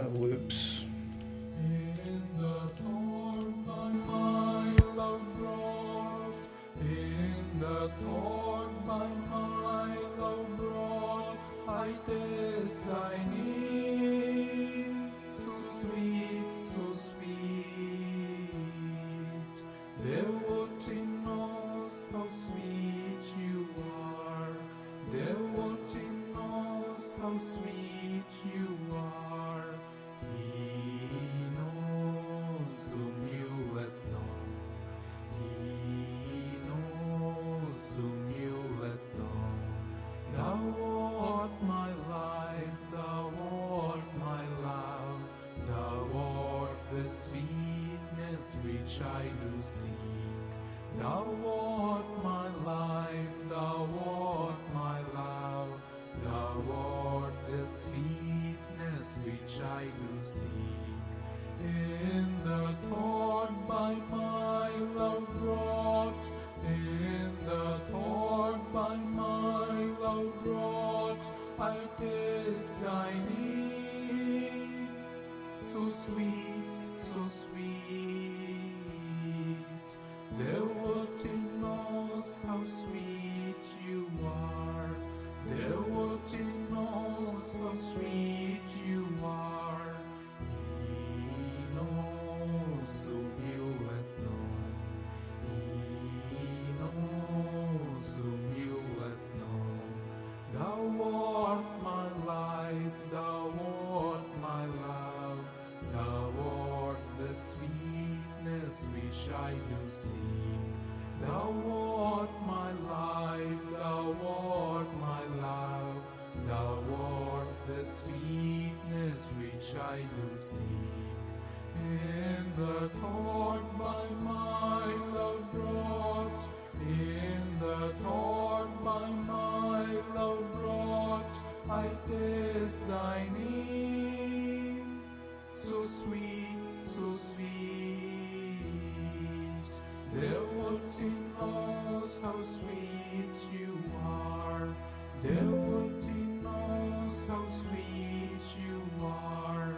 Whoops. In the thorn by my love brought, in the thorn by my love brought, I taste thy name, so sweet, so sweet. Devotee knows how sweet you are, devotee knows how sweet you are. He knows whom you let know. He knows whom you let know. Thou art my life, thou art my love, thou art the sweetness which I do seek. Thou art my life, thou art my love, thou art the sweetness which I do seek. In the thorn by my love brought, in the thorn by my love brought, I taste thy name, so sweet, so sweet. Devotee knows how sweet you are, devotee knows how sweet you are. He knows whom you let know. He knows whom you let know. Thou art my life, thou art my love, thou art the sweetness which I do seek. Thou art my life, thou art my love, thou art the sweetness which I do seek. In the thorn by my love brought, in the thorn by my love brought, I taste thy name, so sweet, so sweet. Devotee knows how sweet you are, devotee knows how sweet you are.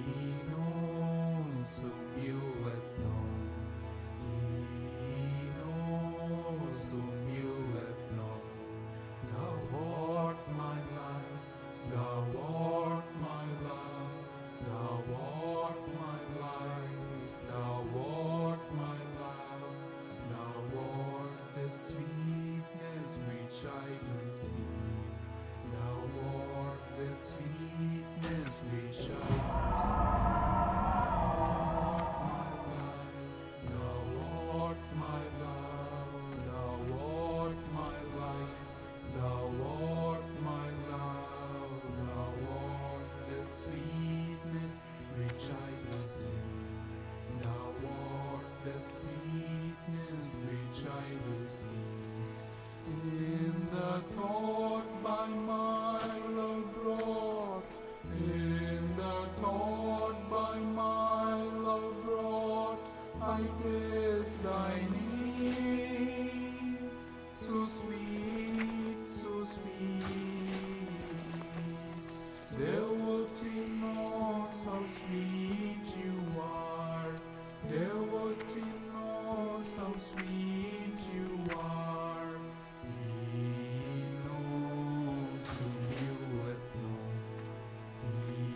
He knows whom you let know. He knows whom you let know. Thou art my life, thou art my love, thou art my life, thou art my love, thou art the sweetness which I do seek. Thou art the sweetness which I do seek. Thou art my life, thou art my life, thou art my love, thou art the sweetness which I do seek. Thou art the sweetness which I do seek. In the thought by my love brought, in the thought by my love brought, I taste thy name, so sweet, so sweet. Devotee knows how sweet you are, devotee knows how sweet you are. He knows whom you let know. He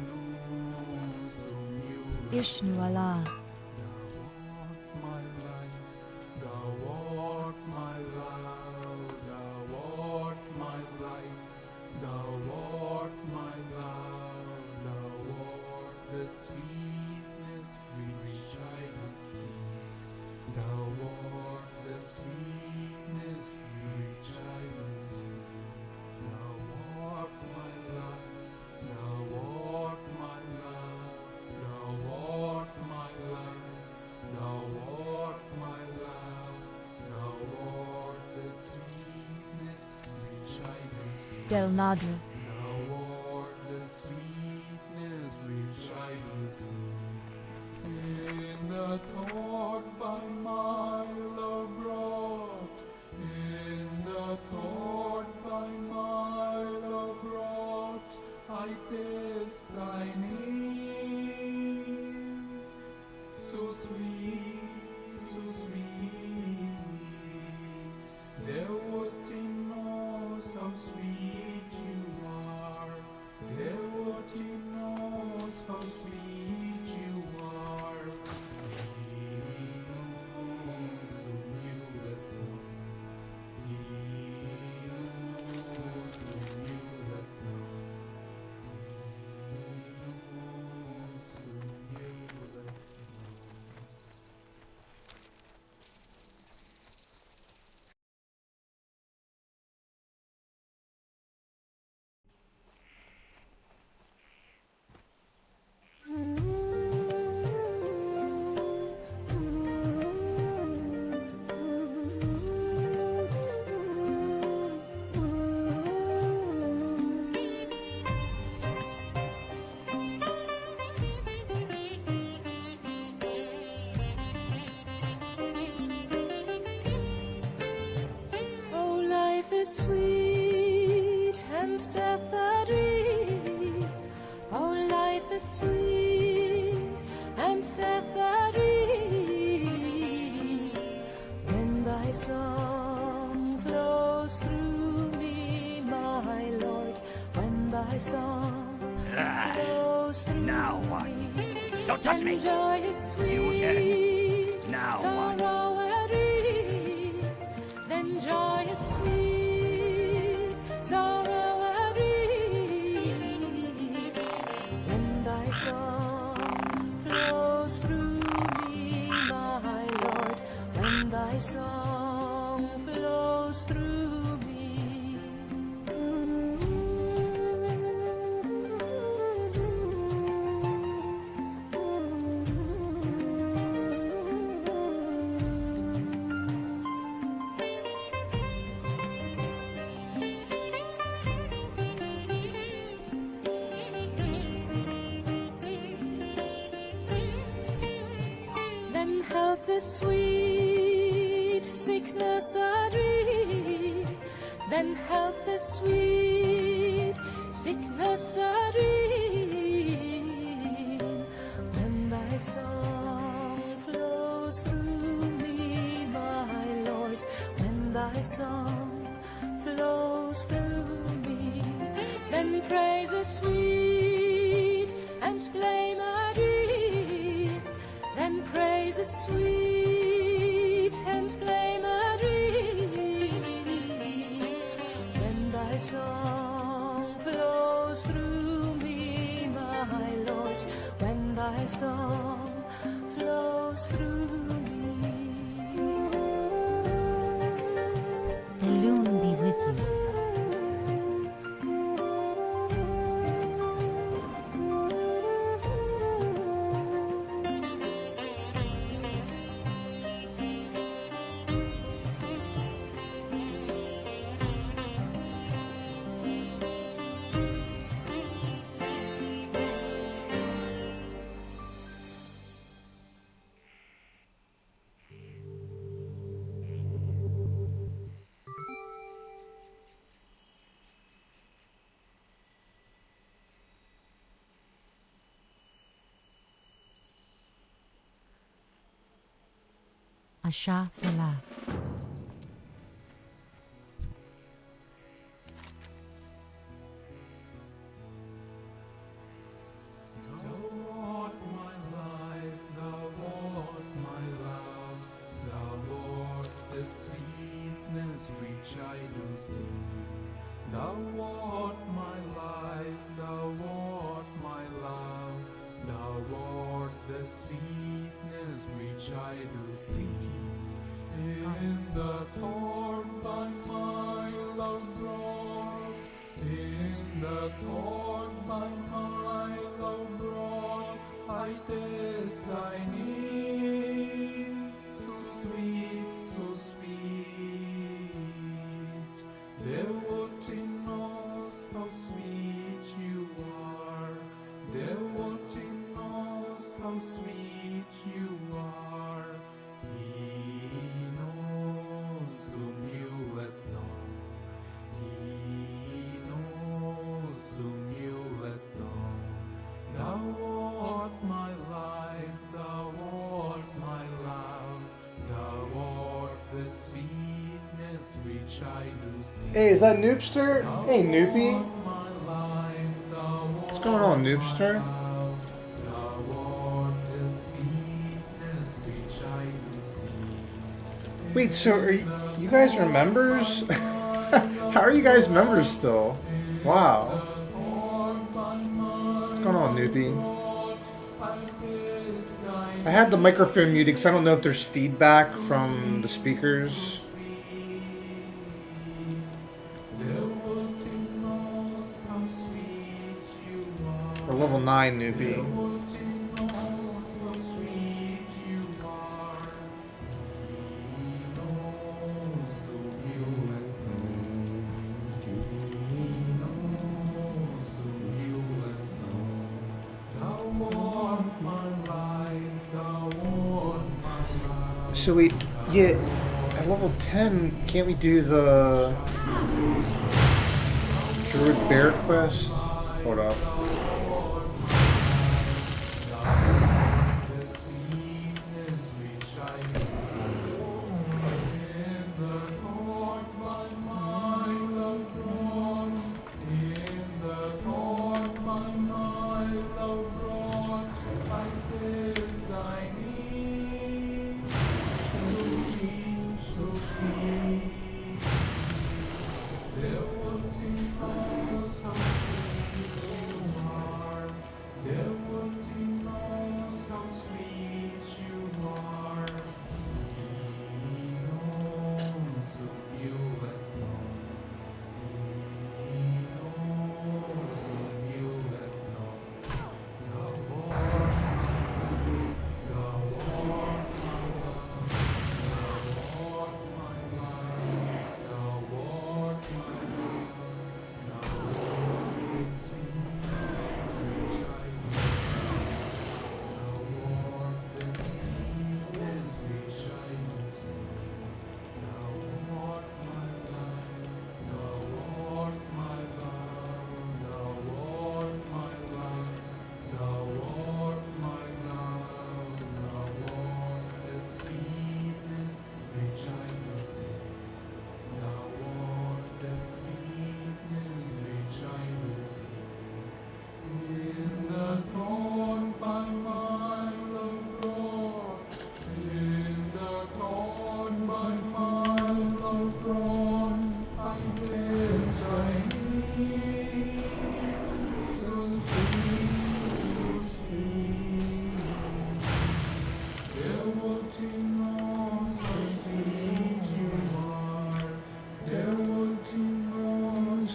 knows whom you let know. Ishnuala. Thou art my love, thou art my life, thou art my love, thou art the sweetness which I do seek. Thou art the sweetness which I do seek. Thou art my life, thou art my love, thou art my life, thou art my love, thou art the sweetness which I do seek. Del Nadras. Thou art the sweetness which I do seek. In the thought by my love brought, in the thought by my love brought, I taste Now what? Don't touch me! You again. Now what? Then joy is sweet, sorrow and grief. When thy song flows through me, my Lord, when thy song flows through me. Then health is sweet, sickness a dream. Then health is sweet, sickness a dream. When thy song flows through me, my Lord, when thy song flows through me, then praise is sweet and blame a dream. Then praise is sweet and blame a dream. When thy song flows through me, my Lord, when thy song flows through me. The Loon be with you. Isha Fela. Thou art my life, thou art my love, thou art the sweetness which I do seek. Thou art my life, thou art my love, thou art the sweetness which I do seek. In the thorn by my love brought, in the thorn by my love brought, I taste thy name, so sweet, so sweet. Devotee knows how sweet you are, devotee knows how sweet you are. He knows whom you let know. He knows whom you let know. Thou art my life, thou art my love, thou art the sweetness which I do see. Hey, is that Noobster? Hey, Noopy. My life, thou What's going on, Noobster? thou art the sweetness which I do see. Wait, so are you guys are members? How are you guys members still? Wow. What's going on, Noopy? I had the microphone muted because I don't know if there's feedback from the speakers. Or level 9, Noopy. So we, yeah, at level 10, can't we do the Druid Bear quest? Hold up. In the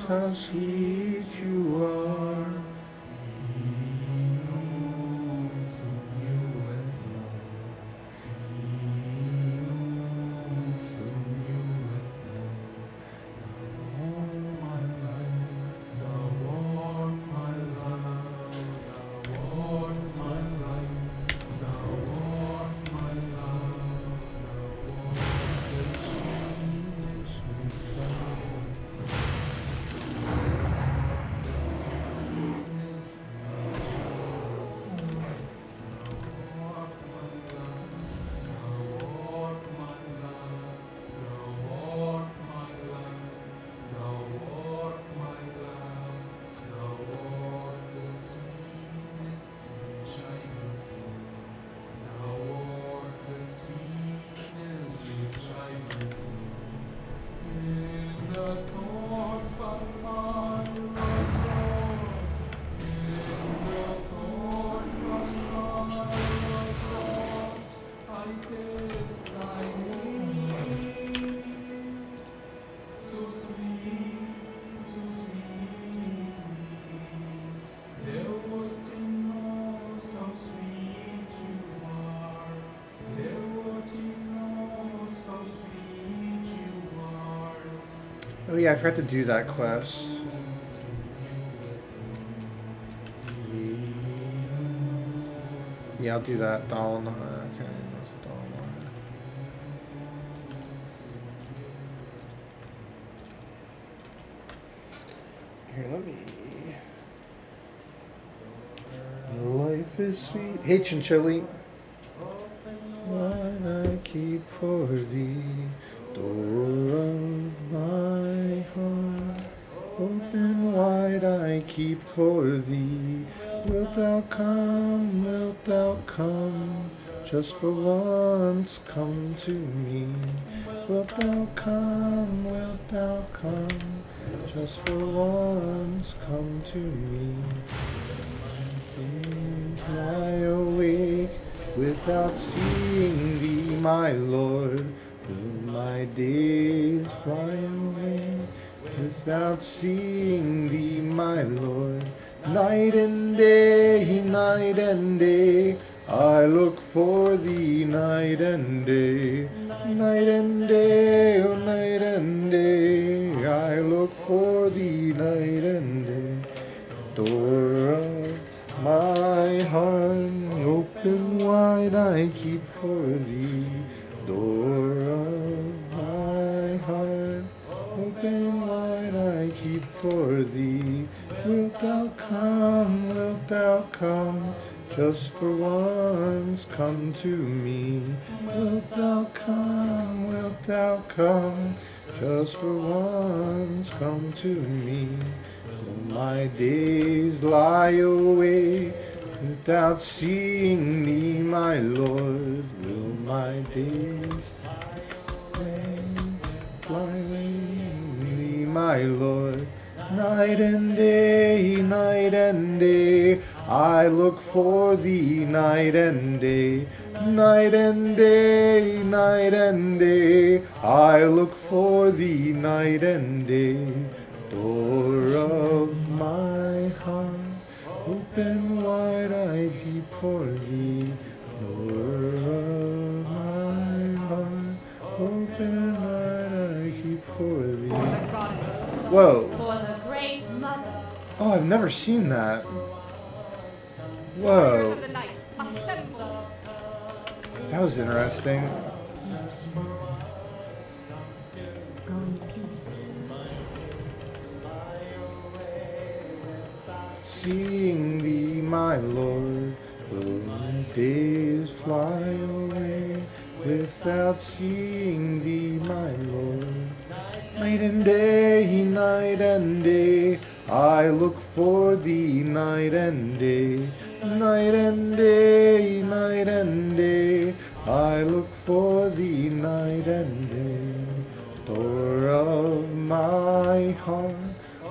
how sweet you are. Oh yeah, I forgot to do that quest. Yeah, I'll do that. Dawn. Okay, that's a Dawn. Here, let me. Life is sweet. Hey, Chinchilli. What I keep for thee, door of my heart, open wide I keep for thee. Wilt thou come, wilt thou come, just for once come to me. Wilt thou come, wilt thou come, just for once come to me. Days lie awake without seeing thee, my Lord. Will my days fly away without seeing thee, my Lord? Night and day, I look for thee, night and day. Night and day, oh night and day, I look for thee, night and day. Door of my heart, open wide I keep for thee. Door of my heart, open wide I keep for thee. Wilt thou come, wilt thou come, just for once come to me. Wilt thou come, just for once come to me. Will my days lie away without seeing thee, my Lord? Will my days fly away, my Lord? Night and day, I look for thee, night and day. Night and day, I look for thee, night and day. Door of my heart, open wide I keep for thee. Door of my heart, open wide I keep for thee. Whoa. Oh, I've never seen that. Whoa. That was interesting. Go in peace. Seeing thee, my Lord, will my days fly away without seeing thee, my Lord? Night and day, I look for thee, night and day. Night and day, I look for thee, night and day. Door of my heart,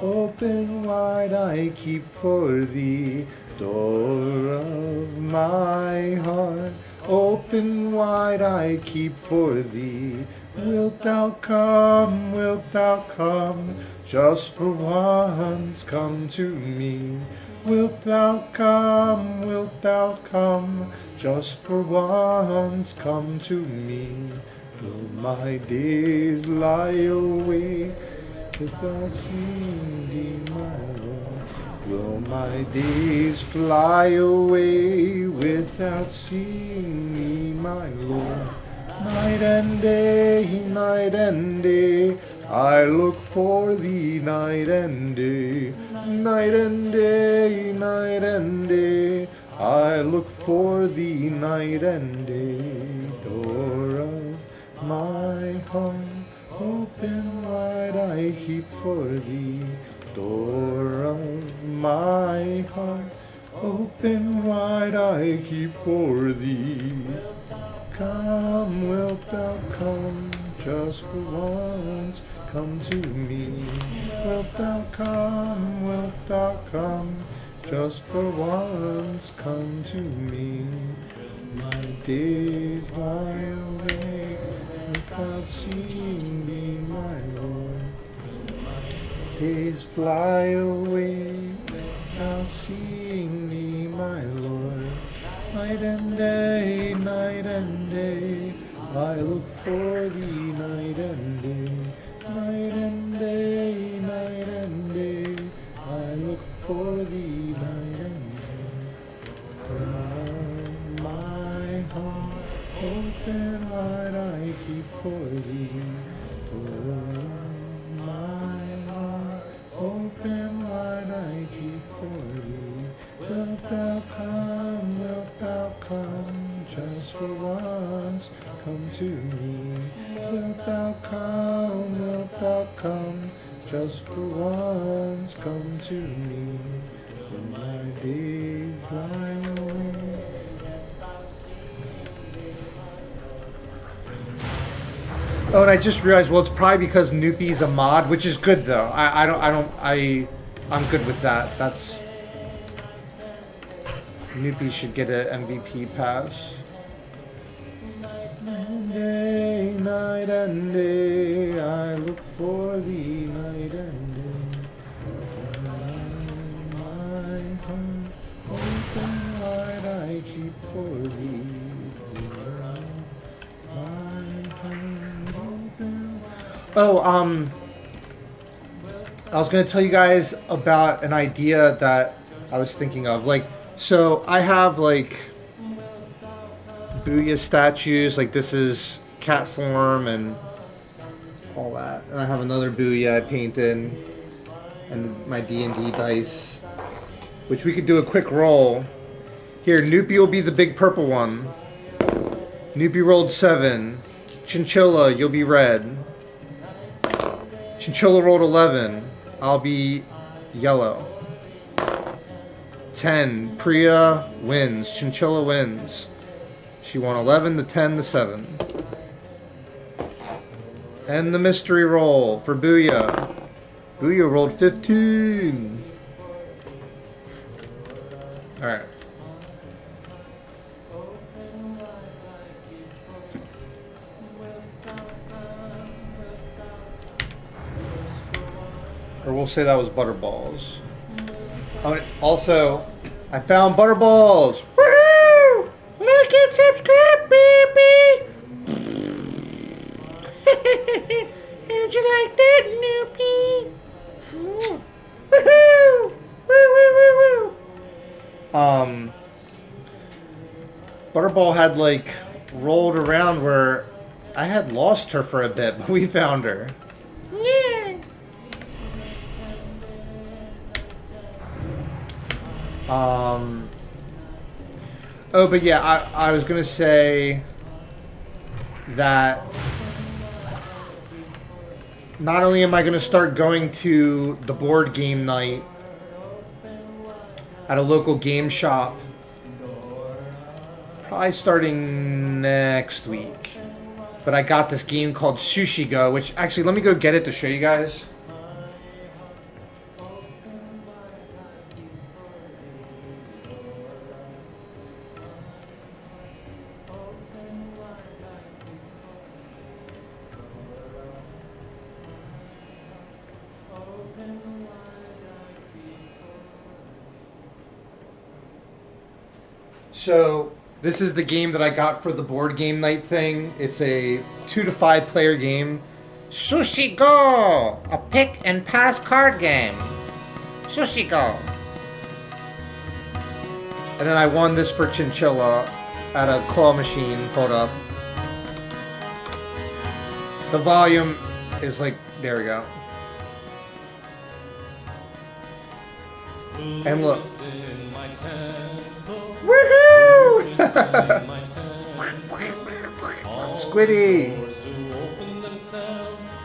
open wide I keep for thee. Door of my heart, open wide I keep for thee. Wilt thou come, wilt thou come, just for once come to me? Wilt thou come, just for once come to me? Will my days lie awake without seeing thee, my Lord? Will my days fly away without seeing thee, my Lord? Night and day, I look for thee night and day. Night and day, I look for thee night and day. Door of my heart, open wide I keep for thee. Door of my heart, open wide I keep for thee. Come, wilt thou come, just for once come to me? Wilt thou come, just for once come to me? My days lie awake without seeing thee, my Lord. Days fly away without seeing thee, my Lord. Night and day, I look for thee night and day. Night and day, I look for thee night and day. From my heart, open wide I keep for thee. From my heart, open wide I keep for thee. Wilt thou come, just for once come to me? Wilt thou come, just for once come to me? When my days lie away. Oh, and I just realized, well, it's probably because Noopy's a mod, which is good though. I'm good with that. That's Noopy should get an MVP pass. Night and day, I look for thee night and day. My heart open wide I keep for thee. My heart open. Oh, I was gonna tell you guys about an idea that I was thinking of. Like, so I have like Booyah statues, like this is cat form and all that. And I have another Booyah I painted, and my D&D dice, which we could do a quick roll. Here, Noopy will be the big purple one. Noopy rolled 7. Chinchilla, you'll be red. Chinchilla rolled 11. I'll be yellow. 10. Kriya wins. Chinchilla wins. She won 11 to 10 to 7. And the mystery roll for Booyah. Booyah rolled 15. Alright. Or we'll say that was Butterballs. Oh, also, I found Butterballs! Woohoo! Like and subscribe, baby! How'd you like that, Noopy? Woohoo! Woo, woo, woo, woo! Butterball had like rolled around where I had lost her for a bit, but we found her. Yeah. Oh, but yeah, I was gonna say that not only am I gonna start going to the board game night at a local game shop, probably starting next week, but I got this game called Sushi Go, which actually, let me go get it to show you guys. So this is the game that I got for the board game night thing. It's a 2 to 5 player game. Sushi Go! A pick and pass card game. Sushi Go! And then I won this for Chinchilla at a claw machine. Hold up. The volume is like, there we go. And look. Woohoo! Squiddy!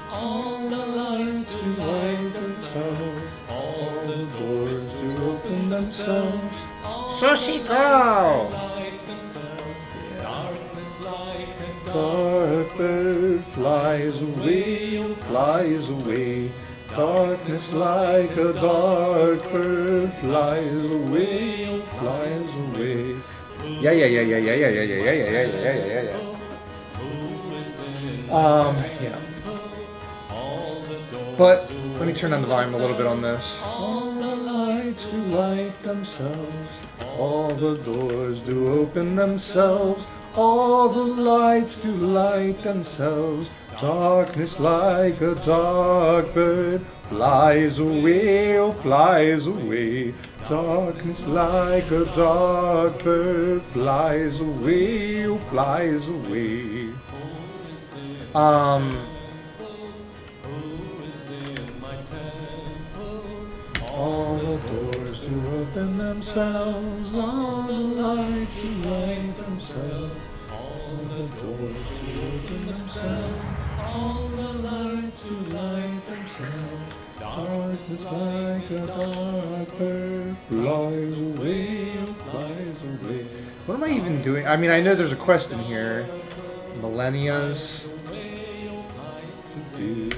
All the lights do light themselves. All the doors do open themselves. Sushi Go! Dark bird flies away, flies away. Darkness like a dark bird flies away, flies away. Yeah. Yeah. But let me turn down the volume a little bit on this. All the lights do light themselves. All the doors do open themselves. All the lights do light themselves. Darkness like a dark bird flies away, oh flies away. Darkness like a dark bird flies away, oh flies away. All the doors do open themselves, all the lights do light themselves. All the doors do open themselves, all the lights do light themselves. Darkness like a dark bird flies away, flies away. What am I even doing? I mean, I know there's a quest in here. Millennia's to do.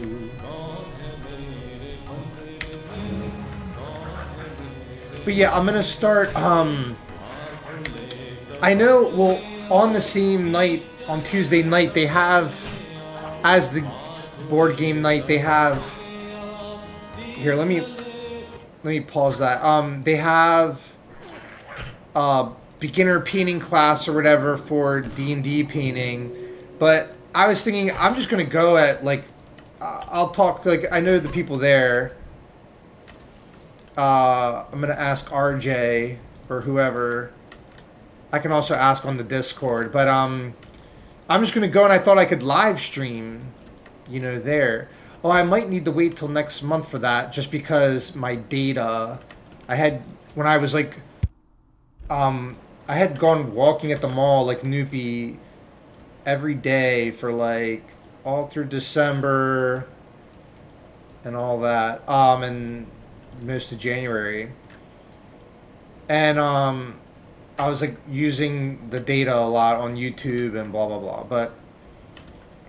But yeah, I'm gonna start, I know, well, on the same night, on Tuesday night, they have, as the board game night, they have, here, let me pause that. They have a beginner painting class or whatever for D&D painting, but I was thinking, I'm just gonna go at, like, I'll talk, like, I know the people there. I'm gonna ask RJ or whoever. I can also ask on the Discord, but I'm just gonna go, and I thought I could live stream, you know, there. Oh, I might need to wait till next month for that, just because my data. When I was like, I had gone walking at the mall like Noopy every day for like all through December and all that, and most of January, and I was like using the data a lot on YouTube and blah blah blah, but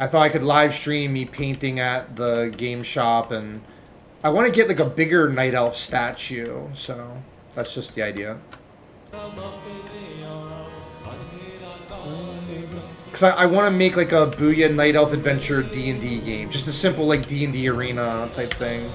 I thought I could live stream me painting at the game shop, and I want to get like a bigger night elf statue, so that's just the idea. Because I want to make like a Booyah Night Elf Adventure D&D game, just a simple like D&D arena type thing.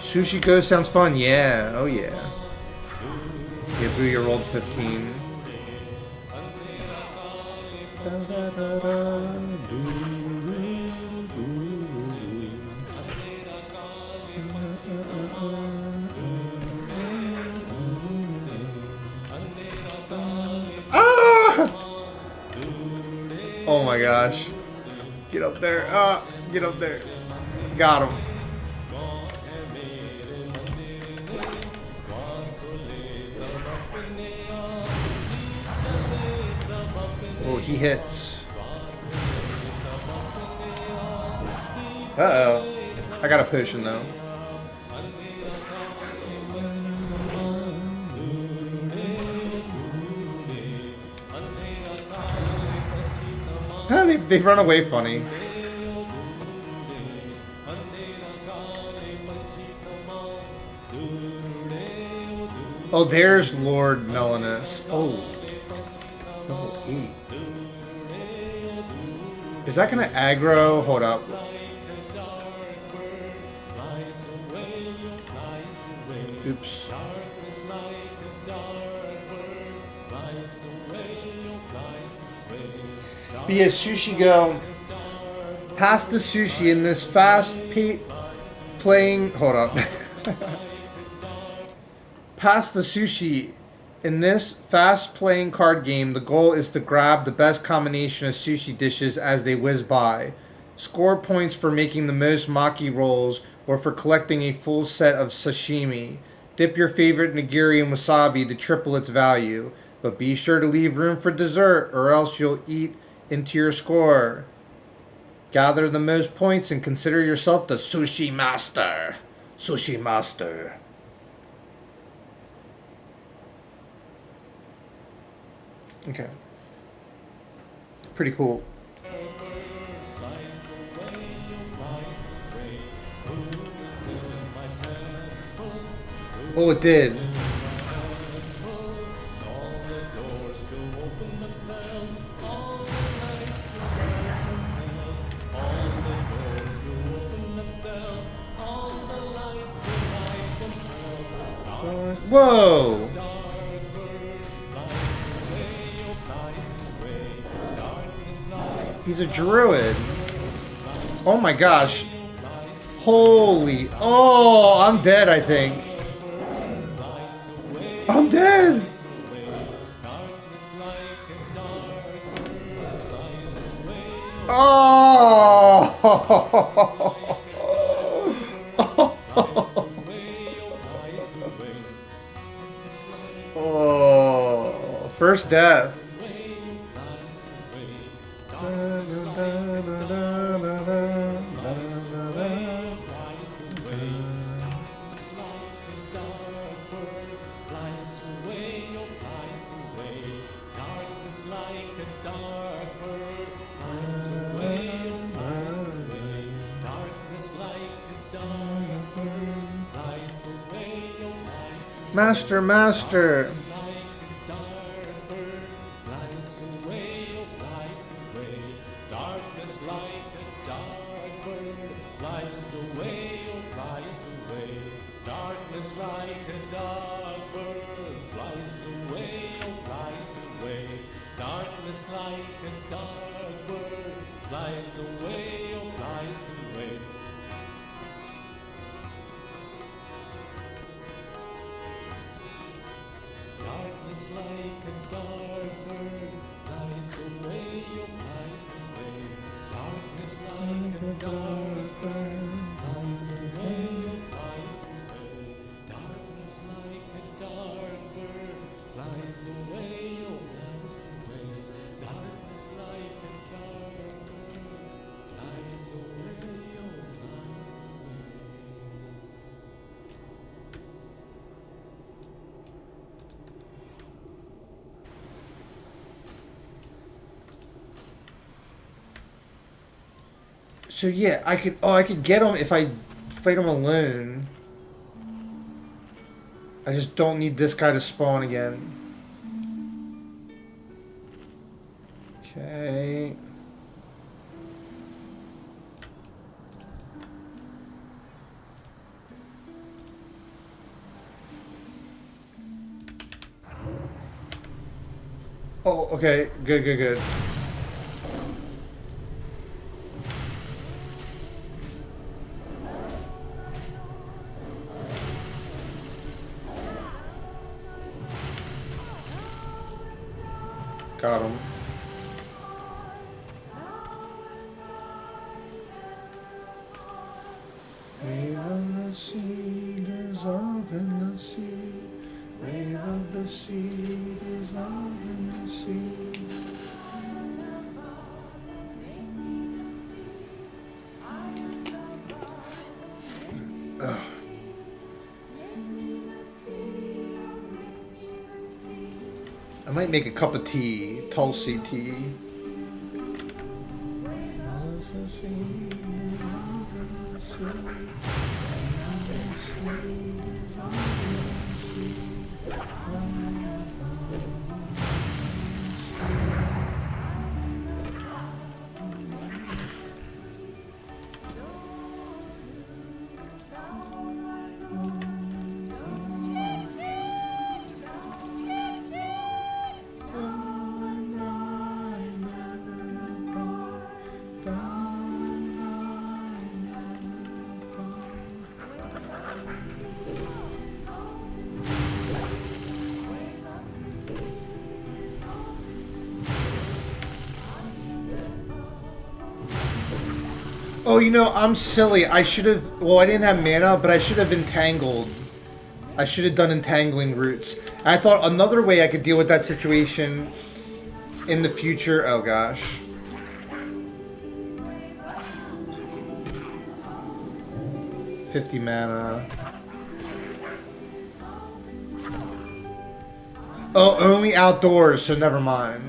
Sushi Go sounds fun, yeah, oh yeah. Yeah, Booyah rolled 15. Ah! Oh my gosh. Get up there. Get up there. Got him. Oh, he hits. Uh-oh. I got a potion, though. They've run away funny. Oh, there's Lord Melanus. Oh, level 8. Is that gonna aggro? Hold up. Oops. But yeah, Sushi Go. Past the sushi in this playing. Hold up. Past the sushi in this fast playing card game, the goal is to grab the best combination of sushi dishes as they whiz by. Score points for making the most maki rolls or for collecting a full set of sashimi. Dip your favorite nigiri in wasabi to triple its value, but be sure to leave room for dessert or else you'll eat into your score. Gather the most points and consider yourself the sushi master. Sushi master. Okay. Pretty cool. Oh, it did. Whoa! He's a druid. Oh my gosh. Holy. Oh, I'm dead, I think. I'm dead. Oh. Oh. First death. Master, master. So yeah, I could get him if I fight him alone. I just don't need this guy to spawn again. Okay. Oh, okay. Good, good, good. Got him. Wave of the sea, dissolve in the sea. Wave of the sea, dissolve in the sea. Ugh. I might make a cup of tea, Tulsi tea. Oh, you know, I'm silly. I should have... Well, I didn't have mana, but I should have entangled. I should have done entangling roots. And I thought another way I could deal with that situation in the future... Oh, gosh. $50 mana. Oh, only outdoors, so never mind.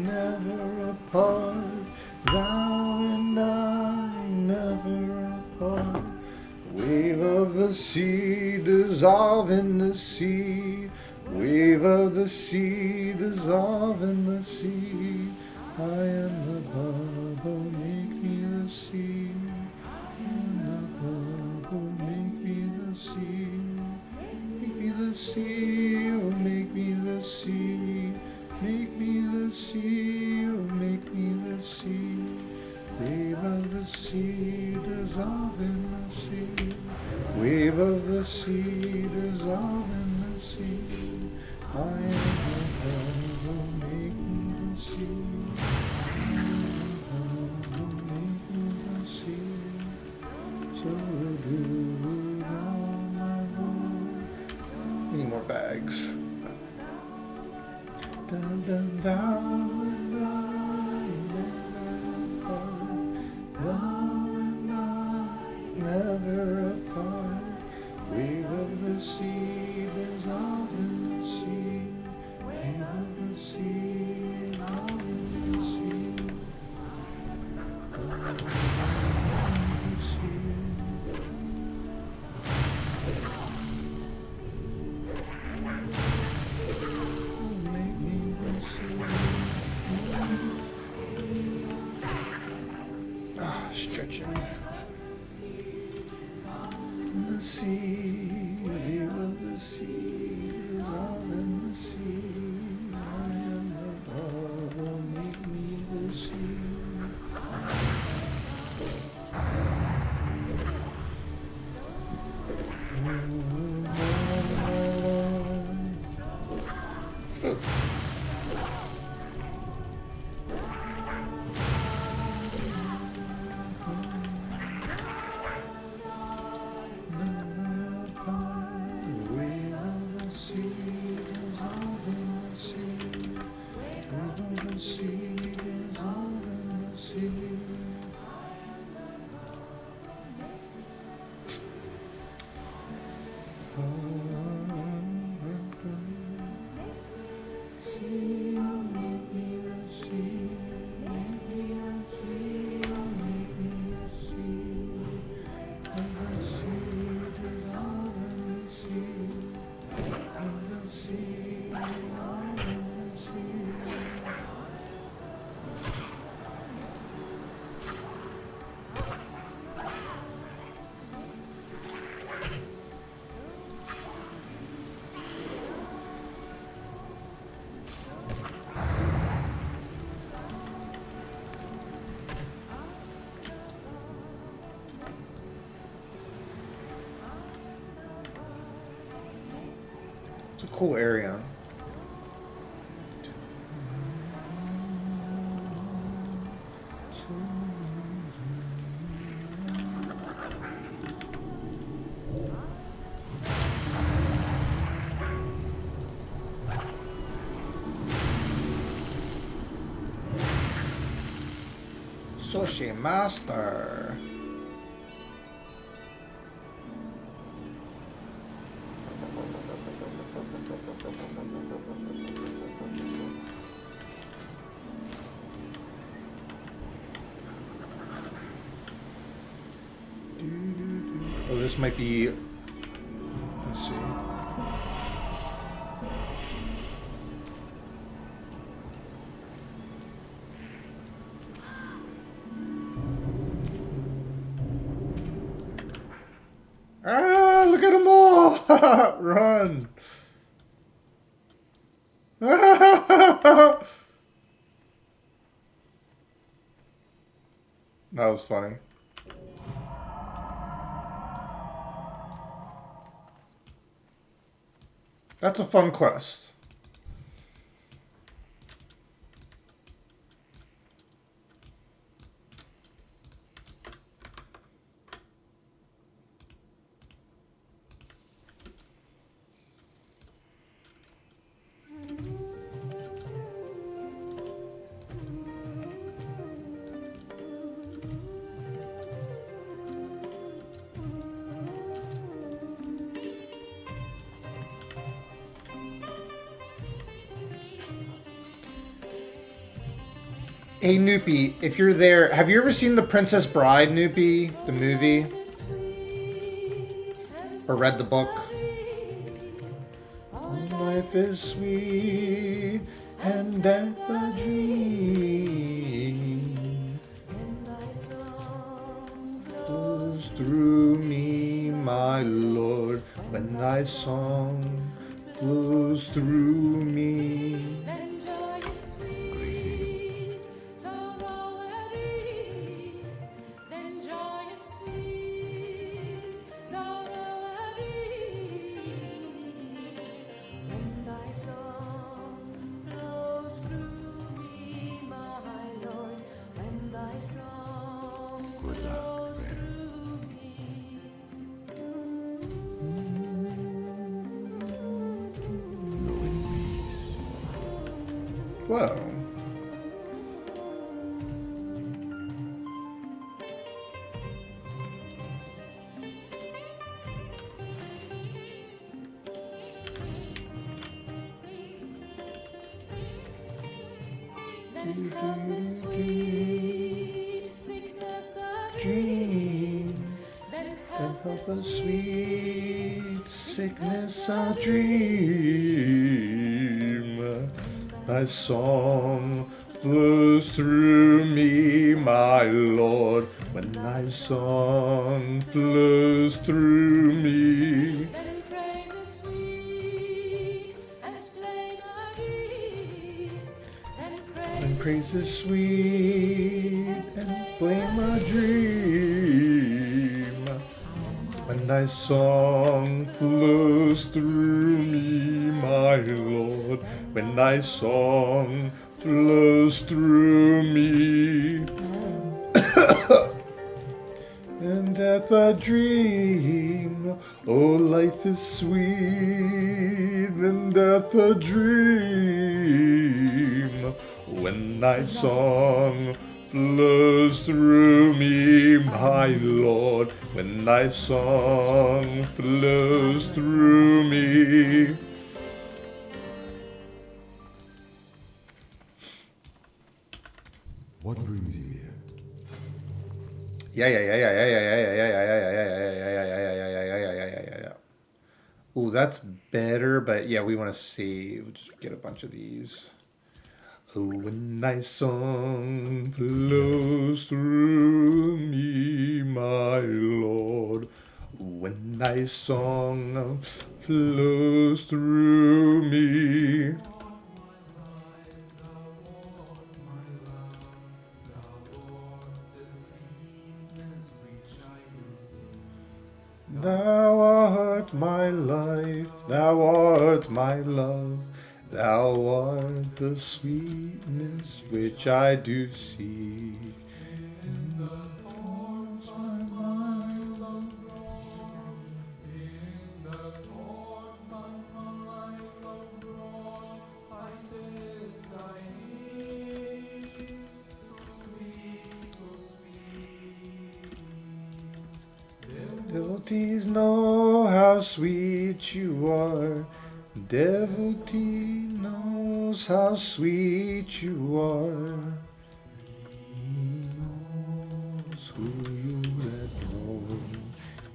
Never apart, thou and I never apart. Wave of the sea, dissolve in the sea. Wave of the sea, dissolve in the sea. I am the bubble, make me the sea. I am the bubble, make me the sea. Make me the sea, oh make me the sea. Make me the sea, oh make me the sea. Wave of the sea, dissolve in the sea. Wave of the sea, dissolve in the sea. I am the bubble, make me the sea. I am the bubble, make me the sea. So do all my world. Need more bags. Dun, dun, dun, never apart. Wave of the sea, dissolve in the sea. Wave of the sea, dissolve in the sea. Make me the sea. Ah, stretching. The sea, wave of the sea, dissolve in the sea. I am the bubble, make me the sea. It's a cool area. Sushi Master. Oh, this might be. Let's see. Ah, look at them all! Run! That was funny. That's a fun quest. Hey, Noopy, if you're there, have you ever seen The Princess Bride, Noopy? The movie? Or read the book? Life is sweet and death a dream. Flows through me, my Lord, when thy song flows through me. Whoa. Then come the sweet sickness a Dream. Then And come of the sweet sickness a dream. Thy song flows through me, my Lord, when thy song flows through me. Then praise is sweet and flame a dream. Then And praise praise is sweet and blame a dream. When thy song flows through me, my Lord, when thy song flows through me. And death a dream, oh life is sweet, and death a dream. When thy song flows through me, my Lord, when thy song flows through me. What brings you here? Yeah. Ooh, that's better, but yeah, we want to see. We'll just get a bunch of these. Oh, when thy song flows through me, my Lord. When thy song flows through me. Thou art my life, thou art my love, thou art the sweetness which I do seek. In the thorns my mind abroad, in the thorns my mind abroad, I taste thy need, so sweet, so sweet. Devotees know how sweet you are. Devotee knows how sweet you are. He knows who you let know.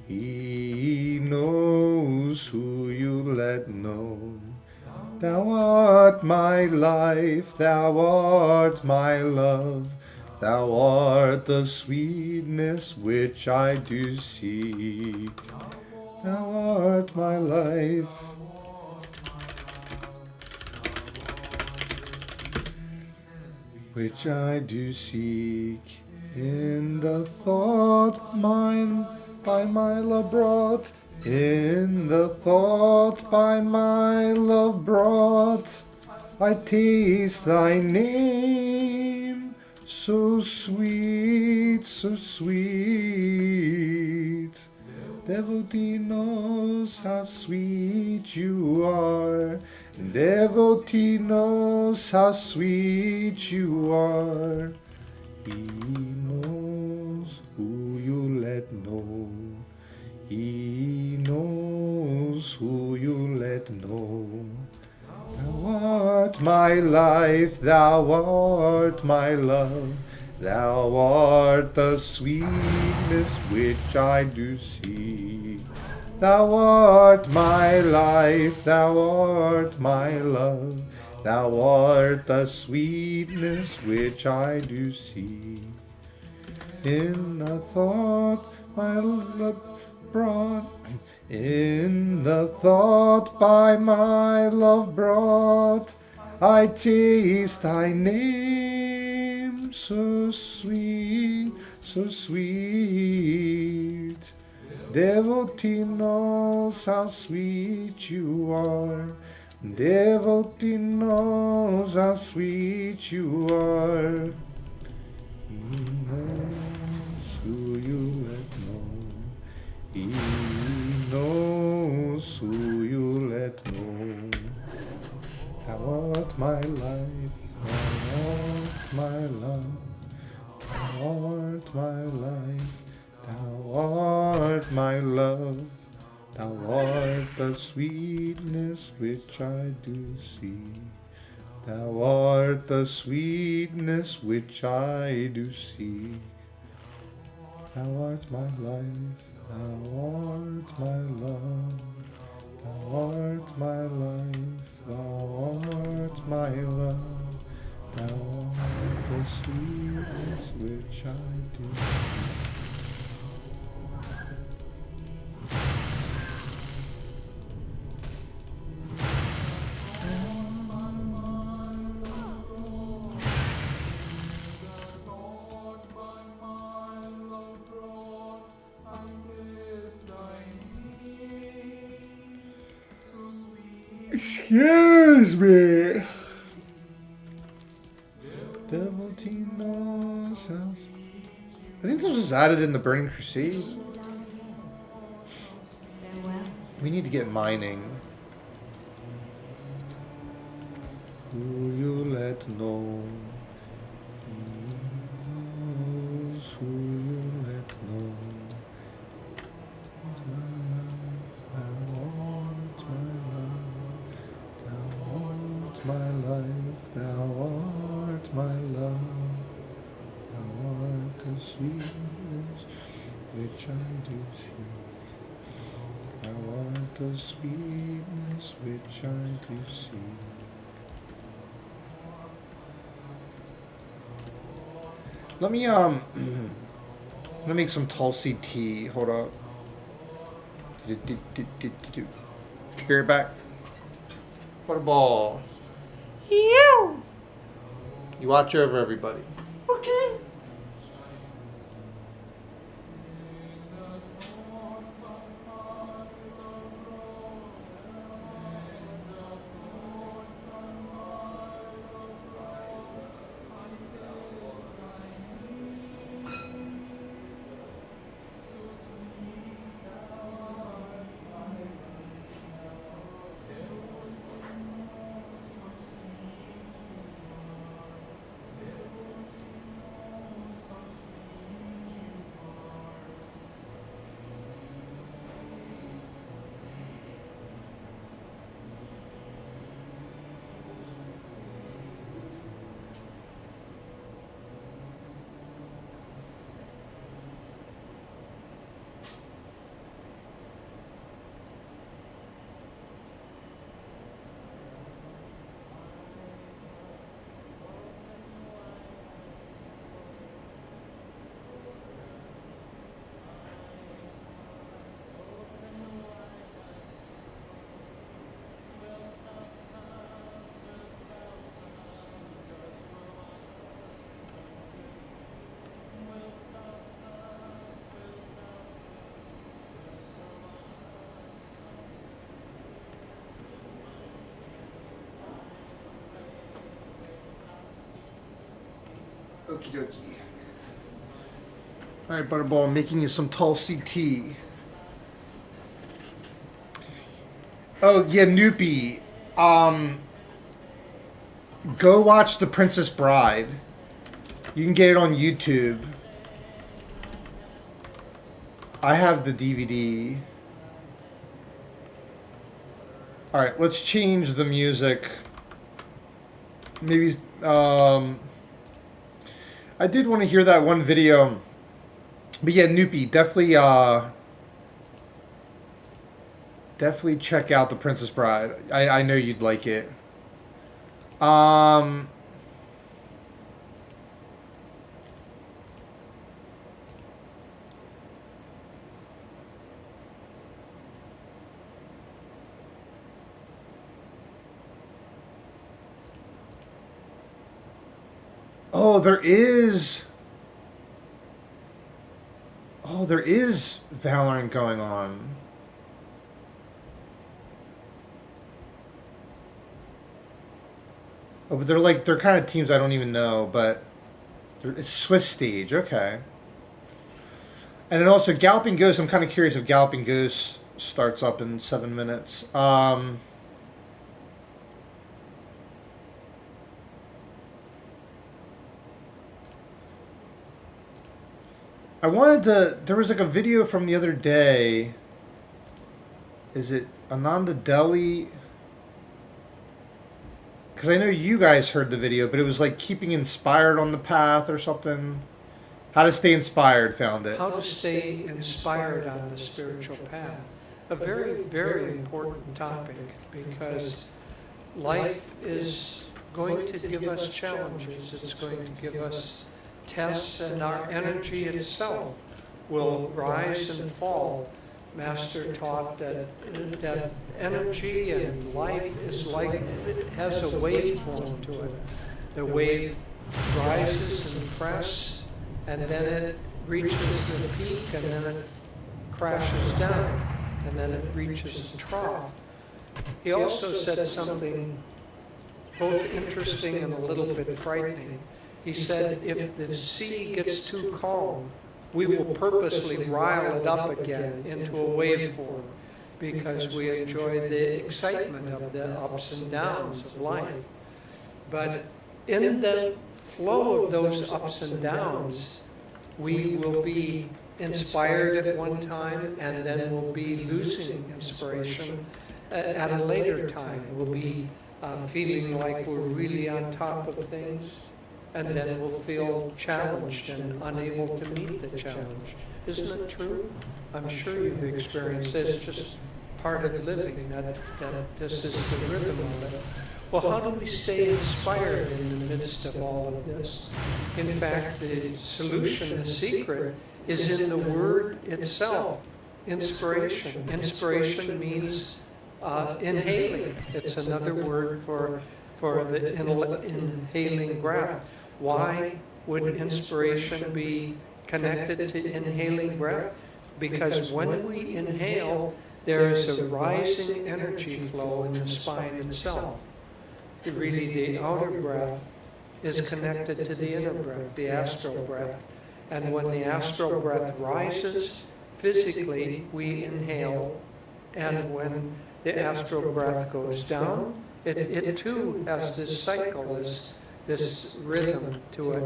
He knows who you let know. Thou art my life, thou art my love. Thou art the sweetness which I do seek. Thou art my life. Which I do seek. In the thought mine by my love brought, in the thought by my love brought, I taste thy name, so sweet, so sweet. Devotee knows how sweet you are. Devotee knows how sweet you are. He knows who you let know. He knows who you let know. Thou art my life, thou art my love. Thou art the sweetness which I do see. Thou art my life, thou art my love. Thou art the sweetness which I do see. In the thought my love brought, in the thought by my love brought, I taste thy name, so sweet, so sweet. Devotee knows how sweet you are. Devotee knows how sweet you are. He knows who you let know. He knows who you let know. Thou art my life, thou art my love. Thou art my life, thou art my love. Thou art the sweetness which I do see. Thou art the sweetness which I do see. Thou art my life, thou art my love. Thou art my life, thou art my love. Thou art the sweetness which I do see. Excuse me. Devotee knows how. I think this was added in the Burning Crusade. Farewell. We need to get mining. Who you let know. He knows who you let know. Thou art my love. Thou art my life. Thou art my love. Thou art the sweetness which I do see. Thou art the sweetness which I do see. Let me make some Tulsi tea. Hold up. Be right back. Butterball. You watch over everybody. Okay. Okie dokie. All right, Butterball, I'm making you some Tulsi tea. Oh yeah, Noopy. Go watch The Princess Bride. You can get it on YouTube. I have the DVD. All right, let's change the music. Maybe I did want to hear that one video. But yeah, Noopy, definitely check out The Princess Bride. I know you'd like it. Oh, there is Valorant going on. Oh, but they're kind of teams I don't even know, but it's Swiss stage, okay. And then also Galloping Ghost, I'm kind of curious if Galloping Ghost starts up in 7 minutes. There was like a video from the other day. Is it Ananda Delhi? Because I know you guys heard the video, but it was like keeping inspired on the path or something. How to stay inspired, found it. How to stay inspired on the spiritual path. A very, very important topic, because life is going to give us challenges. It's going to give us tests, and our energy itself will rise and fall. Master taught that energy and life is like, it has a waveform to it. The wave rises and crests, and then it reaches the peak, and then it crashes down, and then it reaches a trough. He also said something both interesting and a little bit frightening. He said, if the sea gets too calm, we will purposely rile it up again into a waveform, because we enjoy the excitement of the ups and downs of life. But in the flow of those ups and downs, we will be inspired at one time, and then we'll be losing inspiration at a later time. We'll be feeling like we're really on top of things, and then we'll feel challenged and unable to meet the challenge. Isn't it true? I'm sure you've experienced this. It's just part of living, that this is the rhythm of it. Well, how do we stay inspired in the midst of all of this? In fact, the solution, the secret, is in the word itself, inspiration. Inspiration means inhaling. It's another word for the inhaling breath. Why would inspiration be connected to inhaling breath? Because when we inhale, there is a rising energy flow in the spine itself. Really, the outer breath is connected to the inner breath, the astral breath. And when the astral breath rises, physically we inhale, and when the astral breath goes down, it too has this cycle, this rhythm to it.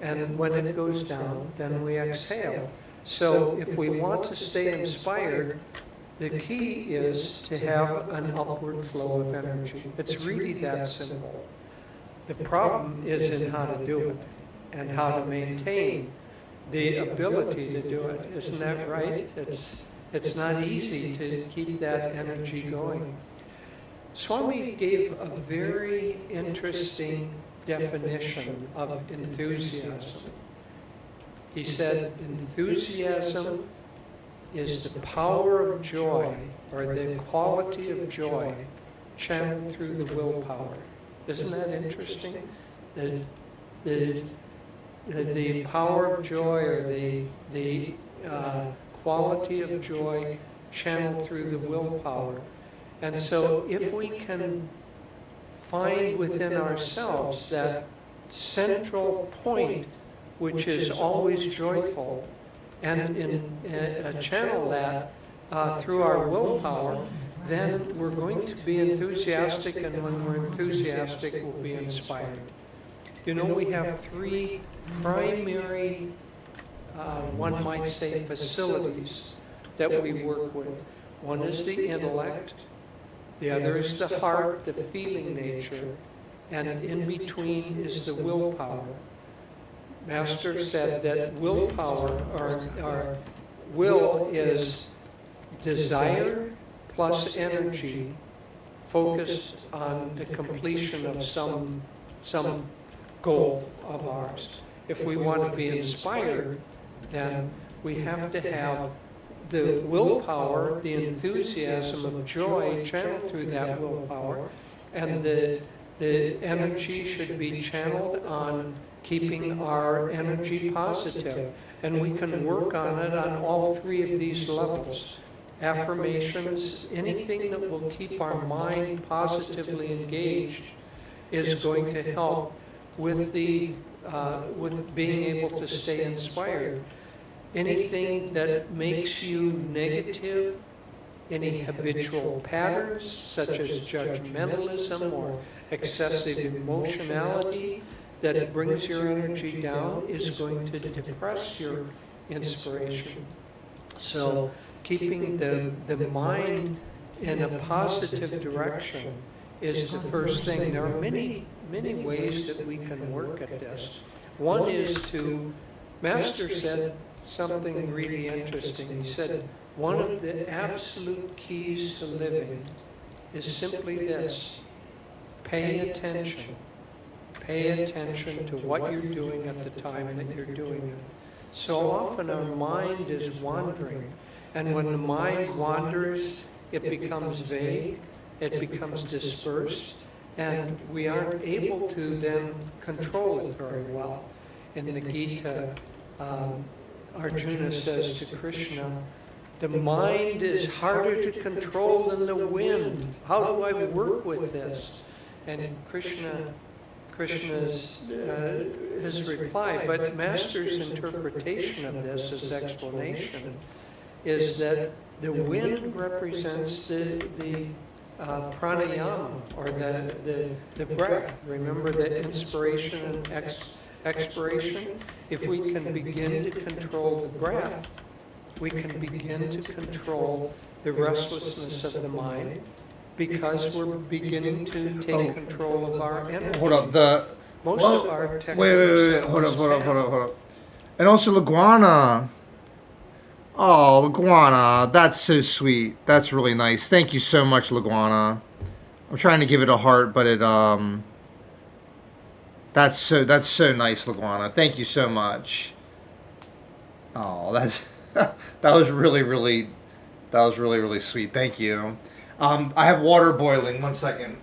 And when it goes down, then we exhale. So if we want to stay inspired, the key is to have an upward flow of energy. It's really that simple. The problem is in how to do it and how to maintain the ability to do it. Isn't that right? It's not easy to keep that energy going. Swami gave a very interesting definition of enthusiasm. He said, enthusiasm is the power of joy, or the quality of joy, channeled through the willpower. Isn't that interesting? The power of joy, or the quality of joy channeled through the willpower. And so if we can find within ourselves that central point, which is always joyful, and channel that through our willpower, then we're going to be enthusiastic, and when we're enthusiastic, we'll be inspired. You know, we have three primary, one might say, facilities that we work with. One is the intellect, the other is the heart, the feeling nature, and in between is the willpower. Master said that willpower, or will, is desire plus energy focused on the completion of some goal of ours. If we want to be inspired, then we have to have the willpower, the enthusiasm of joy channeled through that willpower, and the energy should be channeled on keeping our energy positive. And we can work on it on all three of these levels. Affirmations, anything that will keep our mind positively engaged is going to help with with being able to stay inspired. Anything that makes you negative, any habitual patterns such as judgmentalism or excessive emotionality that brings your energy down, is going to depress your inspiration. So keeping the mind in a positive direction is the first thing. There are many ways that we can work at this. One is to, Master said something really interesting. He said, one of the absolute keys to living is simply this: pay attention. Pay attention to what you're doing at the time that you're doing it. So often our mind is wandering, and when the mind wanders, it becomes vague, it becomes dispersed, and we aren't able to then control it very well. In the Gita, Arjuna says to Krishna, the mind is harder to control than the wind. How do I work with this? And Krishna's his reply, but Master's interpretation of this, his explanation, is that the wind represents the pranayama, or the breath. Remember the inspiration and expiration? If we can begin to control the breath, we can begin to control the restlessness of the mind, because we're beginning to take control of our energy. Hold up, Most of our techniques... wait, hold up. And also Laguana. Oh, Laguana, that's so sweet. That's really nice. Thank you so much, Laguana. I'm trying to give it a heart, but it that's so nice, Laguana. Thank you so much. Oh, that's that was really sweet. Thank you. I have water boiling. 1 second.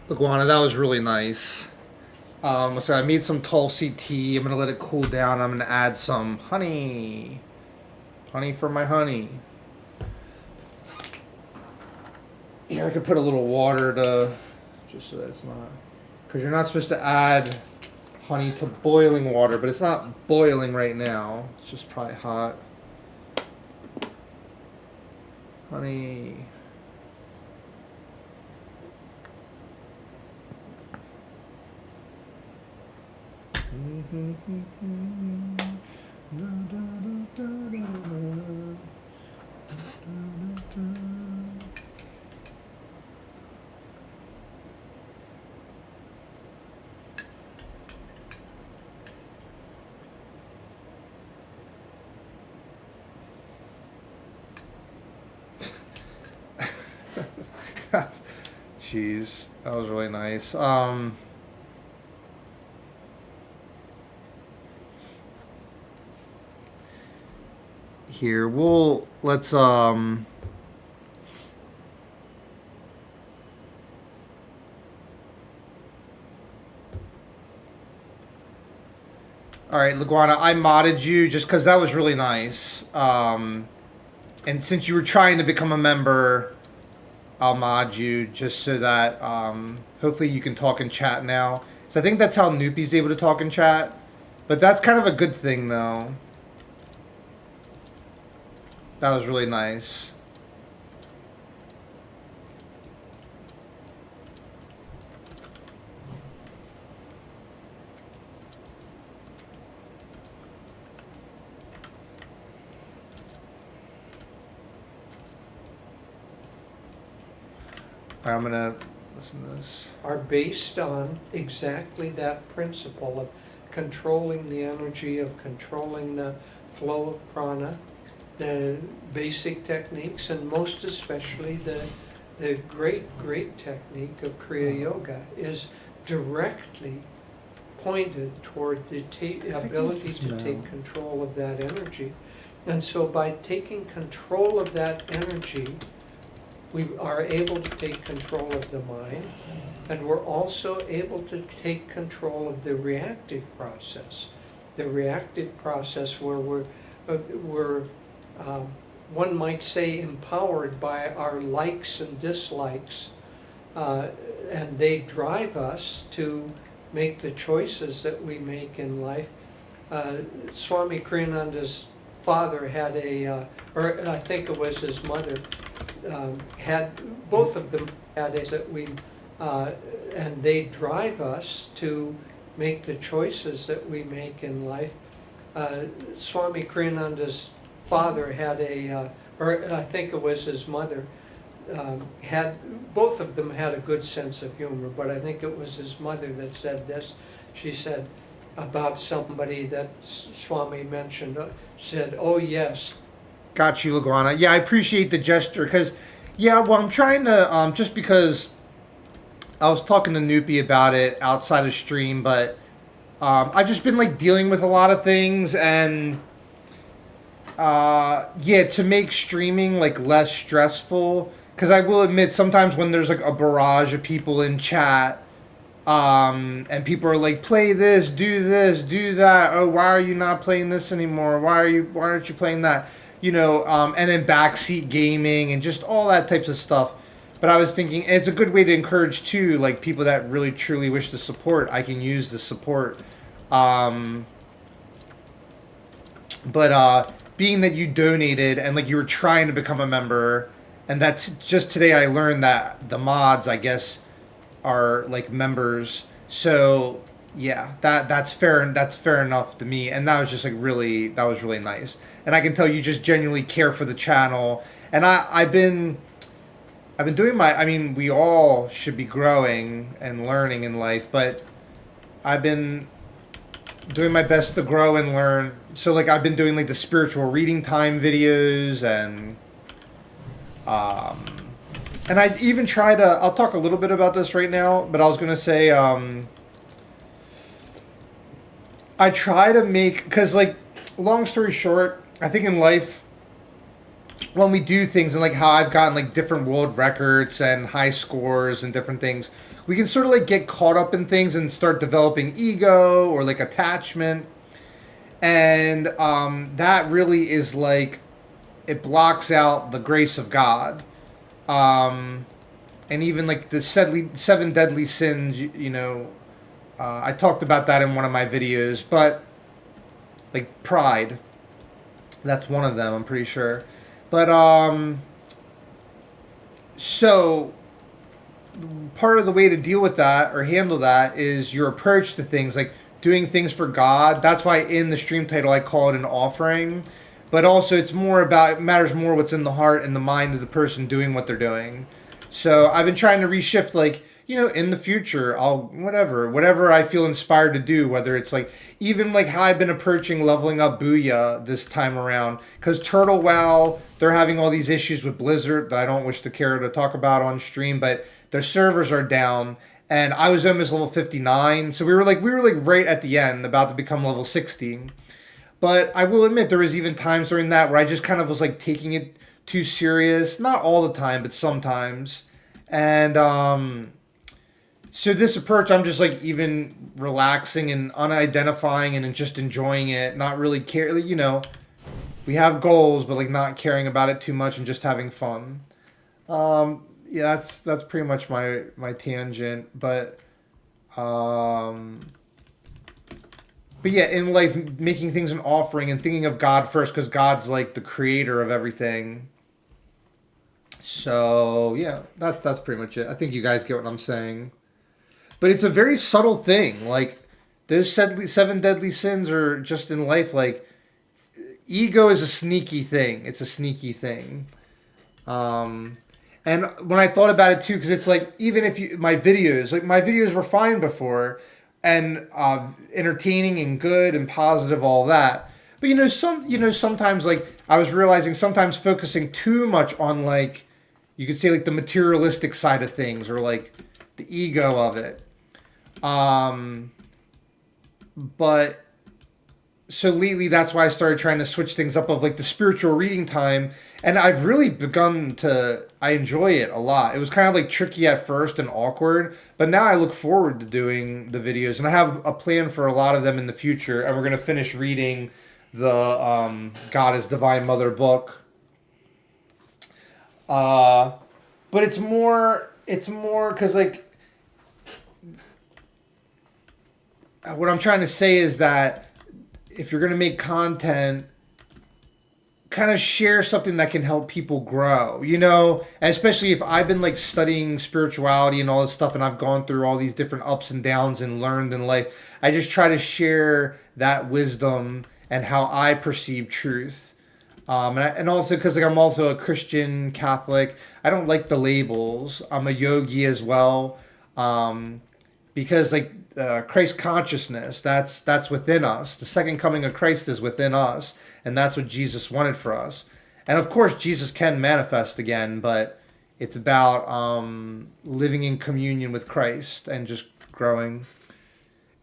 Laguana, that was really nice. So I made some Tulsi tea. I'm going to let it cool down. I'm going to add some honey. Honey for my honey. Here, I could put a little water to, just so that it's not, because you're not supposed to add honey to boiling water, but it's not boiling right now. It's just probably hot. Honey. Jeez, that was really nice. Here, let's all right, Laguana, I modded you just because that was really nice. And since you were trying to become a member, I'll mod you just so that hopefully you can talk in chat now. So I think that's how Noopy's able to talk in chat. But that's kind of a good thing, though. That was really nice. All right, I'm gonna listen to this. Are based on exactly that principle of controlling the energy, of controlling the flow of prana, the basic techniques, and most especially the great technique of Kriya Yoga is directly pointed toward the ability to take control of that energy. And so by taking control of that energy, we are able to take control of the mind, and we're also able to take control of the reactive process. The reactive process where we're one might say empowered by our likes and dislikes, and they drive us to make the choices that we make in life. Swami Kriyananda's father had or I think it was his mother, had, both of them had that we, and they drive us to make the choices that we make in life. Swami Kriyananda's father had or I think it was his mother, had, both of them had a good sense of humor, but I think it was his mother that said this. She said about somebody that Swami mentioned, said, "Oh yes." Got you, Laguana. Yeah, I appreciate the gesture, because, yeah, well, I'm trying to, just because I was talking to Noopy about it outside of stream, but I've just been, like, dealing with a lot of things, and, yeah, to make streaming, like, less stressful, because I will admit, sometimes when there's, like, a barrage of people in chat, and people are like, play this, do that, oh, why are you not playing this anymore, why aren't you playing that? You know, and then backseat gaming and just all that types of stuff. But I was thinking, it's a good way to encourage, too, like, people that really, truly wish to support. I can use the support. But being that you donated and, like, you were trying to become a member, and that's just today I learned that the mods, I guess, are, like, members. So, yeah, that's fair enough to me. And that was just, like, that was really nice. And I can tell you just genuinely care for the channel. And I've been doing I mean, we all should be growing and learning in life, but I've been doing my best to grow and learn. So, like, I've been doing, like, the spiritual reading time videos, and I even try to, I'll talk a little bit about this right now, but I was going to say, I try to make, because, like, long story short, I think in life, when we do things, and, like, how I've gotten, like, different world records and high scores and different things, we can sort of, like, get caught up in things and start developing ego or, like, attachment. And that really is, like, it blocks out the grace of God. and even like the seven deadly sins, I talked about that in one of my videos, but like pride, that's one of them, I'm pretty sure. But so part of the way to deal with that or handle that is your approach to things, like doing things for God. That's why in the stream title I call it an offering. But also it matters more what's in the heart and the mind of the person doing what they're doing. So I've been trying to reshift, like, in the future, I'll whatever I feel inspired to do, whether it's like even like how I've been approaching leveling up Booyah this time around, because Turtle Wow, they're having all these issues with Blizzard that I don't wish to care to talk about on stream, but their servers are down, and I was almost level 59, so we were like right at the end, about to become level 60. But I will admit there was even times during that where I just kind of was like taking it too serious, not all the time, but sometimes. And so this approach, I'm just like even relaxing and unidentifying and just enjoying it, not really care. We have goals, but like not caring about it too much and just having fun. Yeah, that's pretty much my tangent, but yeah, in life, making things an offering and thinking of God first, because God's like the creator of everything. So yeah, that's pretty much it. I think you guys get what I'm saying. But it's a very subtle thing. Like, those seven deadly sins are just in life. Like, ego is a sneaky thing. It's a sneaky thing. And when I thought about it too, because it's like, even if my videos were fine before, and entertaining and good and positive, all that. But sometimes, like, I was realizing sometimes focusing too much on, like, you could say like the materialistic side of things, or like the ego of it. But so lately, that's why I started trying to switch things up, of like the spiritual reading time. And I've really I enjoy it a lot. It was kind of like tricky at first and awkward, but now I look forward to doing the videos, and I have a plan for a lot of them in the future. And we're going to finish reading the God is Divine Mother book. But it's more because, like, what I'm trying to say is that if you're going to make content, kind of share something that can help people grow, and especially if I've been like studying spirituality and all this stuff, and I've gone through all these different ups and downs and learned in life, I just try to share that wisdom and how I perceive truth. And also because, like, I'm also a Christian Catholic. I don't like the labels. I'm a yogi as well, because like Christ consciousness, that's within us. The second coming of Christ is within us, and that's what Jesus wanted for us. And of course, Jesus can manifest again, but it's about living in communion with Christ and just growing.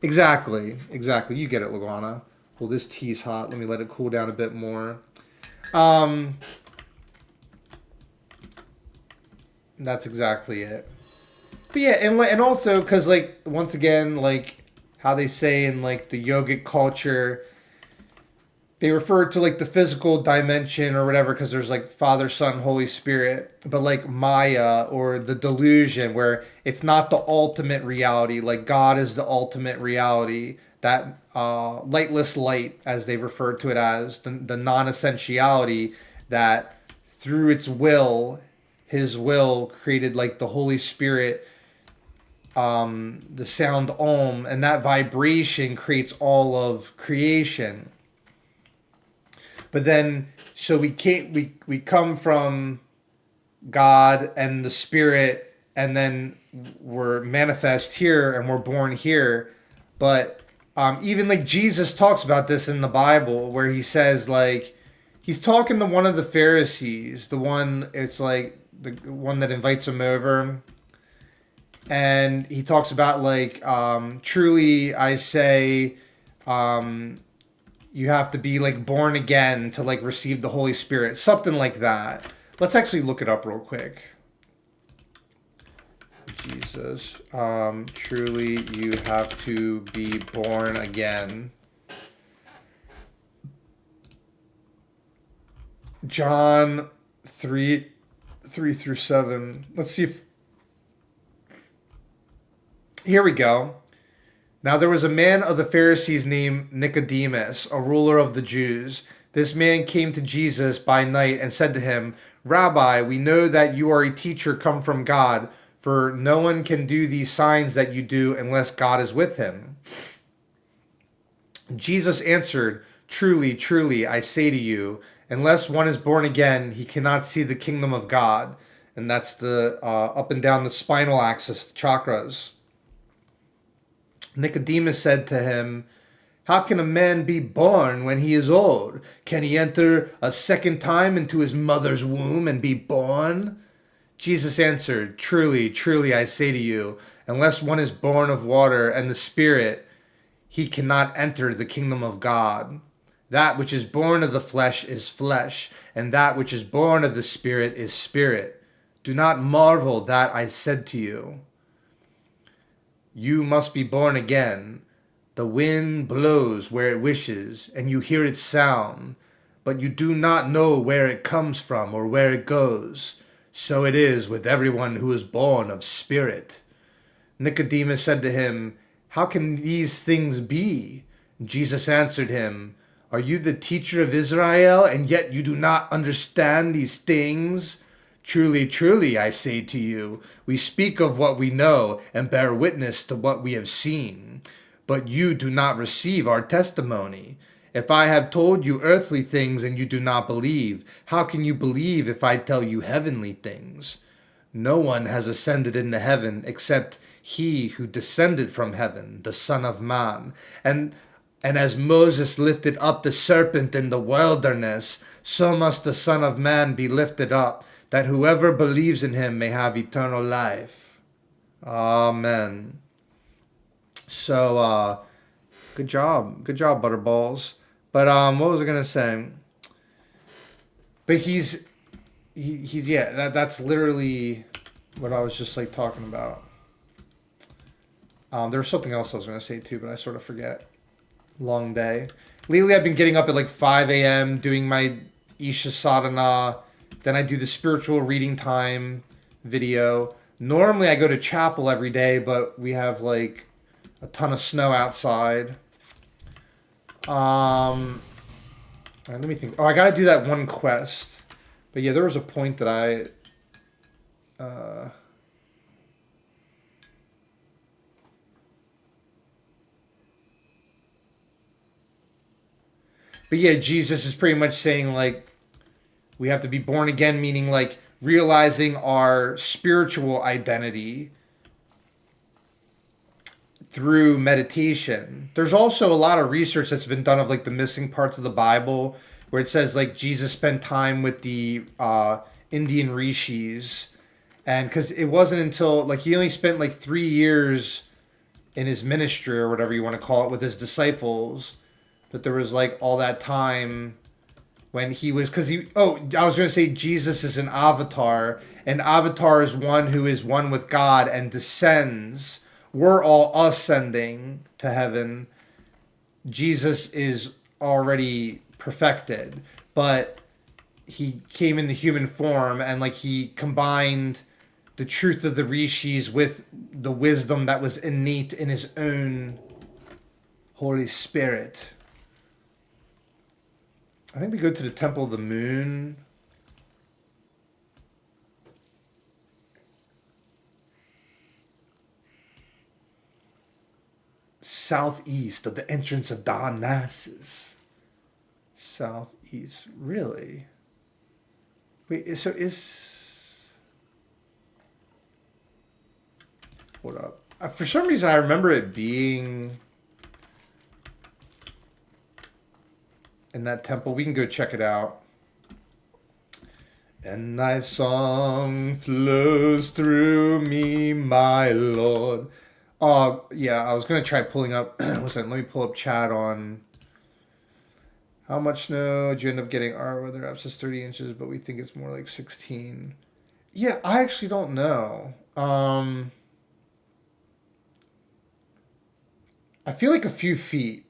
Exactly. You get it, Lagana. Well, this tea's hot. Let me let it cool down a bit more. That's exactly it. But yeah, and also because, like, once again, like how they say in like the yogic culture, they refer to like the physical dimension or whatever, because there's like Father, Son, Holy Spirit, but like Maya, or the delusion, where it's not the ultimate reality. Like, God is the ultimate reality, that lightless light, as they refer to it as, the non-essentiality, that through its will, his will created like the Holy Spirit, the sound Om, and that vibration creates all of creation. But then, so we come from God and the Spirit, and then we're manifest here and we're born here. But even like Jesus talks about this in the Bible, where he says, like, he's talking to one of the Pharisees, the one that invites him over. And he talks about, like, truly I say, you have to be like born again to like receive the Holy Spirit. Something like that. Let's actually look it up real quick. Jesus, truly you have to be born again. John 3:3-7. Let's see if Here we go. Now there was a man of the Pharisees named Nicodemus, a ruler of the Jews. This man came to Jesus by night and said to him, Rabbi, we know that you are a teacher come from God, for no one can do these signs that you do unless God is with him. Jesus answered, Truly, truly, I say to you, unless one is born again, he cannot see the kingdom of God. And that's the up and down the spinal axis, the chakras. Nicodemus said to him, How can a man be born when he is old? Can he enter a second time into his mother's womb and be born? Jesus answered, Truly, truly, I say to you, unless one is born of water and the Spirit, he cannot enter the kingdom of God. That which is born of the flesh is flesh, and that which is born of the Spirit is spirit. Do not marvel that I said to you, You must be born again. The wind blows where it wishes, and you hear its sound, but you do not know where it comes from or where it goes. So it is with everyone who is born of Spirit. Nicodemus said to him, How can these things be? Jesus answered him, Are you the teacher of Israel, and yet you do not understand these things? Truly, truly, I say to you, we speak of what we know and bear witness to what we have seen, but you do not receive our testimony. If I have told you earthly things and you do not believe, how can you believe if I tell you heavenly things? No one has ascended into heaven except he who descended from heaven, the Son of Man. And as Moses lifted up the serpent in the wilderness, so must the Son of Man be lifted up, that whoever believes in him may have eternal life. Amen. So, good job, Butterballs. But what was I gonna say? But he's yeah. That's literally what I was just like talking about. There was something else I was gonna say too, but I sort of forget. Long day. Lately, I've been getting up at like 5 a.m. doing my Isha sadhana. Then I do the spiritual reading time video. Normally I go to chapel every day, but we have like a ton of snow outside. Let me think. Oh, I gotta do that one quest. But yeah, there was a point that I But yeah, Jesus is pretty much saying like we have to be born again, meaning like realizing our spiritual identity through meditation. There's also a lot of research that's been done of like the missing parts of the Bible where it says like Jesus spent time with the Indian rishis, and because it wasn't until like he only spent like 3 years in his ministry or whatever you want to call it with his disciples, but there was like all that time when he was, I was going to say Jesus is an avatar, and avatar is one who is one with God and descends. We're all ascending to heaven. Jesus is already perfected, but he came in the human form and like he combined the truth of the rishis with the wisdom that was innate in his own Holy Spirit. I think we go to the Temple of the Moon. Southeast of the entrance of Darnassus. Southeast, really? Wait, so hold up. For some reason I remember it being in that temple. We can go check it out. And thy song flows through me, my Lord. Oh, yeah, I was going to try pulling up. Listen, let me pull up chat on how much snow did you end up getting? Our weather app says 30 inches, but we think it's more like 16. Yeah, I actually don't know. I feel like a few feet.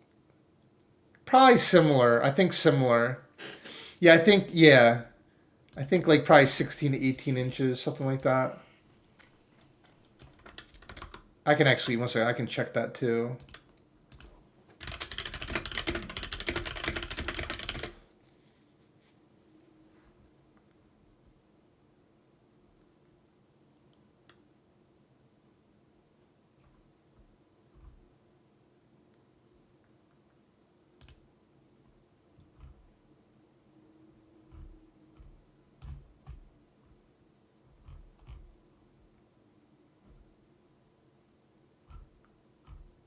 Probably similar. I think similar. Yeah, I think like probably 16 to 18 inches, something like that. I can actually, one second, I can check that too.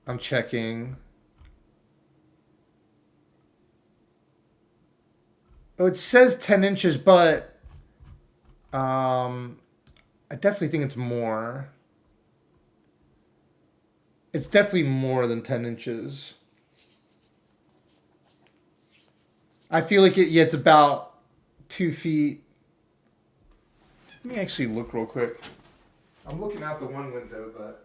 I'm checking. Oh, it says 10 inches, but I definitely think it's more. It's definitely more than 10 inches. I feel like it's about 2 feet. Let me actually look real quick. I'm looking out the one window, but...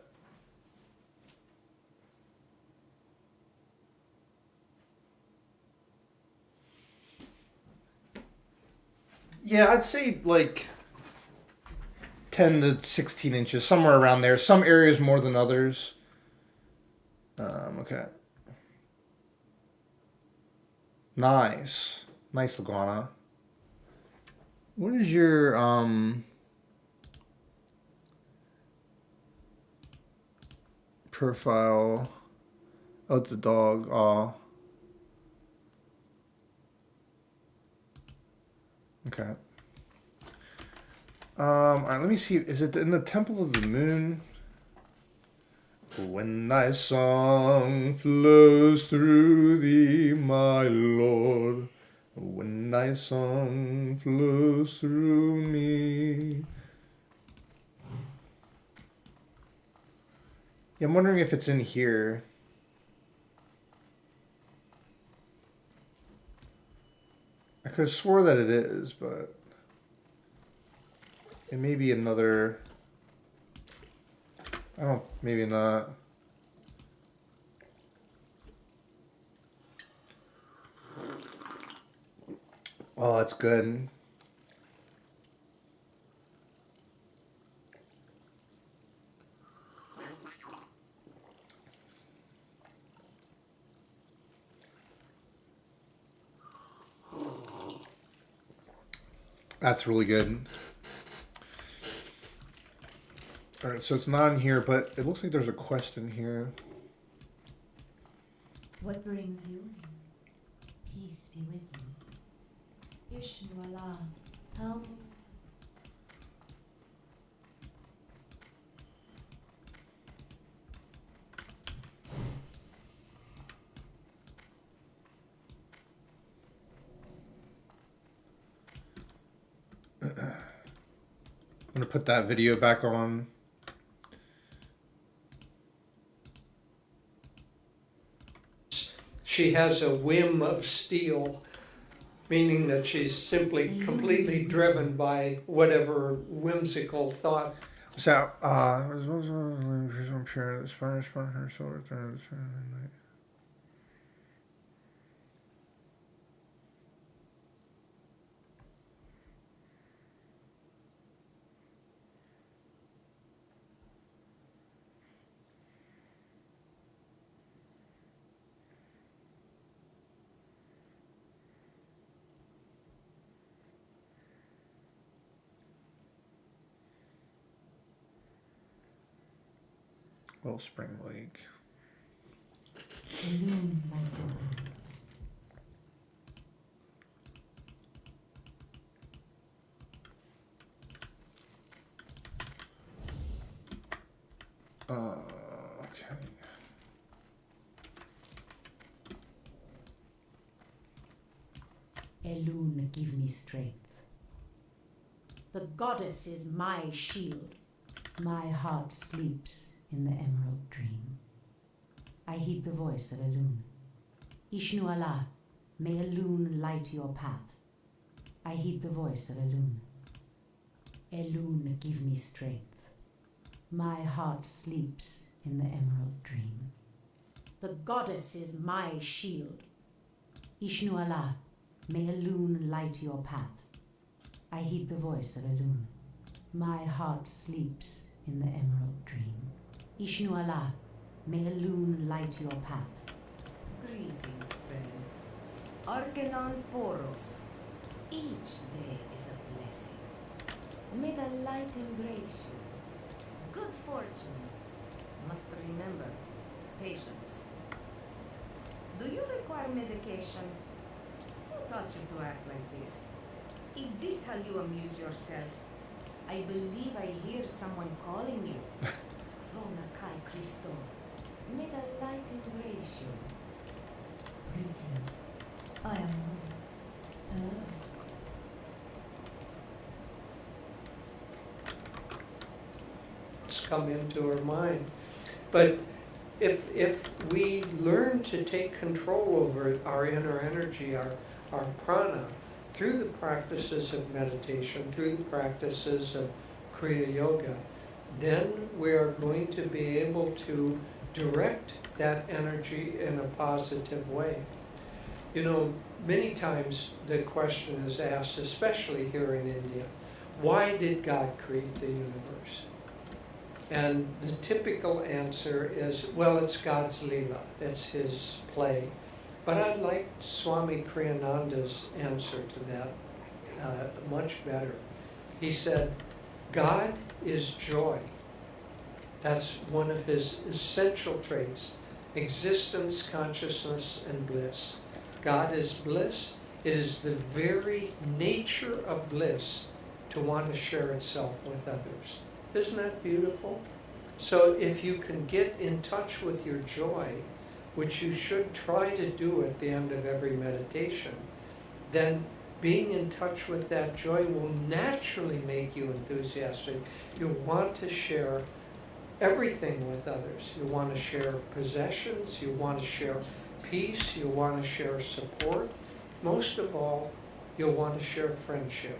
Yeah, I'd say like 10 to 16 inches, somewhere around there. Some areas more than others. Okay. Nice. Nice iguana. What is your profile? Oh, it's a dog. Oh. Okay. Alright, let me see. Is it in the Temple of the Moon? When thy song flows through thee, my Lord. When thy song flows through me. Yeah, I'm wondering if it's in here. I could have swore that it is, but it may be another. I don't. Maybe not. Oh, that's good. That's really good. Alright, so it's not in here, but it looks like there's a quest in here. What brings you here? Peace be with you. Ishnu Allah, tell me. I'm gonna put that video back on. She has a whim of steel, meaning that she's simply completely driven by whatever whimsical thought. So, I'm sure the Spanish her sword. Little Spring Lake. Illume my God. Okay. Elune, give me strength. The goddess is my shield. My heart sleeps in the emerald dream. I heed the voice of Elune. Ishnu Allah, may Elune light your path. I heed the voice of Elune. Elune, give me strength. My heart sleeps in the emerald dream. The goddess is my shield. Ishnu Allah, may Elune light your path. I heed the voice of Elune. My heart sleeps in the emerald dream. Ishnuala, may a loon light your path. Greetings, friend. Arkenon Poros. Each day is a blessing. May the light embrace you. Good fortune. Must remember, patience. Do you require medication? Who taught you to act like this? Is this how you amuse yourself? I believe I hear someone calling you. Rona Kai Christo. May the light embrace you. Greetings. I am Hello. It's come into our mind. But if we learn to take control over our inner energy, our prana, through the practices of meditation, through the practices of Kriya Yoga, then we are going to be able to direct that energy in a positive way. You know, many times the question is asked, especially here in India, why did God create the universe? And the typical answer is, well, it's God's Leela, it's His play. But I like Swami Kriyananda's answer to that much better. He said, God is joy. That's one of His essential traits. Existence, consciousness, and bliss. God is bliss. It is the very nature of bliss to want to share itself with others. Isn't that beautiful? So if you can get in touch with your joy, which you should try to do at the end of every meditation, then being in touch with that joy will naturally make you enthusiastic. You want to share everything with others. You want to share possessions, you want to share peace, you want to share support. Most of all, you'll want to share friendship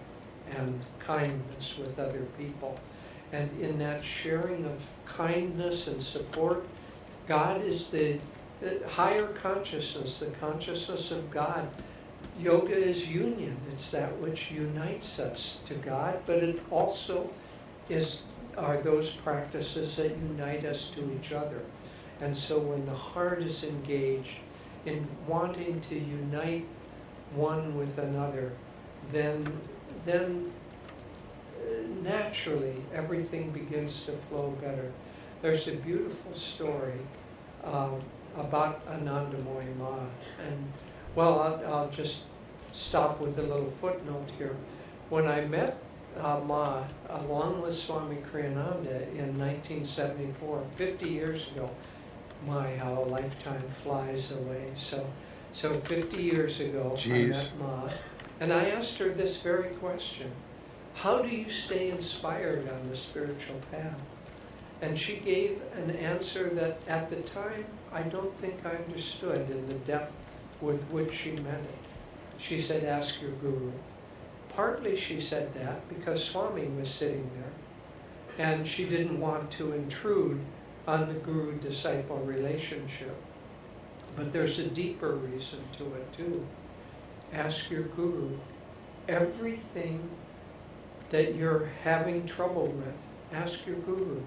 and kindness with other people. And in that sharing of kindness and support, God is the higher consciousness, the consciousness of God. Yoga is union. It's that which unites us to God, but it also are those practices that unite us to each other. And so when the heart is engaged in wanting to unite one with another, then naturally everything begins to flow better. There's a beautiful story about Anandamoy Ma, and well, I'll just stop with a little footnote here. When I met Ma, along with Swami Kriyananda in 1974, 50 years ago, my, how a lifetime flies away. So 50 years ago, Jeez. I met Ma, and I asked her this very question: how do you stay inspired on the spiritual path? And she gave an answer that at the time I don't think I understood in the depth with which she meant it. She said, ask your guru. Partly she said that because Swami was sitting there and she didn't want to intrude on the guru-disciple relationship. But there's a deeper reason to it too. Ask your guru. Everything that you're having trouble with, ask your guru,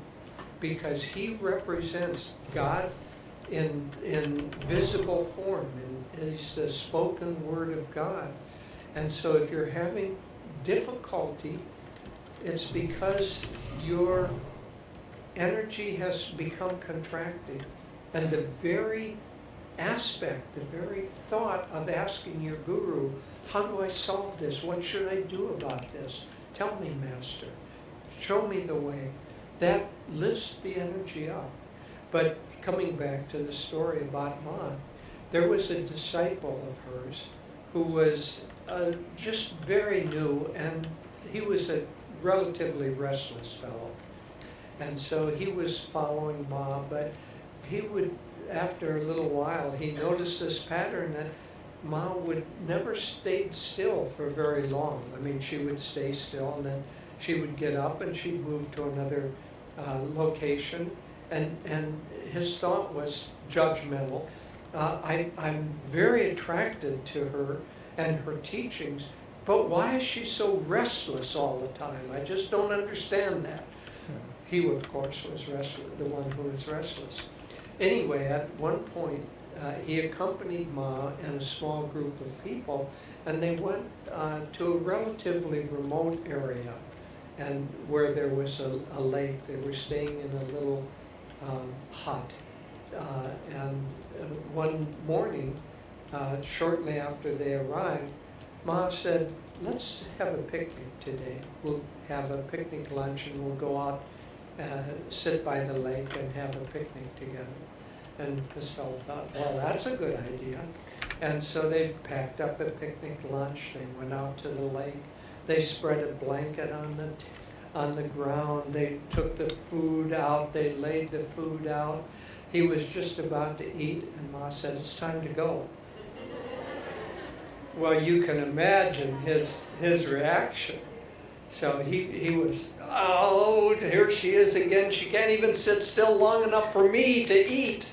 because he represents God in visible form, and he's the spoken word of God. And so if you're having difficulty, it's because your energy has become contracted. And the very aspect, the very thought of asking your guru, how do I solve this? What should I do about this? Tell me, Master. Show me the way. That lifts the energy up. But coming back to the story about Ma, there was a disciple of hers who was just very new, and he was a relatively restless fellow. And so he was following Ma, but he would, after a little while, he noticed this pattern that Ma would never stay still for very long. I mean, she would stay still, and then she would get up and she'd move to another location. And his thought was judgmental. I'm very attracted to her and her teachings, but why is she so restless all the time? I just don't understand that. He, of course, was the one who was restless. Anyway, at one point, he accompanied Ma and a small group of people, and they went to a relatively remote area, and where there was a lake. They were staying in a little hut. And one morning, shortly after they arrived, Ma said, let's have a picnic today. We'll have a picnic lunch and we'll go out, sit by the lake and have a picnic together. And Costello thought, well, that's a good idea. And so they packed up a picnic lunch. They went out to the lake. They spread a blanket on the ground. They took the food out. They laid the food out. He was just about to eat, and Ma said, it's time to go. Well, you can imagine his reaction. So he was, oh, here she is again. She can't even sit still long enough for me to eat.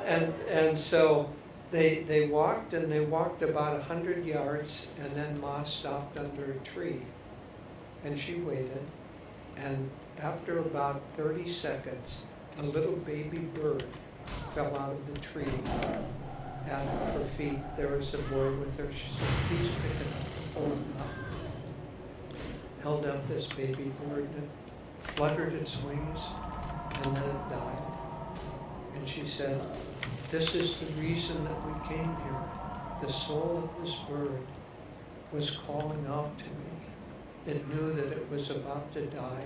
And so they walked, and they walked about 100 yards, and then Ma stopped under a tree. And she waited, and after about 30 seconds, a little baby bird fell out of the tree at her feet. There was a boy with her. She said, please pick it up, hold it up. Held up this baby bird, and it fluttered its wings, and then it died. And she said, this is the reason that we came here. The soul of this bird was calling out to me. It knew that it was about to die,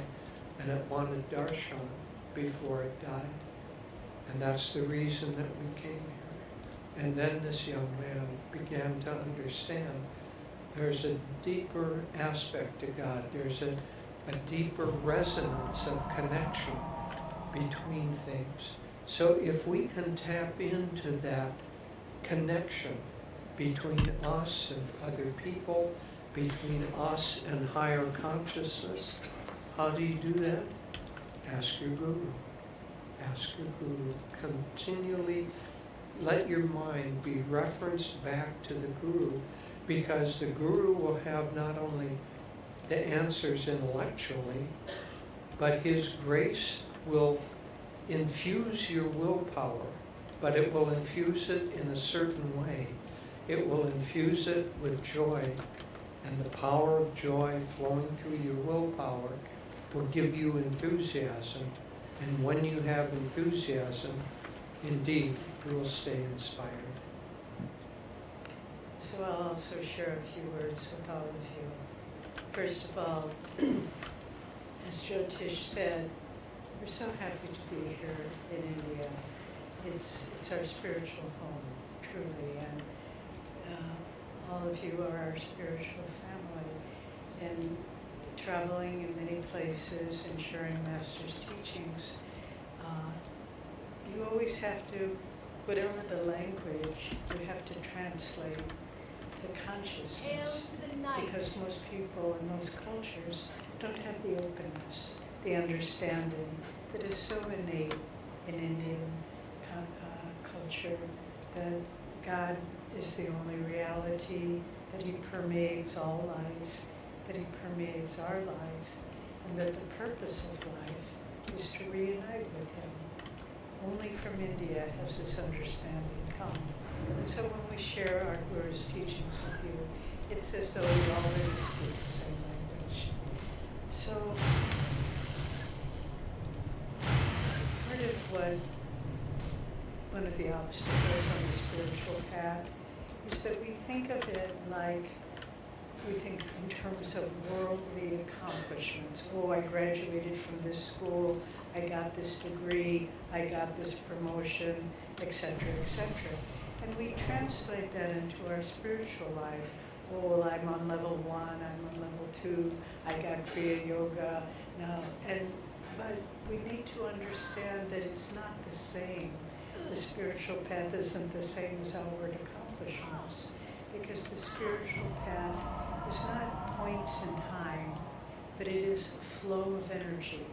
and it wanted darshan before it died. And that's the reason that we came here. And then this young man began to understand there's a deeper aspect to God. There's a deeper resonance of connection between things. So if we can tap into that connection between us and other people, between us and higher consciousness, how do you do that? Ask your guru. Ask your guru. Continually let your mind be referenced back to the guru, because the guru will have not only the answers intellectually, but his grace will infuse your willpower, but it will infuse it in a certain way. It will infuse it with joy, and the power of joy flowing through your willpower will give you enthusiasm. And when you have enthusiasm, indeed, you will stay inspired. So I'll also share a few words with all of you. First of all, as Jyotish said, we're so happy to be here in India. It's our spiritual home, truly, and all of you are our spiritual family. And traveling in many places and sharing Master's teachings, you always have to, whatever the language, you have to translate the consciousness, because most people in most cultures don't have the openness, the understanding that is so innate in Indian culture, that God is the only reality, that He permeates all life, that He permeates our life, and that the purpose of life is to reunite with Him. Only from India has this understanding come. And so when we share our Guru's teachings with you, it's as though we already speak the same language. So part of one of the obstacles on the spiritual path is that we think of it like, we think in terms of worldly accomplishments. Oh, I graduated from this school, I got this degree, I got this promotion, etc., etc. And we translate that into our spiritual life. Oh, well, I'm on level 1, I'm on level 2, I got Kriya Yoga now. But we need to understand that it's not the same. The spiritual path isn't the same as outward accomplishments, because the spiritual path is not points in time, but it is a flow of energy.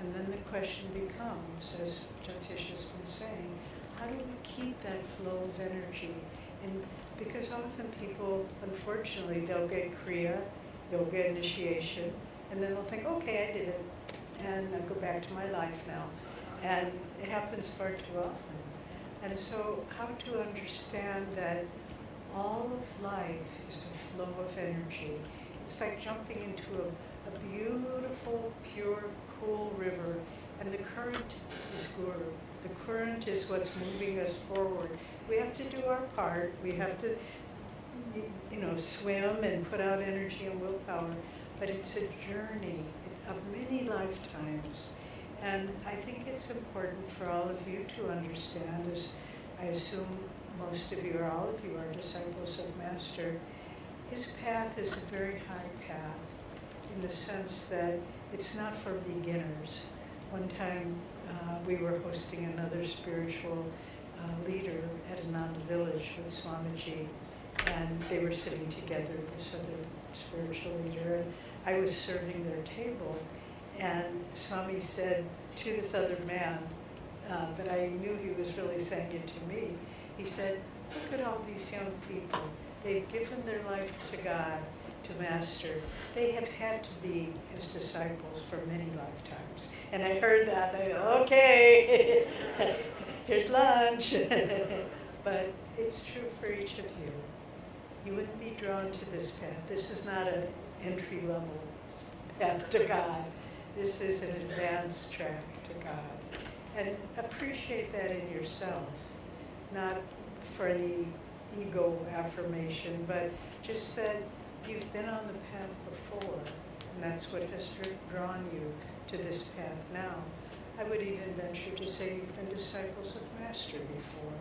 And then the question becomes, as Jyotish has been saying, how do we keep that flow of energy? And because often people, unfortunately, they'll get Kriya, they'll get initiation, and then they'll think, okay, I did it. and I go back to my life now. And it happens far too often. And so how to understand that all of life is a flow of energy. It's like jumping into a beautiful, pure, cool river, and the current is guru. The current is what's moving us forward. We have to do our part. We have to, swim and put out energy and willpower, but it's a journey of many lifetimes. And I think it's important for all of you to understand, as I assume most of you or all of you are disciples of Master, his path is a very high path in the sense that it's not for beginners. One time we were hosting another spiritual leader at Ananda Village with Swamiji, and they were sitting together, this other spiritual leader, and I was serving their table, and Swami said to this other man, but I knew he was really saying it to me, he said, look at all these young people. They've given their life to God, to Master. They have had to be his disciples for many lifetimes. And I heard that, and I go, okay, here's lunch. But it's true for each of you. You wouldn't be drawn to this path. This is not an entry-level path to God. This is an advanced track to God. And appreciate that in yourself, not for any ego affirmation, but just that you've been on the path before, and that's what has drawn you to this path now. I would even venture to say you've been disciples of Master before,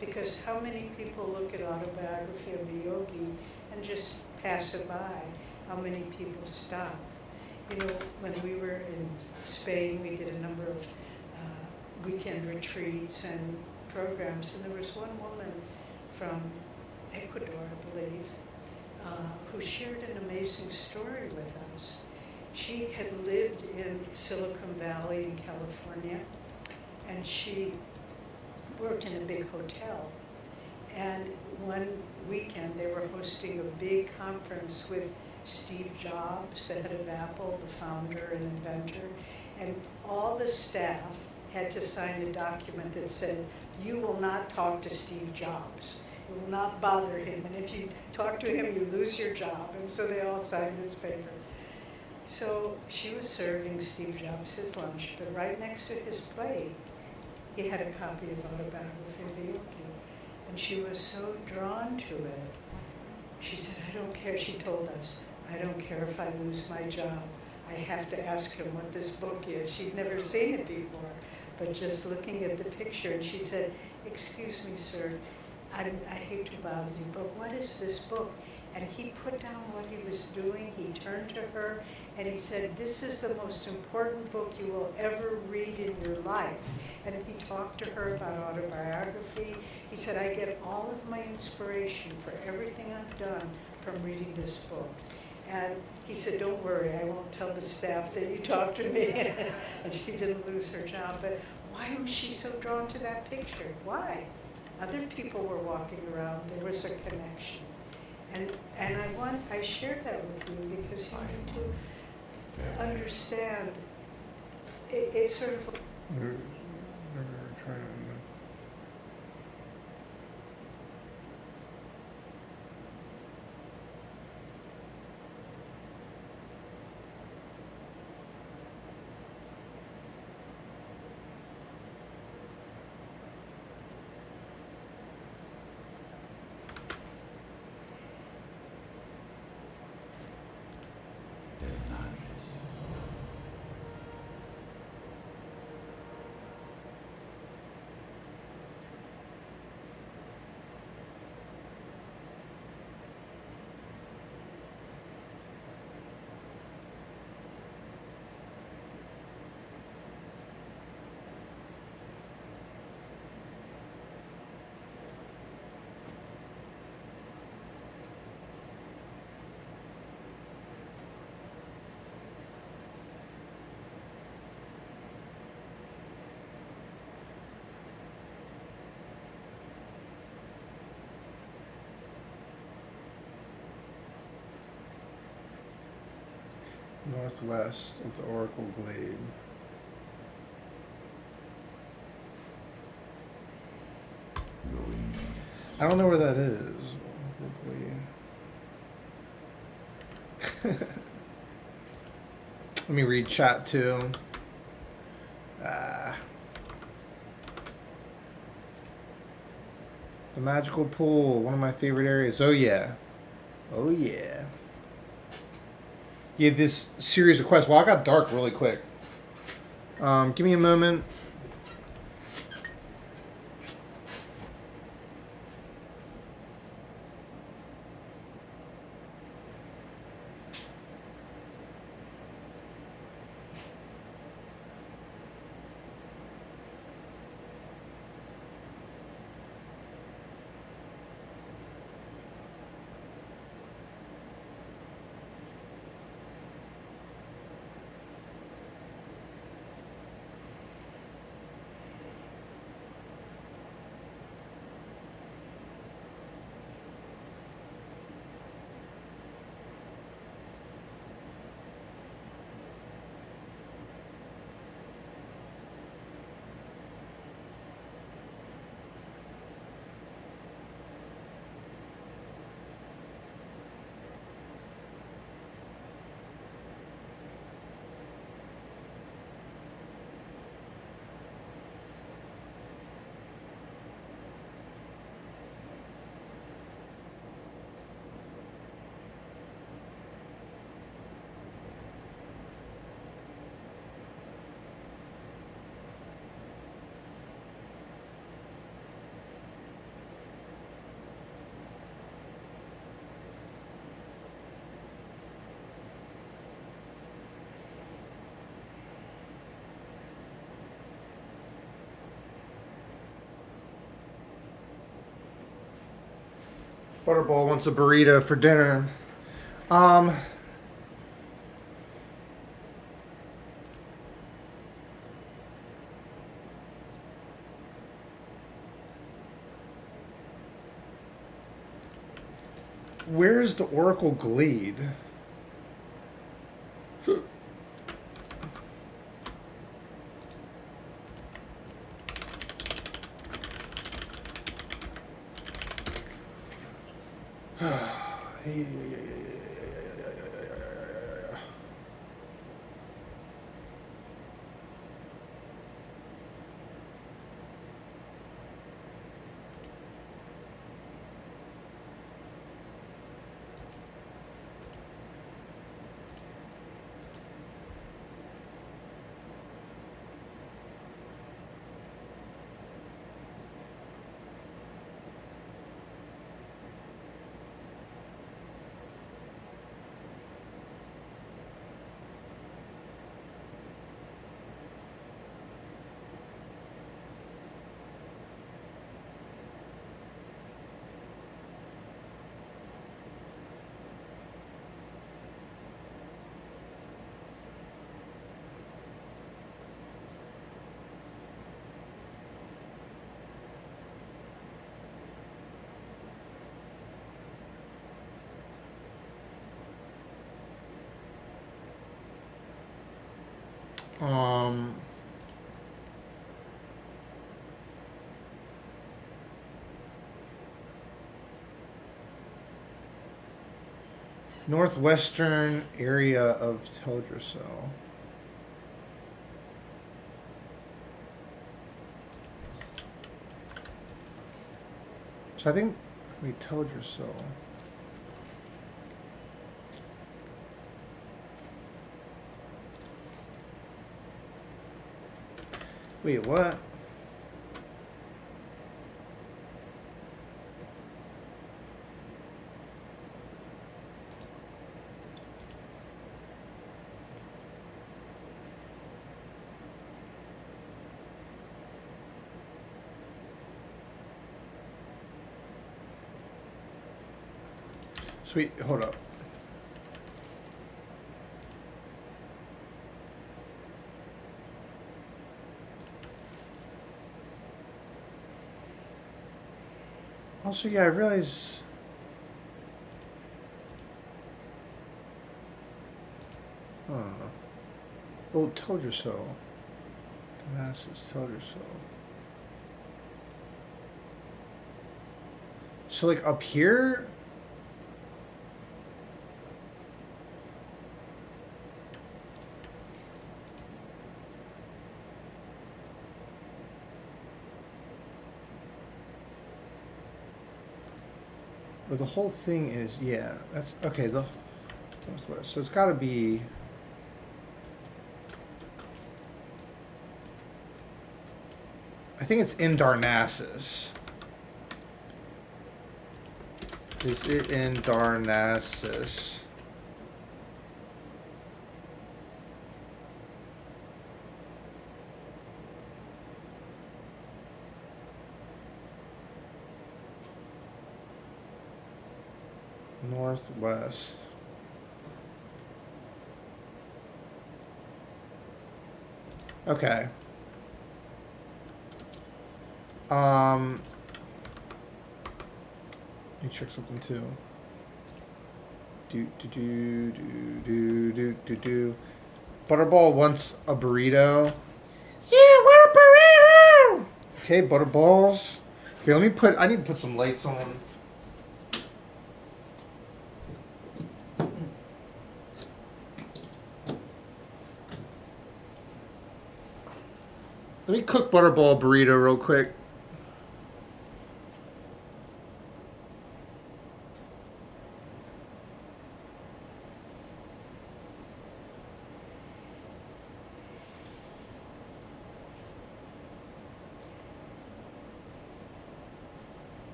because how many people look at autobiography of a yogi and just pass it by? How many people stop? When we were in Spain, we did a number of weekend retreats and programs, and there was one woman from Ecuador, I believe, who shared an amazing story with us. She had lived in Silicon Valley in California, and she worked in a big hotel. And one weekend they were hosting a big conference with Steve Jobs, the head of Apple, the founder and inventor, and all the staff had to sign a document that said, you will not talk to Steve Jobs. You will not bother him, and if you talk to him, you lose your job. And so they all signed this paper. So she was serving Steve Jobs his lunch, but right next to his plate, he had a copy of Autobiography of a Yogi. And she was so drawn to it. She said, I don't care, she told us, I don't care if I lose my job. I have to ask him what this book is. She'd never seen it before, but just looking at the picture, and she said, excuse me, sir, I hate to bother you, but what is this book? And he put down what he was doing, he turned to her, and he said, this is the most important book you will ever read in your life. And he talked to her about autobiography. He said, I get all of my inspiration for everything I've done from reading this book. And he said, don't worry, I won't tell the staff that you talked to me. And she didn't lose her job. But why was she so drawn to that picture? Why? Other people were walking around. There was a connection. And I shared that with you because you need to understand. It's sort of They're trying. Northwest of the Oracle Glade. I don't know where that is. Oracle Glade. Let me read chat too. The magical pool, one of my favorite areas. Oh yeah. Oh yeah. Yeah, this series of quests. Well, I got dark really quick. Give me a moment. Butterball wants a burrito for dinner. Where's the Oracle Glade? Um, northwestern area of Teldrassil. So I think we Teldrassil. Wait, what? Sweet, hold up. Also, yeah, I realize Huh. Oh, told you so. Damascus, told you so. So, like, up here? Or the whole thing is, yeah, that's, okay, so it's gotta be... I think it's in Darnassus. Is it in Darnassus? Northwest. Okay. Let me check something too. Do. Butterball wants a burrito. Yeah, what a burrito! Okay, Butterballs. Okay, I need to put some lights on. Let me cook Butterball burrito real quick.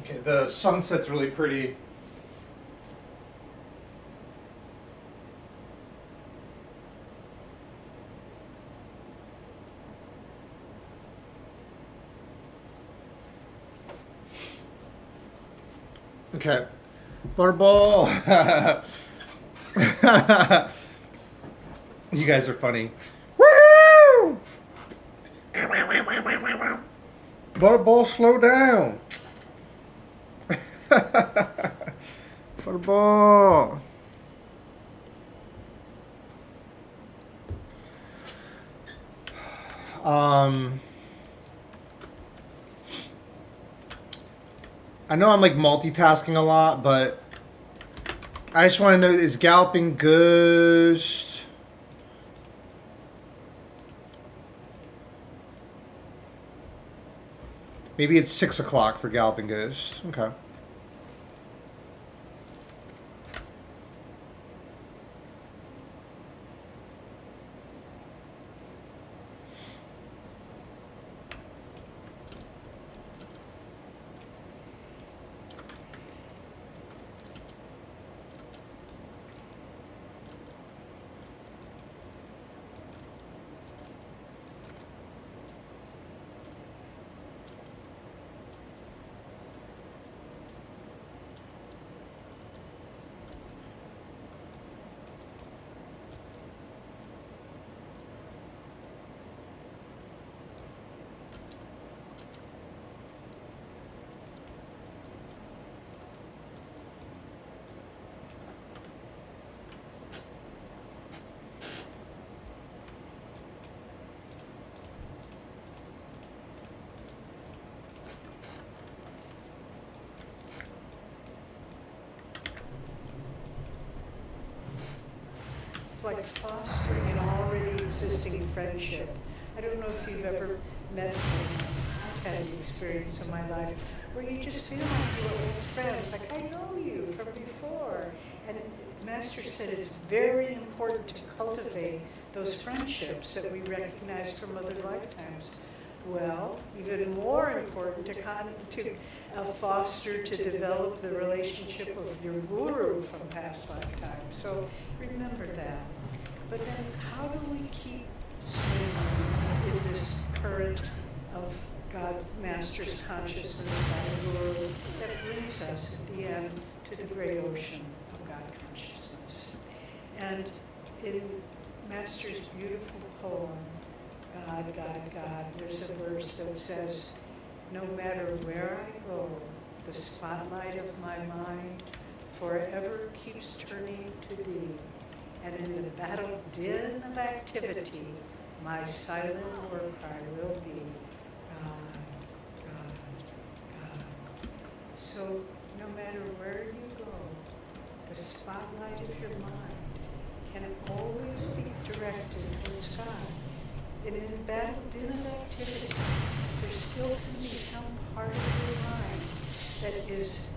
Okay, the sunset's really pretty. Okay. Butterball! You guys are funny. Woo! Butterball, slow down. Butterball. I know I'm like multitasking a lot, but I just want to know, is Galloping Ghost... Maybe it's 6 o'clock for Galloping Ghost. Okay. Like fostering an already existing friendship. I don't know if you've ever met someone, I've had the experience in my life, where you just feel like you're old friends, like I know you from before. And Master said it's very important to cultivate those friendships that we recognize from other lifetimes. Well, even more important to foster, to develop the relationship of your guru from past lifetimes. So remember that. But then how do we keep swimming in this current of God, Master's consciousness, God, Guru, that brings us at the end to the great ocean of God consciousness? And in Master's beautiful poem, God, God, God, there's a verse that says, no matter where I go, the spotlight of my mind forever keeps turning to thee. And in the battle din of activity, my silent war cry will be, God, God, God. So no matter where you go, the spotlight of your mind can always be directed towards God. And in the battle din of activity, there still can be some part of your mind that is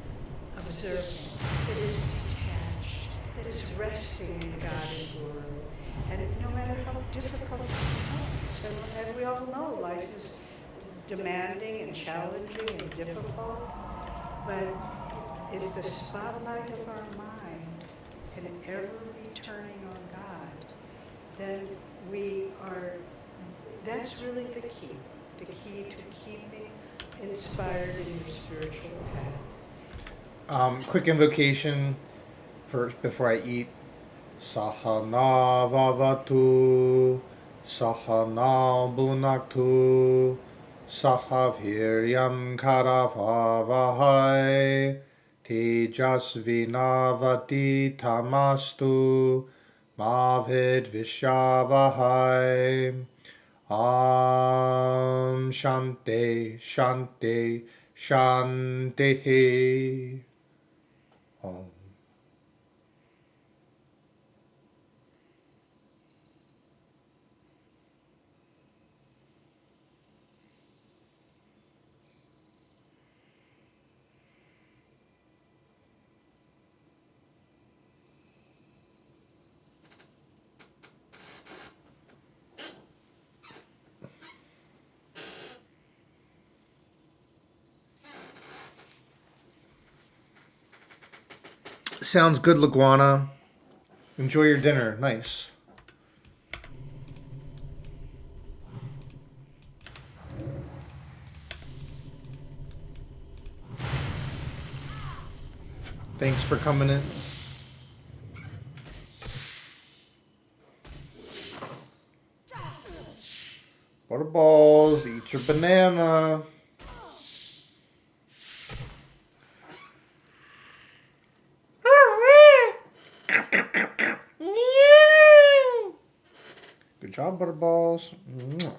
observing, that is detached, that is resting in God and Guru. And no matter how difficult it becomes, and we all know life is demanding and challenging and difficult, but if the spotlight of our mind can ever be turning on God, then that's really the key to keeping inspired in your spiritual path. Quick invocation first before I eat. Sahana vavatu, sahana bunaktu, sahaviryam karavavahai, tejasvinavati tamastu, mavid vishavahai. Shanti, Shanti, Shanti. Om. Sounds good, Laguana. Enjoy your dinner. Nice. Thanks for coming in. Butterballs, eat your banana. Good job, Butterballs. Mwah.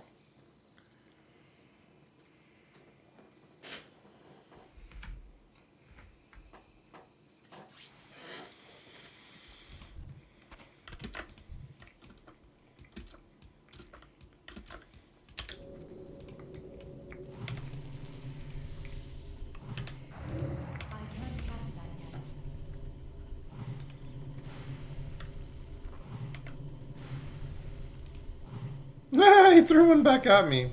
Ah, he threw one back at me.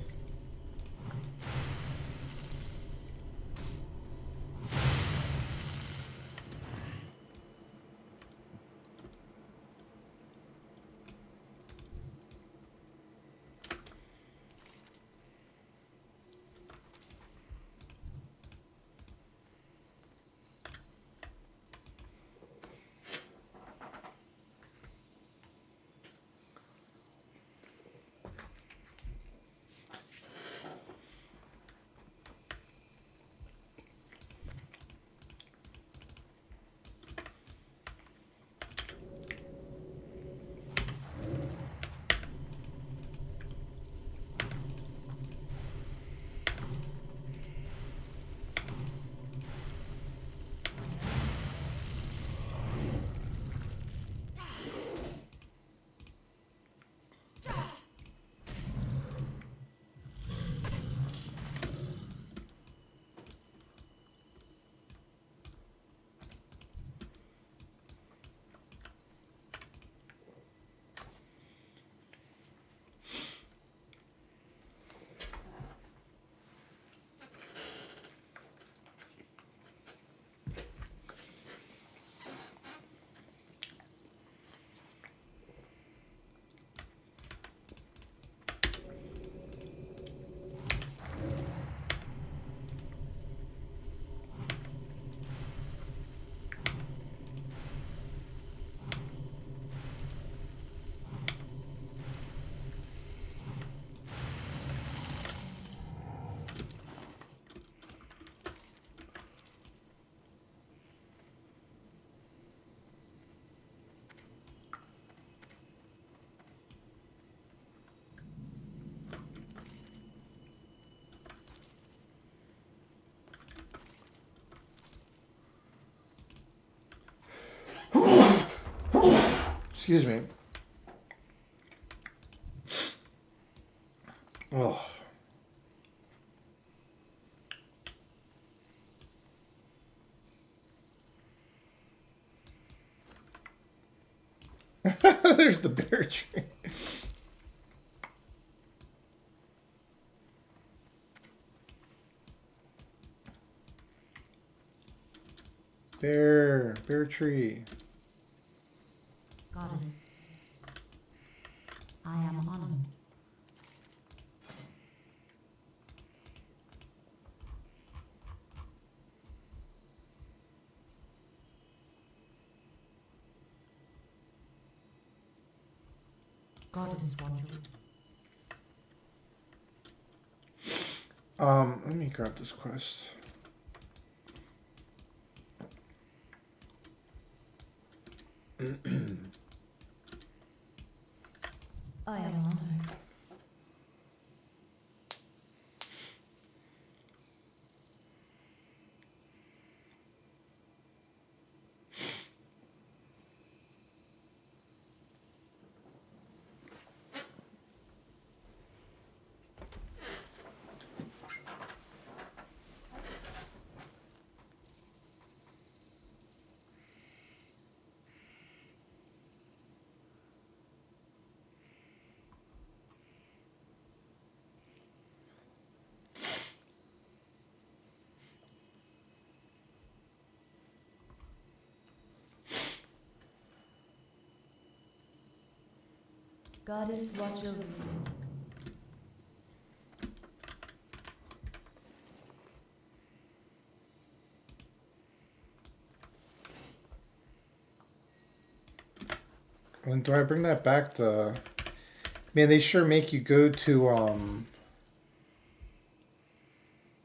Excuse me. Oh. There's the bear tree. Bear tree. Goddess, I am honored. Goddess Watcher. Let me grab this quest. I am honored. Goddess, watch over me. And do I bring that back to... Man, they sure make you go to,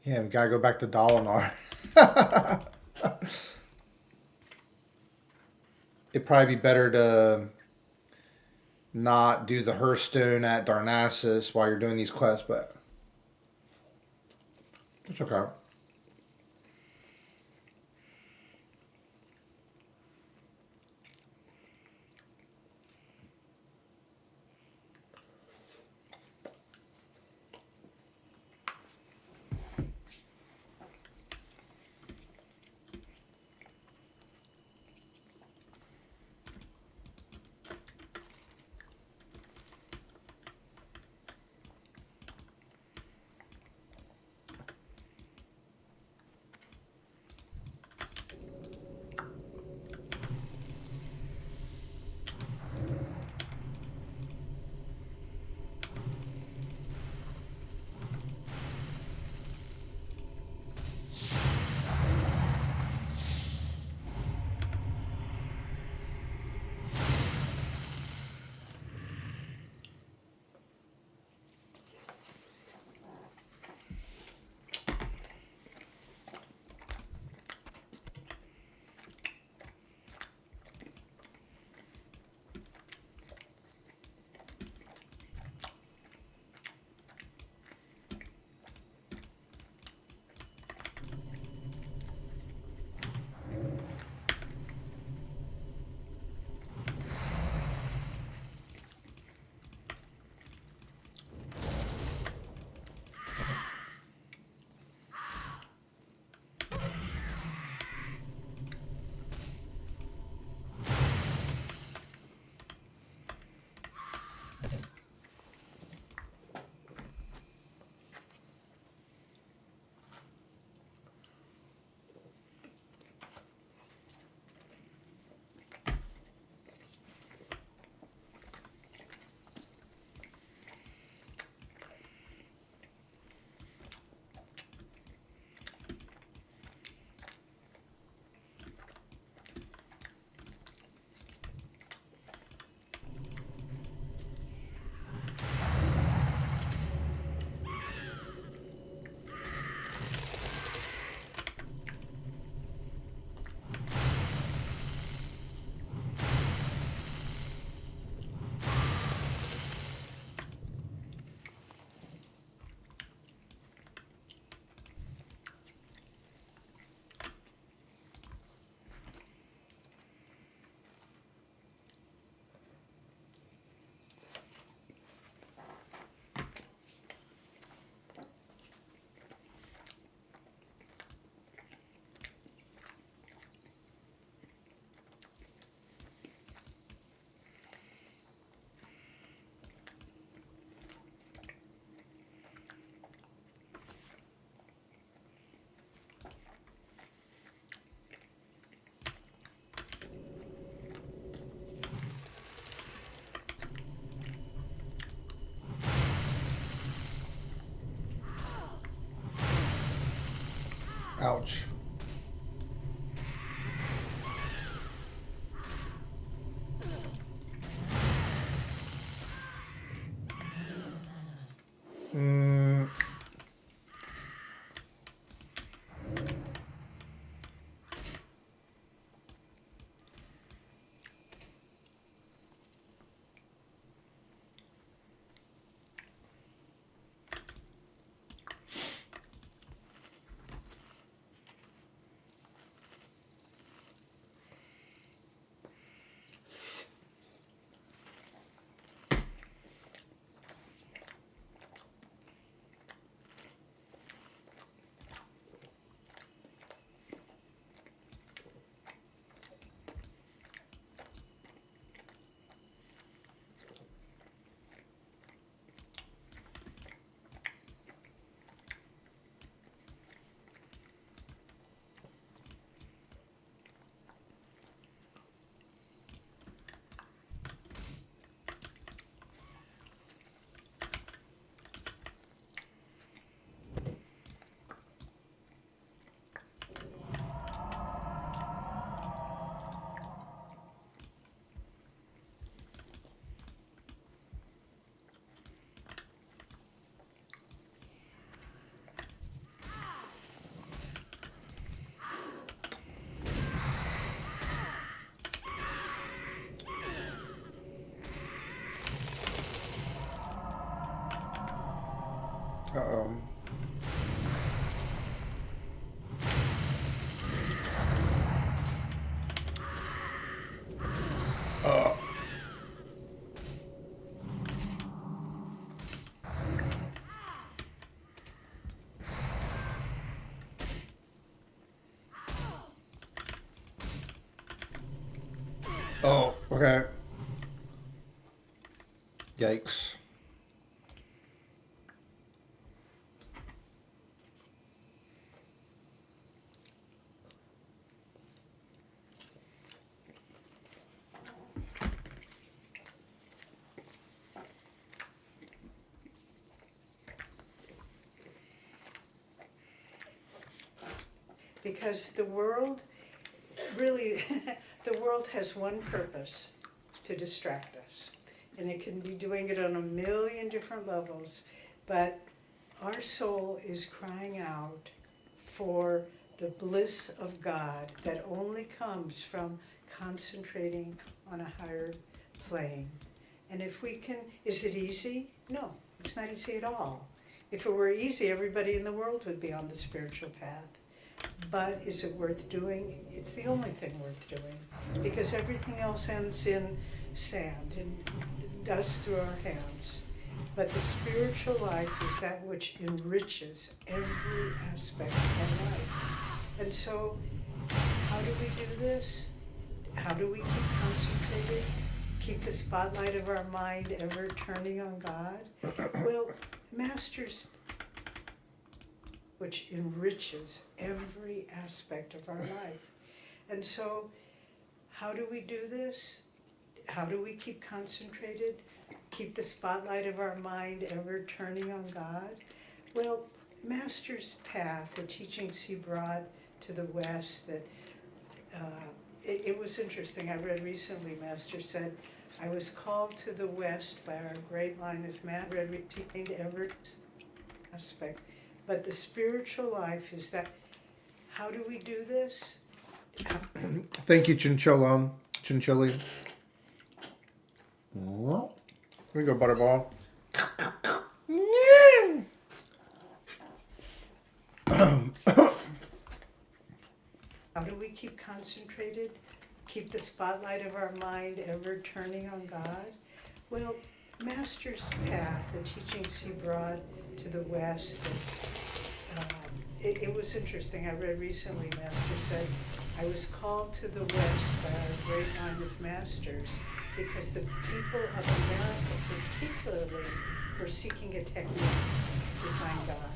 Yeah, we gotta go back to Dalinar. It'd probably be better to not do the Hearthstone at Darnassus while you're doing these quests, but... It's okay. Ouch. Mm. Oh, okay. Yikes. Because the world, really, the world has one purpose, to distract us. And it can be doing it on a million different levels, but our soul is crying out for the bliss of God that only comes from concentrating on a higher plane. And if we can, is it easy? No, it's not easy at all. If it were easy, everybody in the world would be on the spiritual path. But is it worth doing? It's the only thing worth doing, because everything else ends in sand and dust through our hands. But the spiritual life is that which enriches every aspect of our life. And so, how do we do this? How do we keep concentrated? Keep the spotlight of our mind ever turning on God? Well, Master's, which enriches every aspect of our life. And so, how do we do this? How do we keep concentrated? Keep the spotlight of our mind ever turning on God? Well, Master's path, the teachings he brought to the West, that it was interesting. I read recently, Master said, I was called to the West by our great line of Master, retained every aspect. But the spiritual life is that, how do we do this? Thank you, Chinchilli. Here we go, Butterball. How do we keep concentrated? Keep the spotlight of our mind ever turning on God? Well, Master's path, the teachings he brought to the West, it was interesting. I read recently, Master said, I was called to the West by our great line of masters because the people of America particularly were seeking a technique to find God.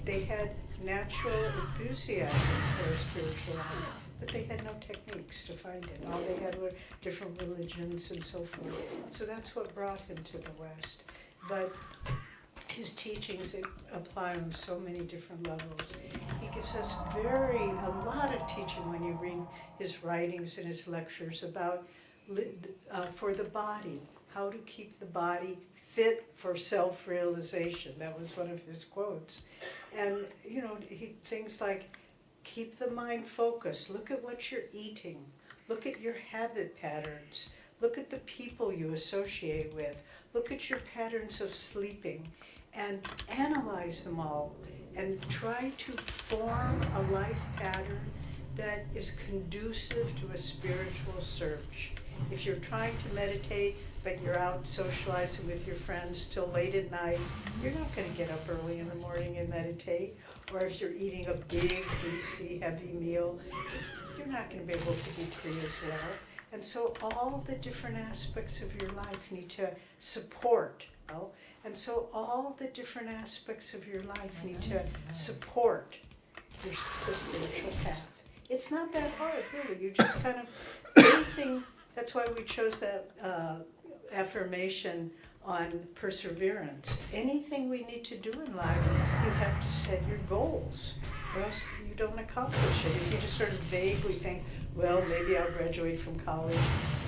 They had natural enthusiasm for a spiritual life, but they had no techniques to find it. All they had were different religions and so forth. So that's what brought him to the West. But his teachings apply on so many different levels. He gives us a lot of teaching when you read his writings and his lectures about for the body, how to keep the body fit for self-realization. That was one of his quotes. And, things like, keep the mind focused. Look at what you're eating. Look at your habit patterns. Look at the people you associate with. Look at your patterns of sleeping and analyze them all and try to form a life pattern that is conducive to a spiritual search. If you're trying to meditate, but you're out socializing with your friends till late at night, you're not going to get up early in the morning and meditate. Or if you're eating a big, greasy, heavy meal, you're not going to be able to do Kriya as well. And so all the different aspects of your life need to support. And so all the different aspects of your life need to support the spiritual path. It's not that hard, really. You just kind of, anything, that's why we chose that affirmation on perseverance. Anything we need to do in life, you have to set your goals, or else you don't accomplish it. If you just sort of vaguely think, well, maybe I'll graduate from college,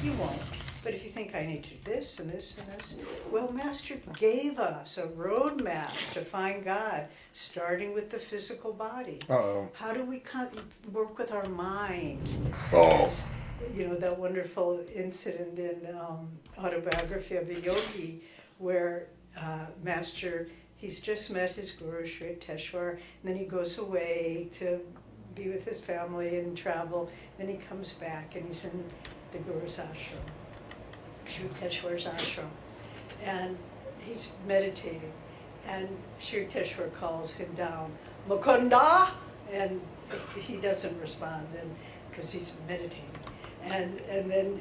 you won't. But if you think, I need to do this and this and this, well, Master gave us a roadmap to find God, starting with the physical body. Uh-oh. How do we work with our mind? Oh. That wonderful incident in Autobiography of a Yogi, where Master, he's just met his guru, Sri Yukteswar, and then he goes away to be with his family and travel. Then he comes back and he's in the guru's ashram, Sri Yukteswar's ashram, and he's meditating. And Sri Yukteswar calls him down, Mukunda, and he doesn't respond, because he's meditating. And then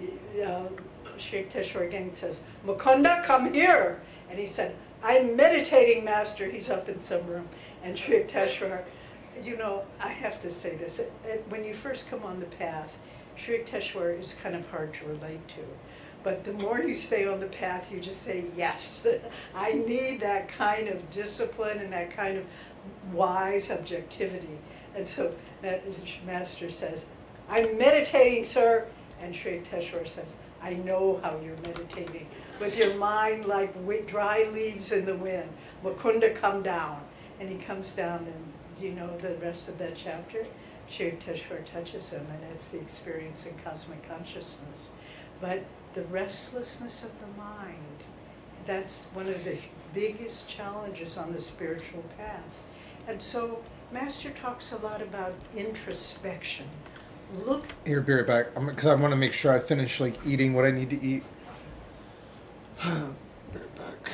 Sri Teshwar again says, Mukunda, come here. And he said, I'm meditating, Master. He's up in some room. And Sri Teshwar, you know, I have to say this. When you first come on the path, Sri Teshwar is kind of hard to relate to. But the more you stay on the path, you just say, yes, I need that kind of discipline and that kind of wise objectivity. And so Master says, I'm meditating, sir. And Sri Teshwar says, I know how you're meditating. With your mind like dry leaves in the wind. Mukunda, come down. And he comes down, and do you know the rest of that chapter? Sri Teshwar touches him, and it's the experience in cosmic consciousness. But the restlessness of the mind, that's one of the biggest challenges on the spiritual path. And so Master talks a lot about introspection. Look. Here, be right back. Because I want to make sure I finish like eating what I need to eat. Be right back.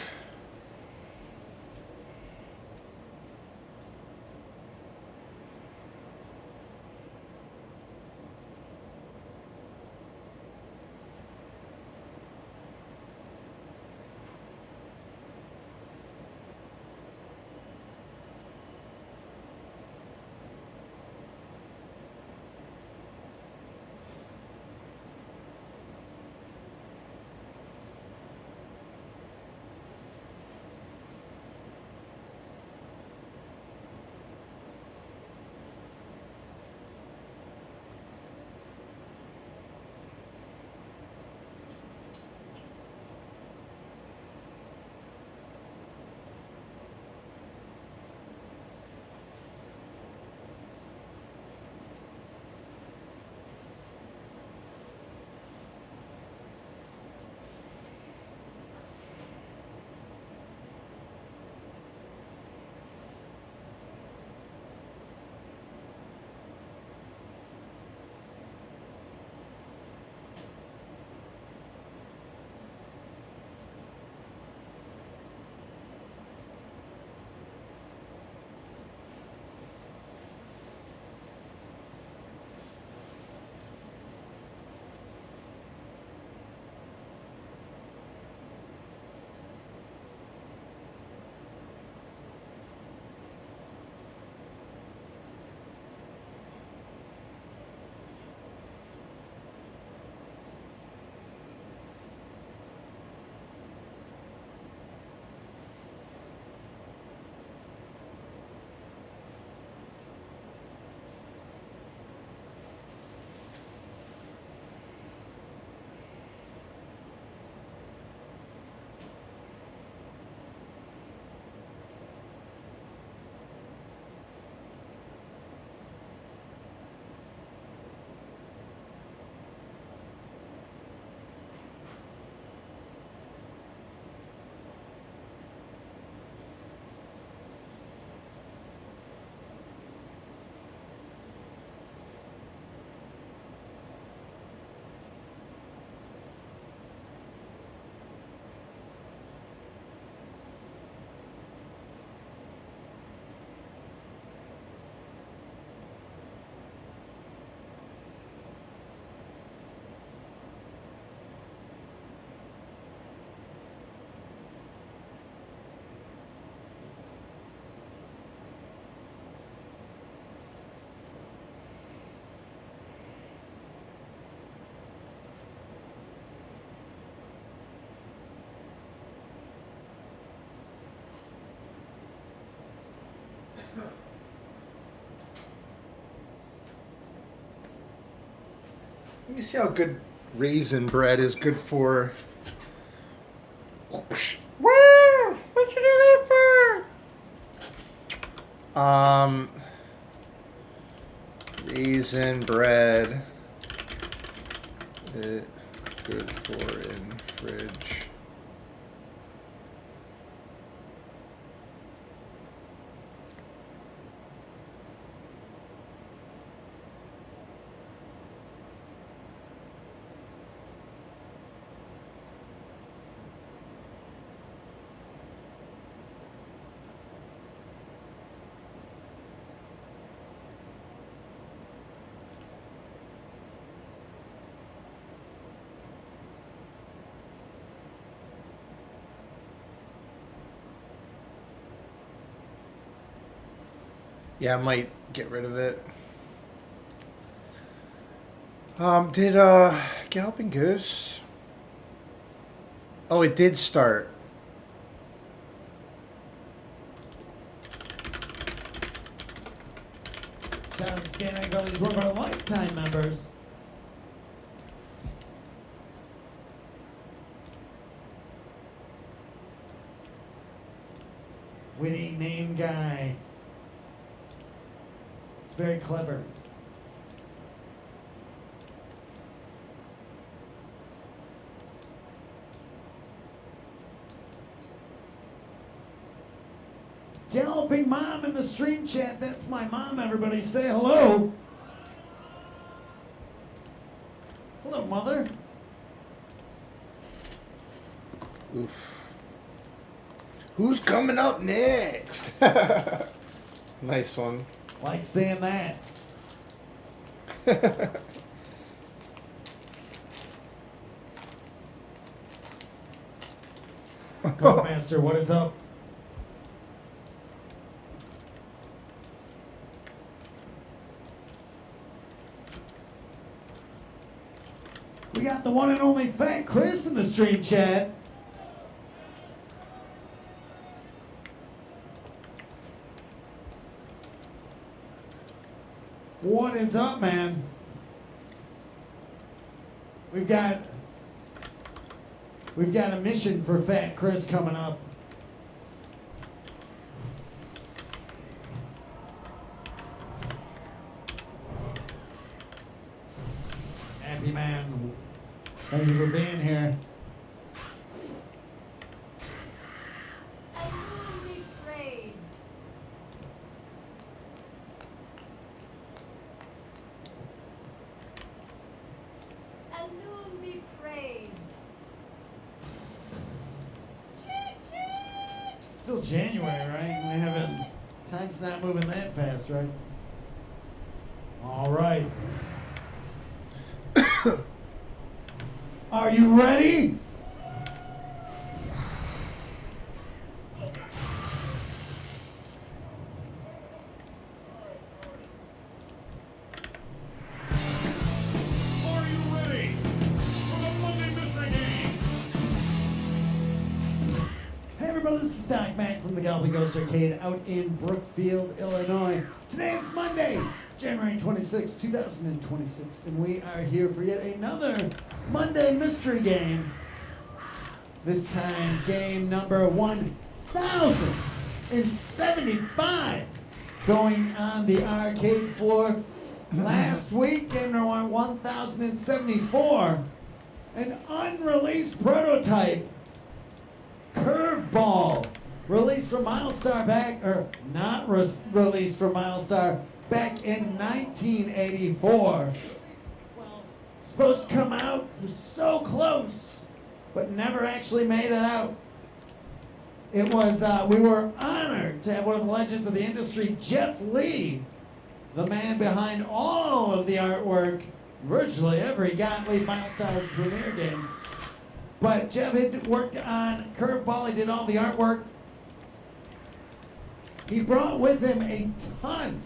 Let me see how good raisin bread is good for. Wow! What you do that for? Raisin bread. Good for in fridge. Yeah, I might get rid of it. Did Galloping Goose? Oh, it did start. Shout out to Stan Angoli's one of our lifetime members. Witty name guy. It's very clever. Galloping Mom in the stream chat. That's my mom, everybody. Say hello. Hello, Mother. Oof. Who's coming up next? Nice one. Like saying that. Codemaster, what is up? We got the one and only Fat Chris in the stream chat. What is up, man? We've got a mission for Fat Chris coming up. Happy man. Thank you for being here. Be praised. Alone be praised. It's still January, right? We haven't. Time's not moving that fast, right? All right. Are you ready? Are you ready for the Monday Mystery Game? Hey everybody, this is Doc Mac from the Galloping Ghost Arcade out in Brookfield, Illinois. Today is Monday, January 26, 2026, and we are here for yet another Monday Mystery Game. This time, game number 1075 going on the arcade floor. Last week, game number 1074, an unreleased prototype Curveball, released from Milestar back, or not released from Milestar back in 1984. Supposed to come out, was so close, but never actually made it out. It was, we were honored to have one of the legends of the industry, Jeff Lee, the man behind all of the artwork, virtually every Gottlieb Milestar premiere game. But Jeff had worked on Curveball, he did all the artwork. He brought with him a ton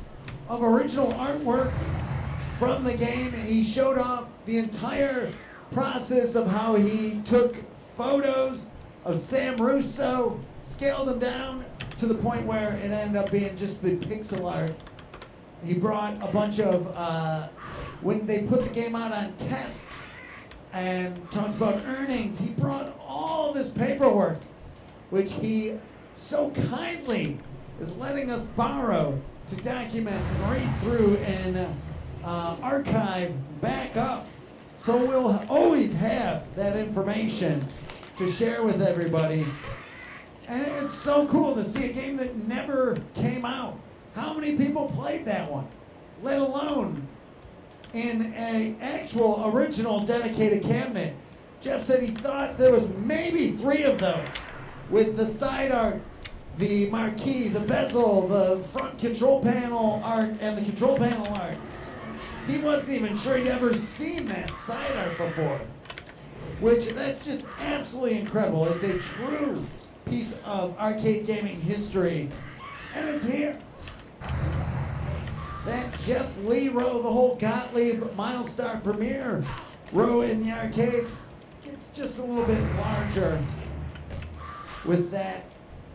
of original artwork from the game. He showed off the entire process of how he took photos of Sam Russo, scaled them down to the point where it ended up being just the pixel art. He brought a bunch of, when they put the game out on test and talked about earnings, he brought all this paperwork, which he so kindly is letting us borrow to document and read through and archive back up. So we'll always have that information to share with everybody. And it's so cool to see a game that never came out. How many people played that one? Let alone in an actual original dedicated cabinet. Jeff said he thought there was maybe 3 of those with the side art, the marquee, the bezel, the front control panel art, and the control panel art. He wasn't even sure he'd ever seen that side art before, which that's just absolutely incredible. It's a true piece of arcade gaming history, and it's here. That Jeff Lee row, the whole Gottlieb Milestar Premiere row in the arcade, gets just a little bit larger with that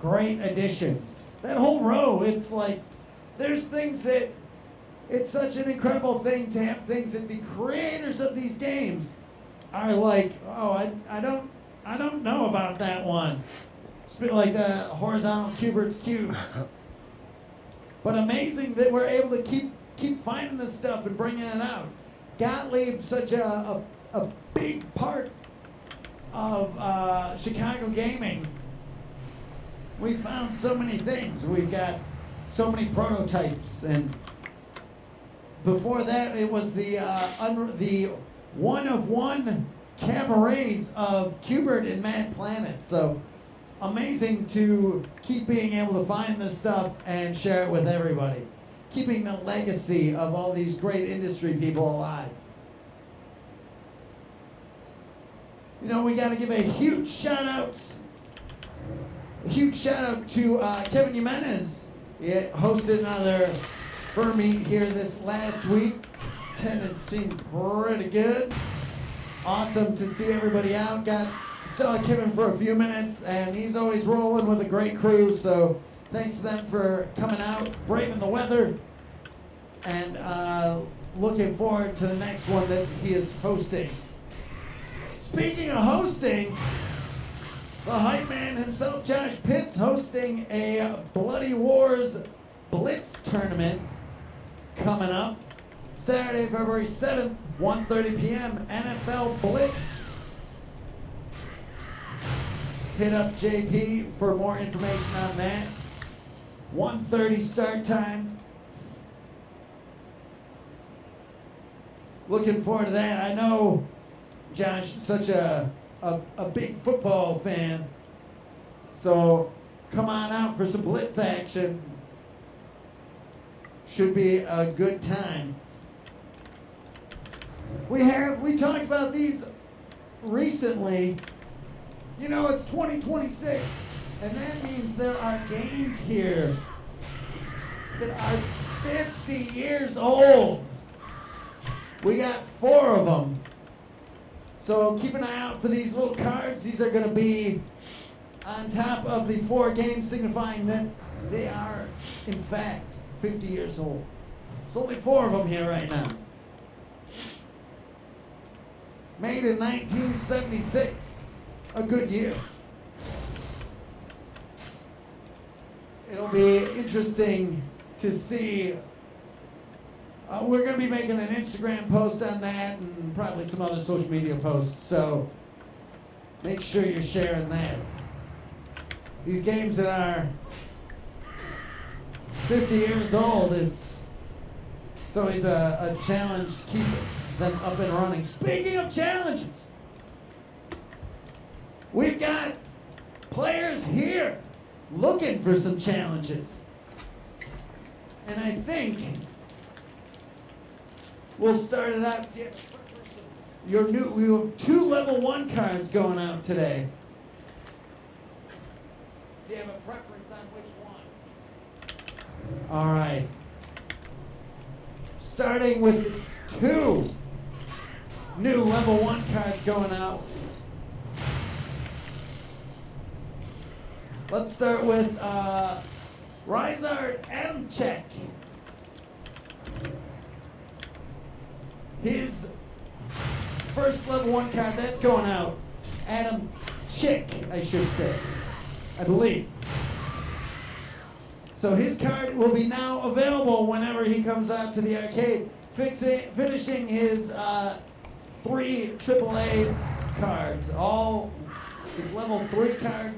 great addition. That whole row, it's like, there's things that, it's such an incredible thing to have things that the creators of these games are like, oh, I don't know about that one. Like the horizontal Cubert's cubes. But amazing that we're able to keep finding this stuff and bringing it out. Gottlieb, such a big part of Chicago gaming. We found so many things. We've got so many prototypes, and before that, it was the one-of-one cabarets of Cubert and Mad Planet. So amazing to keep being able to find this stuff and share it with everybody. Keeping the legacy of all these great industry people alive. You know, we got to give a huge shout out to Kevin Jimenez. He hosted another fur meet here this last week. Attendance seemed pretty good. Awesome to see everybody out. Saw Kevin for a few minutes, and he's always rolling with a great crew, so thanks to them for coming out, braving the weather, and looking forward to the next one that he is hosting. Speaking of hosting, the hype man himself, Josh Pitts, hosting a Bloody Wars Blitz tournament coming up Saturday, February 7th, 1:30 p.m. NFL Blitz. Hit up JP for more information on that. 1:30 start time. Looking forward to that. I know Josh is such a big football fan. So come on out for some blitz action. Should be a good time. We talked about these recently. You know, it's 2026, and that means there are games here that are 50 years old. We got 4 of them. So keep an eye out for these little cards. These are going to be on top of the 4 games, signifying that they are, in fact, 50 years old. There's only 4 of them here right now. Made in 1976. A good year. It'll be interesting to see. We're going to be making an Instagram post on that and probably some other social media posts, so make sure you're sharing that. These games that are 50 years old, it's always a challenge to keep them up and running. Speaking of challenges, we've got players here looking for some challenges. And I think we'll start it out. We have 2 level 1 cards going out today. Do you have a preference on which one? All right. Starting with 2 new level 1 cards going out. Let's start with Rizard Adamczyk. His first level 1 card, that's going out. Adam Chick, I should say. I believe. So his card will be now available whenever he comes out to the arcade. Finishing his 3 AAA cards. All his level 3 card,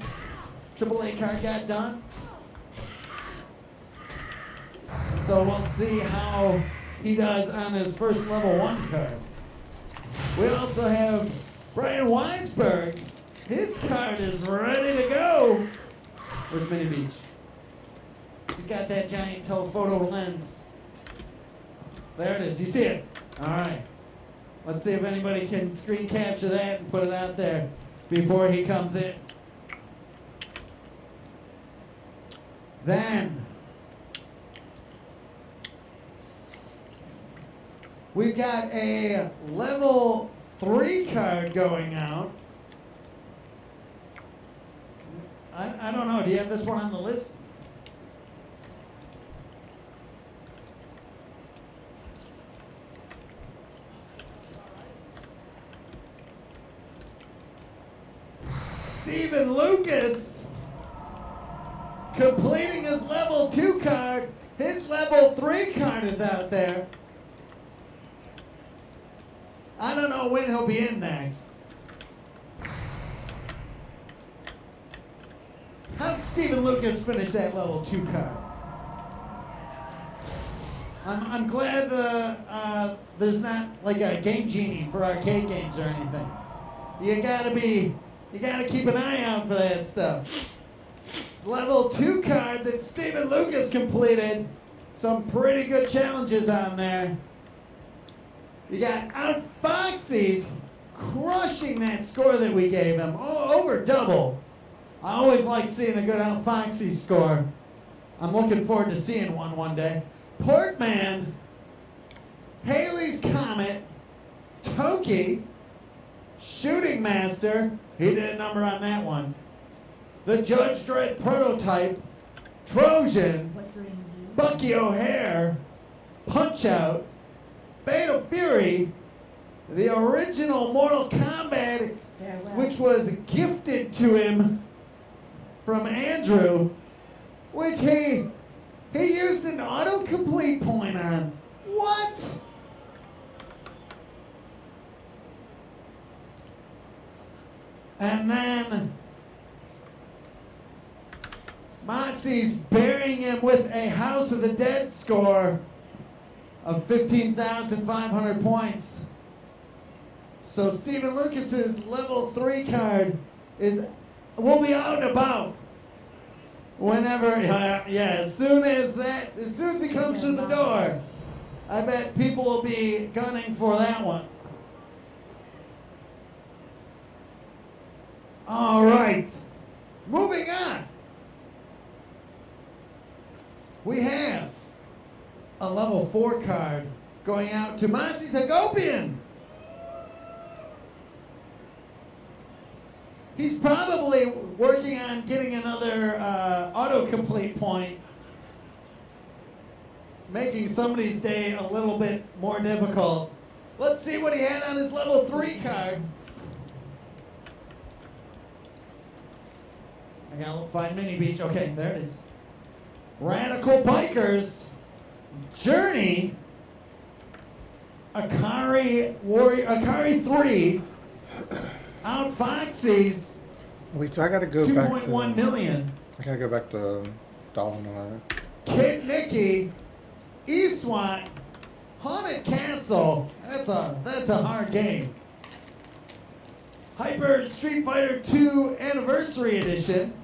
AAA card got done. So we'll see how he does on his first level 1 card. We also have Brian Weisberg. His card is ready to go. Where's Mini Beach? He's got that giant telephoto lens. There it is. You see it? All right. Let's see if anybody can screen capture that and put it out there before he comes in. Then we've got a level 3 card going out. I don't know. Do you have this one on the list? Stephen Lucas completing his level 2 card. His level 3 card is out there. I don't know when he'll be in next. How did Stephen Lucas finish that level 2 card? I'm glad there's not like a game genie for arcade games or anything. You gotta keep an eye out for that stuff. Level 2 card that Stephen Lucas completed. Some pretty good challenges on there. You got Out Foxy's crushing that score that we gave him. Over double. I always like seeing a good Out Foxy score. I'm looking forward to seeing one day. Portman, Haley's Comet, Toki, Shooting Master. He did a number on that one. The Judge Dredd Prototype, Trojan, What brings you? Bucky O'Hare, Punch-Out, Fatal Fury, the original Mortal Kombat, Farewell. which was gifted to him from Andrew, which he used an autocomplete point on. What? And then Mossy's burying him with a House of the Dead score of 15,500 points. So Stephen Lucas's level 3 card will be out and about whenever, as soon as he comes through the door, I bet people will be gunning for that one. All right, moving on. We have a level 4 card going out to Masi Zagopian. He's probably working on getting another autocomplete point, making somebody's day a little bit more difficult. Let's see what he had on his level 3 card. I gotta find Mini Beach. Okay, there it is. Radical Bikers, Journey, Akari 3, Out Foxy's, Wait, so I gotta go back to... 2.1 million. I gotta go back to Dolphin and Kid Mickey, E-SWAT, Haunted Castle. That's a hard game. Hyper Street Fighter 2 Anniversary Edition,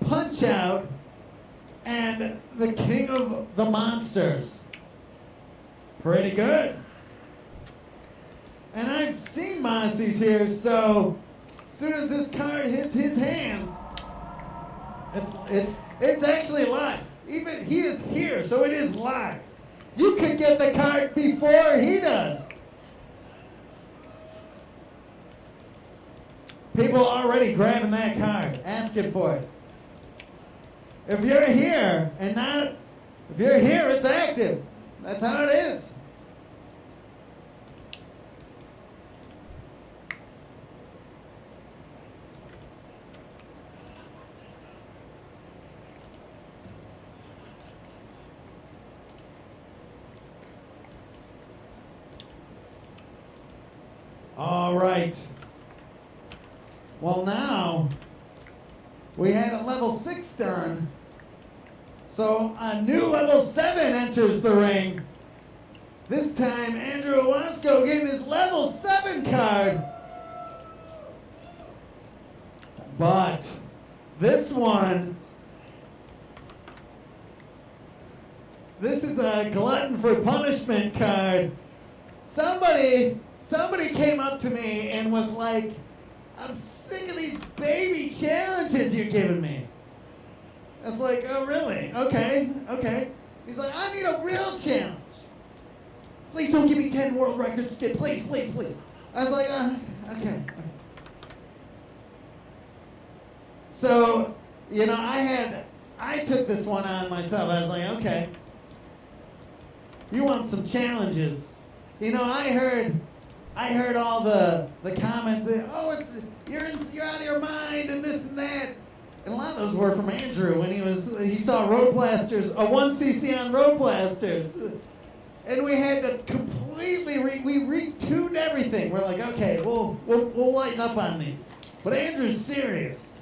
Punch-Out, and the King of the Monsters. Pretty good. And I've seen Mossy's here, so as soon as this card hits his hands, it's actually live. Even he is here, so it is live. You can get the card before he does. People are already grabbing that card, asking for it. If you're here if you're here, it's active. That's how it is. All right. Well, now we had a level 6 done. So a new level 7 enters the ring. This time, Andrew Owasco getting his level 7 card. But this one, this is a glutton for punishment card. Somebody came up to me and was like, I'm sick of these baby challenges you're giving me. I was like, oh, really? Okay. He's like, I need a real challenge. Please don't give me 10 world records, kid. Please, please, please. I was like, okay. So, you know, I took this one on myself. I was like, okay. You want some challenges. You know, I heard all the comments that, oh, you're out of your mind and this and that. And a lot of those were from Andrew when he saw Road Blasters, a 1cc on Road Blasters. And we had to completely, we retuned everything. We're like, okay, we'll lighten up on these. But Andrew's serious.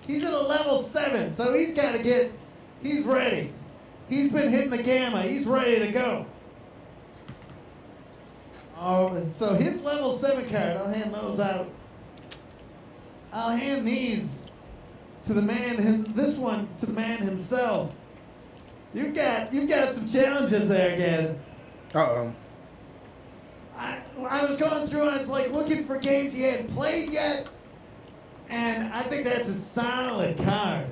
He's at a level 7, so he's ready. He's been hitting the gamma. He's ready to go. Oh, so his level 7 card, I'll hand those out. I'll hand these to the man, this one to the man himself. You've got some challenges there again. Uh-oh. I was going through, I was like looking for games he hadn't played yet, and I think that's a solid card.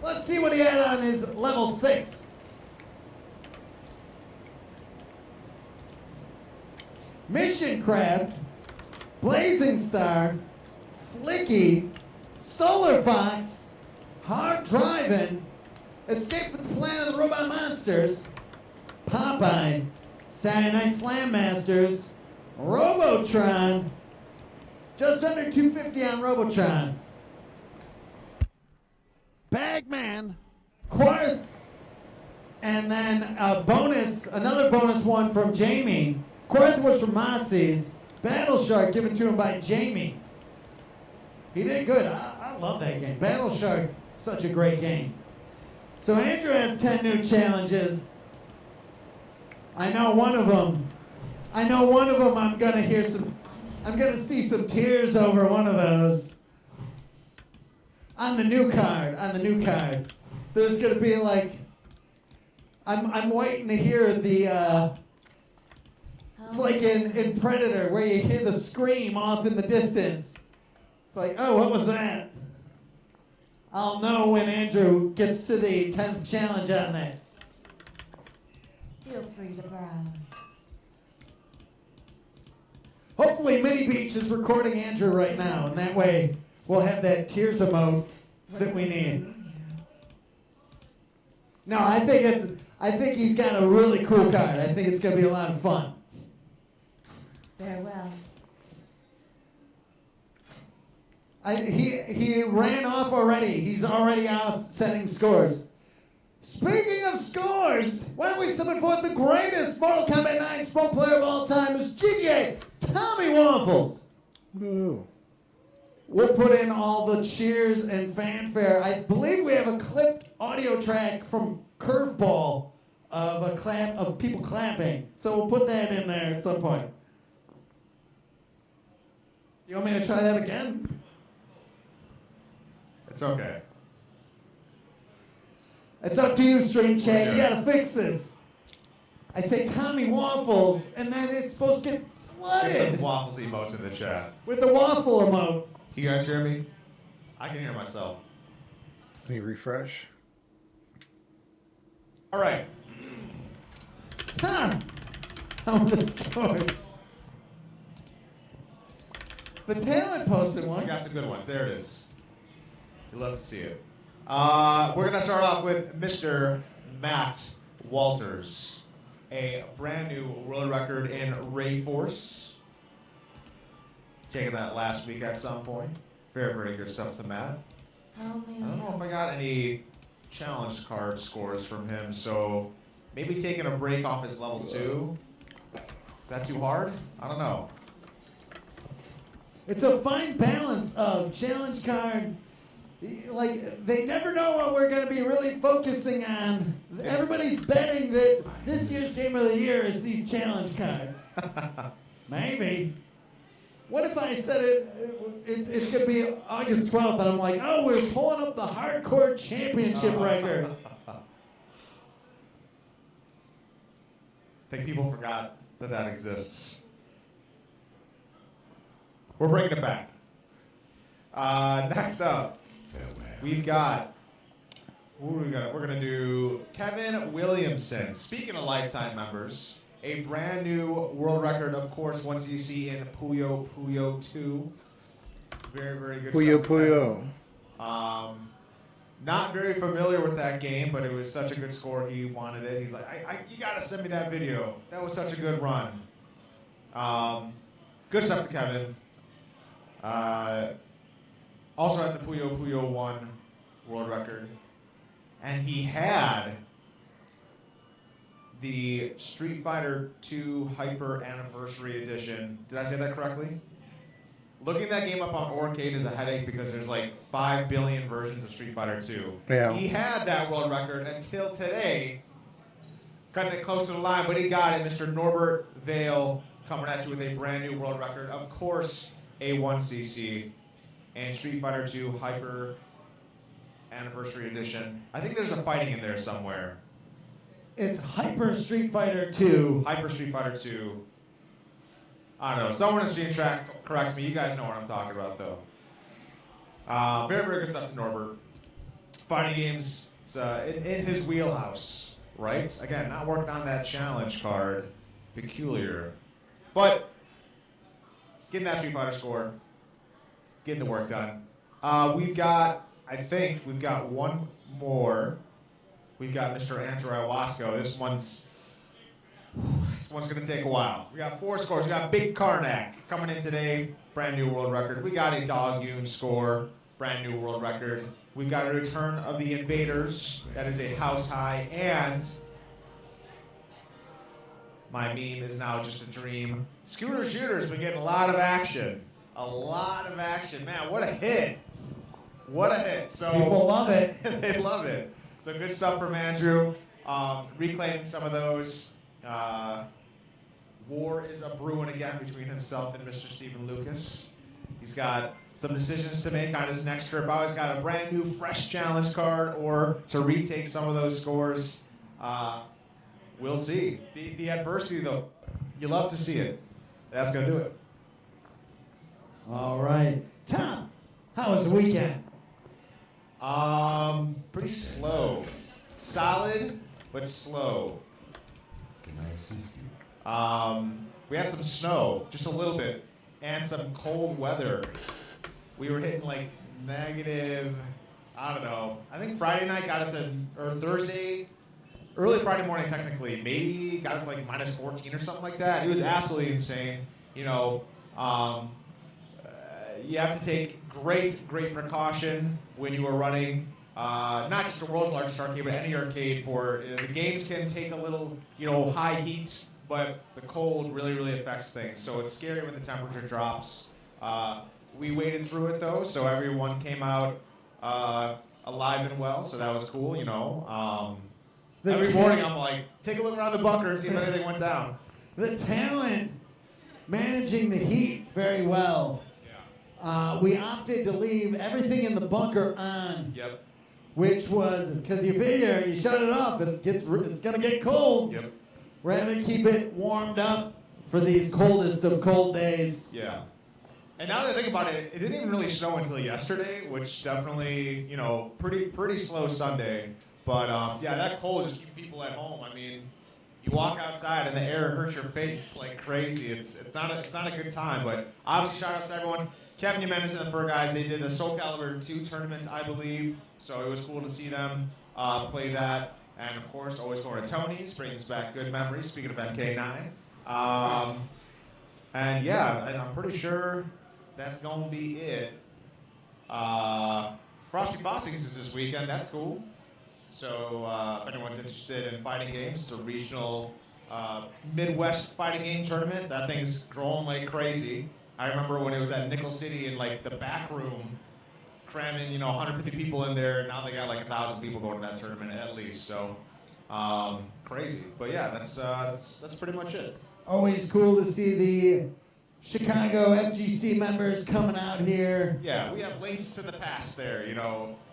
Let's see what he had on his level 6. Mission Craft, Blazing Star, Flicky, Solar Fox, Hard Driving, Escape from the Planet of the Robot Monsters, Popeye, Saturday Night Slam Masters, Robotron, just under 250 on Robotron. Bagman, Quarth, and then another bonus one from Jamie. Quarth was from Mossy's. Battle Shark given to him by Jamie. He did good. I love that game. Battle Shark, such a great game. So Andrew has 10 new challenges. I know one of them I'm gonna see some tears over one of those. On the new card. There's gonna be like, I'm waiting to hear the, it's like in Predator where you hear the scream off in the distance. It's like, oh, what was that? I'll know when Andrew gets to the 10th challenge on that. Feel free to browse. Hopefully Mini Beach is recording Andrew right now, and that way we'll have that tears emote that we need. No, I think he's got a really cool card. I think it's gonna be a lot of fun. Farewell. He ran off already. He's already off setting scores. Speaking of scores, why don't we summon forth the greatest Mortal Kombat 9 sport player of all time, is GJ Tommy Waffles. Woo. We'll put in all the cheers and fanfare. I believe we have a clipped audio track from Curveball of people clapping. So we'll put that in there at some point. You want me to try that again? It's okay. It's up to you, Stream Chat. You gotta fix this. I say Tommy Waffles, and then it's supposed to get Get flooded some waffles emotes in the chat. with the waffle emote. Can you guys hear me? I can hear myself. Let me refresh. All right. Tom, how are the scores? The talent posted I one. got some good ones. There it is. You love to see it. We're going to start off with Mr. Matt Walters. A brand new world record in Ray Force. Taking that last week at some point. Very, very good stuff to Matt. Oh, I don't man. know if I got any challenge card scores from him, so maybe taking a break off his level 2. Is that too hard? I don't know. It's a fine balance of challenge card. Like, they never know what we're going to be really focusing on. Everybody's betting that this year's Game of the Year is these challenge cards. Maybe. What if I said it's going to be August 12th, and I'm like, oh, we're pulling up the hardcore championship records. I think people forgot that exists. We're bringing it back. Next up, we've got Who we got? We're gonna do Kevin Williamson. Speaking of lifetime members, a brand new world record, of course, 1cc in Puyo Puyo 2. Very, very good Puyo stuff from Puyo. Kevin. Not very familiar with that game, but it was such a good score. He wanted it. He's like, you gotta send me that video. That was such a good run. Good stuff to Kevin. Also has the Puyo Puyo 1 world record. And he had the Street Fighter 2 Hyper Anniversary Edition. Did I say that correctly? Looking that game up on Orcade is a headache because there's like 5 billion versions of Street Fighter 2. Yeah. He had that world record until today. Cutting it close to the line, but he got it. Mr. Norbert Vale coming at you with a brand new world record. Of course, a 1cc and Street Fighter 2 Hyper Anniversary Edition. I think there's a fighting in there somewhere. It's Hyper Street Fighter 2. Hyper Street Fighter 2. I don't know. Someone in Stream Track correct me. You guys know what I'm talking about, though. Very, very good stuff to Norbert. Fighting games, it's in his wheelhouse, right? Again, not working on that challenge card. Peculiar. But getting that Street Fighter score, getting the work done. I think we've got one more. We've got Mr. Andrew Iwasco. This one's going to take a while. We got 4 scores. We got Big Karnak coming in today, brand new world record. We got a Dog Yoon score, brand new world record. We've got a Return of the Invaders. That is a house high. And my meme is now just a dream. Scooter Shooter's been getting a lot of action. A lot of action. Man, what a hit. What a hit. So People love it. they love it. So good stuff from Andrew. Reclaiming some of those. War is a brewing again between himself and Mr. Stephen Lucas. He's got some decisions to make on his next trip out. He's got a brand new fresh challenge card or to retake some of those scores. We'll see. The adversity, though, you love to see it. That's going to do it. All right. Tom, how was the weekend? Pretty slow. Solid, but slow. Can I assist you? We had some snow, just a little bit, and some cold weather. We were hitting like negative, I don't know. I think Friday night got it to, or Thursday, early Friday morning technically, maybe got it to like minus 14 or something like that. It was absolutely insane. You know, you have to take great precaution when you are running. Not just the world's largest arcade, but any arcade. For the games can take a little, high heat, but the cold really affects things. So it's scary when the temperature drops. We waded through it though, so everyone came out alive and well. So that was cool. Every morning I'm like, take a look around the bunker, see if anything went down. The talent managing the heat very well. We opted to leave everything in the bunker on. Yep. Which was, because you figure you shut it off, it's going to get cold. Yep. Rather than keep it warmed up for these coldest of cold days. Yeah. And now that I think about it, it didn't even really snow until yesterday, which definitely, pretty slow Sunday. But yeah, that cold just keeps people at home. I mean, you walk outside and the air hurts your face like crazy. It's not a good time. But obviously, shout out to everyone. Kevin Jimenez and the Fur Guys, they did the Soul Calibur 2 tournament, I believe. So it was cool to see them play that. And of course, always going to Tony's, brings back good memories. Speaking of MK9. And yeah, and I'm pretty sure that's going to be it. Frosty Bossings is this weekend. That's cool. So if anyone's interested in fighting games, it's a regional Midwest fighting game tournament. That thing's growing like crazy. I remember when it was at Nickel City in like the back room, cramming 150 people in there. Now they got like 1,000 people going to that tournament at least. So crazy. But yeah, that's pretty much it. Always cool to see the Chicago FGC members coming out here. Yeah, we have links to the past there.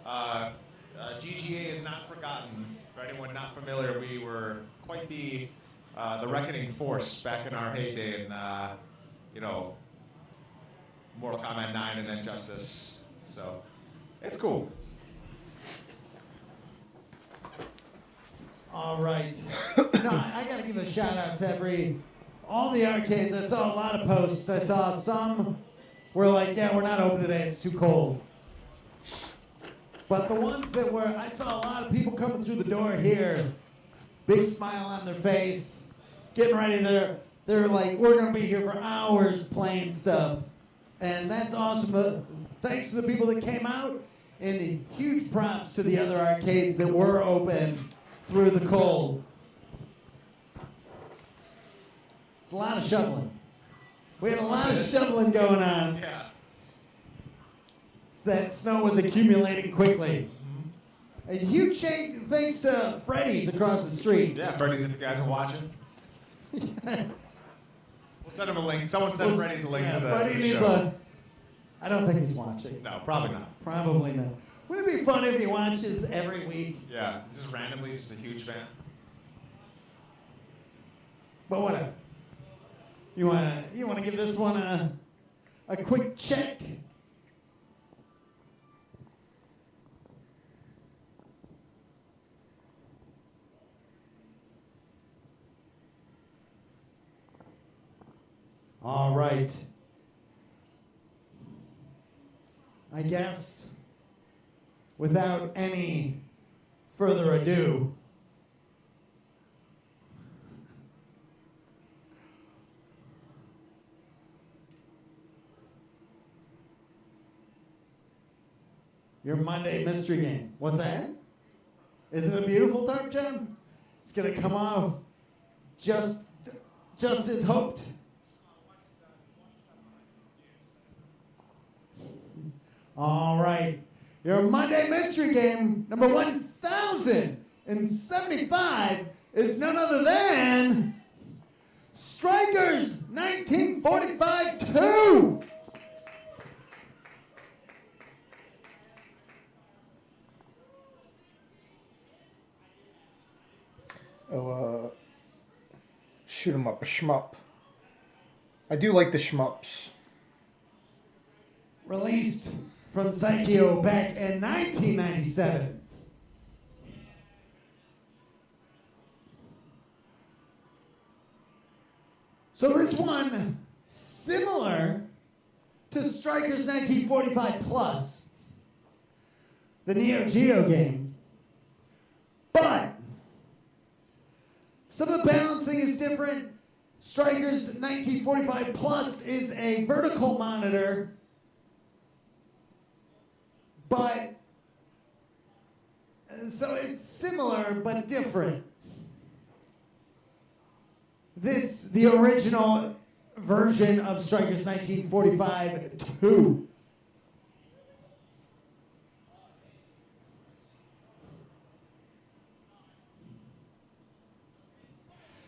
GGA is not forgotten. For anyone not familiar, we were quite the reckoning force back in our heyday, and Mortal Kombat 9 and Injustice. So it's cool. All right. No, I gotta give a shout out to all the arcades. I saw a lot of posts. I saw some were like, yeah, we're not open today, it's too cold. But the ones that were, I saw a lot of people coming through the door here, big smile on their face, getting ready there. They're like, we're gonna be here for hours playing stuff. And that's awesome. Thanks to the people that came out, and huge props to the other arcades that were open through the cold. It's a lot of shoveling. We had a lot of shoveling going on. Yeah. That snow was accumulating quickly. A huge thanks to Freddy's across the street. Yeah, Freddy's, if you guys are watching. We'll send him a link. Someone send Freddy's a link to the Freddy needs show. I don't think he's watching. No, probably not. Probably not. Wouldn't it be fun if he watches every week? Yeah, this is randomly just a huge fan. But whatever. You wanna give this one a quick check? All right. I guess without any further ado, your Monday mystery game. What's that? Isn't it beautiful, Dark John? It's gonna come off just as hoped. All right. Your Monday mystery game, number 1075, is none other than Strikers 1945-2. Oh, shoot 'em up, a shmup. I do like the shmups. Released from Psycho back in 1997. So this one, similar to Strikers 1945 Plus, the Neo Geo game, but some of the balancing is different. Strikers 1945 Plus is a vertical monitor, but so it's similar but different. The original version of Strikers 1945-2.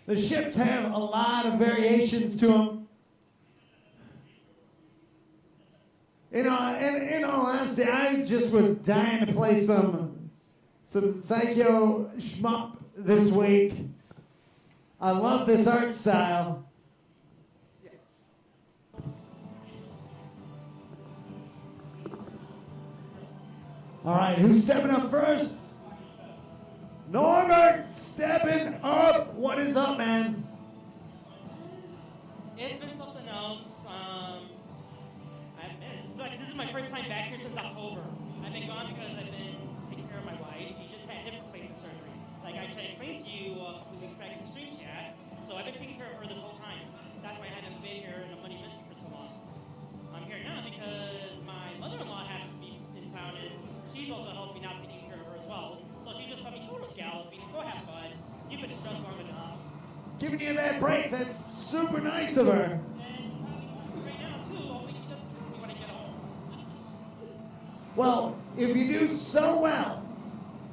The ships have a lot of variations to them. In all honesty, I just was dying to play some Psycho shmup this week. I love this art style. All right, who's stepping up first? Norbert stepping up. What is up, man? It's been something else. This is my first time back here since October. I've been gone because I've been taking care of my wife. She just had hip replacement surgery. Like I tried to explain to you a couple weeks back in the stream chat. So I've been taking care of her this whole time. That's why I haven't been here in a money mystery for so long. I'm here now because my mother-in-law happens to be in town and she's also helping me out taking care of her as well. So she just told me, go to galloping, go have fun. You've been stressed long enough. Giving you that break. That's super nice of her. Well, if you do so well,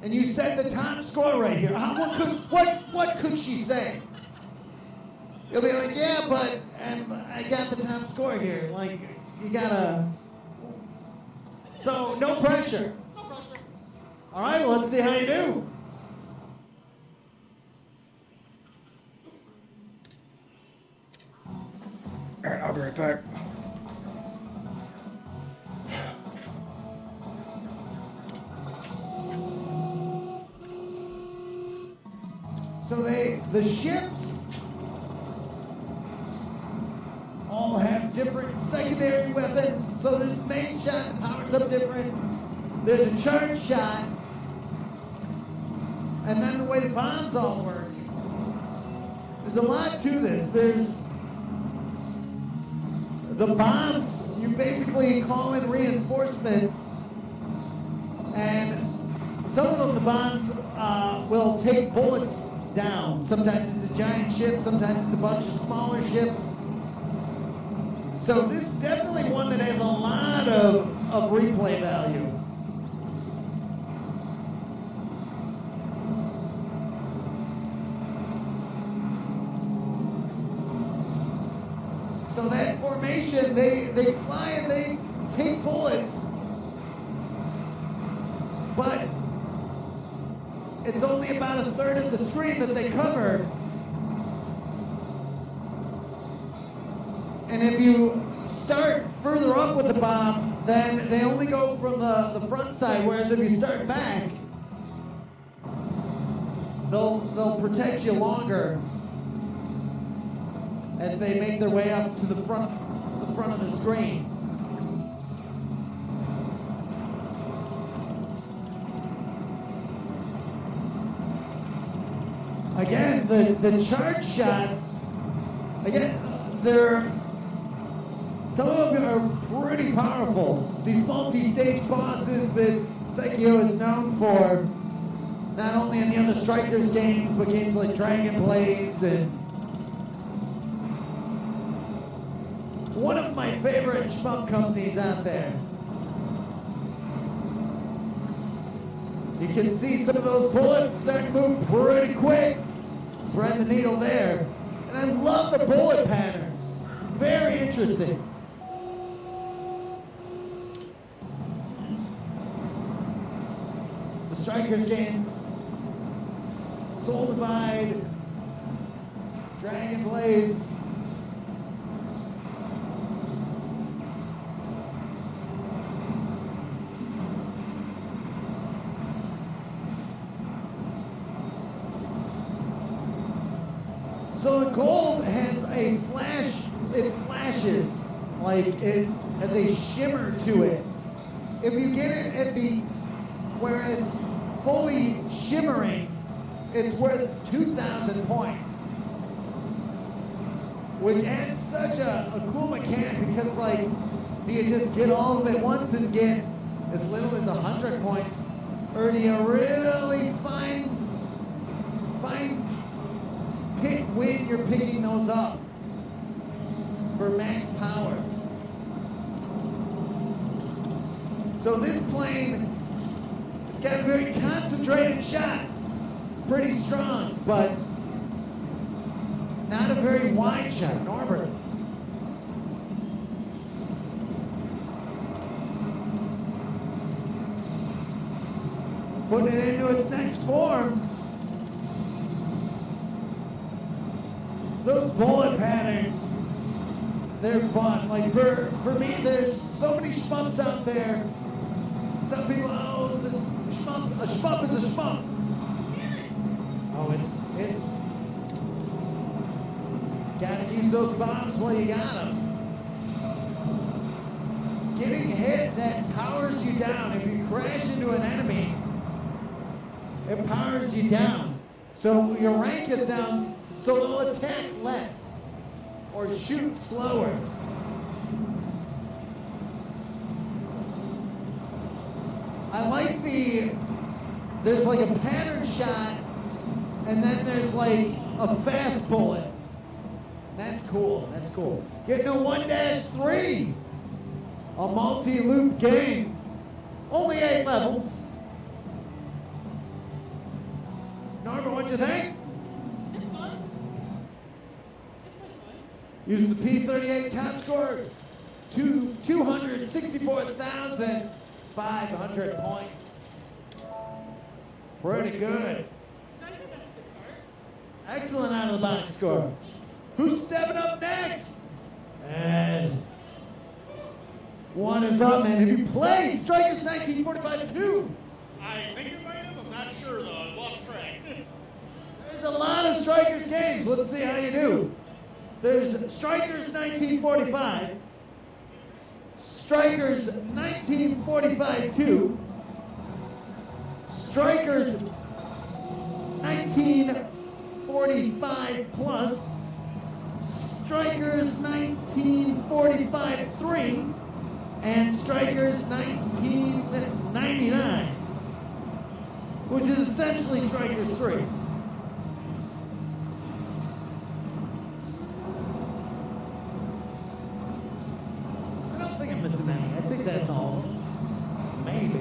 and you set the top score right here, what could she say? You'll be like, yeah, but I got the top score here. Like, you gotta. So, no pressure. No pressure. All right, well, let's see how you do. All right, I'll be right back. The ships all have different secondary weapons. So there's the main shot that powers up different. There's a charge shot. And then the way the bombs all work. There's a lot to this. There's the bombs, you basically call in reinforcements, and some of them, the bombs will take bullets down. Sometimes it's a giant ship, sometimes it's a bunch of smaller ships. So this is definitely one that has a lot of replay value. So that formation, they fly and they take bullets, but it's only about a third of the screen that they cover. And if you start further up with the bomb, then they only go from the front side, whereas if you start back, they'll protect you longer as they make their way up to the front of the screen. Again, the charge shots, again, some of them are pretty powerful. These multi-stage bosses that Psycho is known for, not only in the other Strikers games, but games like Dragon Blaze and one of my favorite shmup companies out there. You can see some of those bullets start to move pretty quick. Thread the needle there. And I love the bullet patterns. Very interesting. The Strikers game, Soul Divide, Dragon Blaze. So the gold has a flash, it flashes, like it has a shimmer to it. If you get it at where it's fully shimmering, it's worth 2,000 points. Which adds such a cool mechanic because, like, do you just get all of it once and get as little as 100 points? Or do you really pick when you're picking those up for max power? So this plane, it's got a very concentrated shot. It's pretty strong, but not a very wide shot. Norbert. Putting it into its next form. Those bullet patterns, they're fun. Like for me, there's so many shmups out there. Some people, oh, a shmup is a shmup. Oh, it's gotta use those bombs while you got them. Getting hit, that powers you down. If you crash into an enemy, it powers you down. So your rank is down, so they'll attack less or shoot slower. I like there's like a pattern shot, and then there's like a fast bullet. That's cool, that's cool. Getting a 1-3, a multi-loop game. Only 8 levels. Norbert, what'd you think? It's fun. It's pretty fun. Use the P38 top score, 264,500 points. Pretty good. Excellent out of the box score. Who's stepping up next? And one is up, man. Have you played Strikers 1945-2? I think I might have. I'm not sure though. I lost track. There's a lot of Strikers games. Let's see how you do. There's Strikers 1945, Strikers 1945-2, Strikers 1945 plus, Strikers 1945-3, and Strikers 1999, which is essentially Strikers 3. I don't think I'm missing any. I think that's all. Maybe.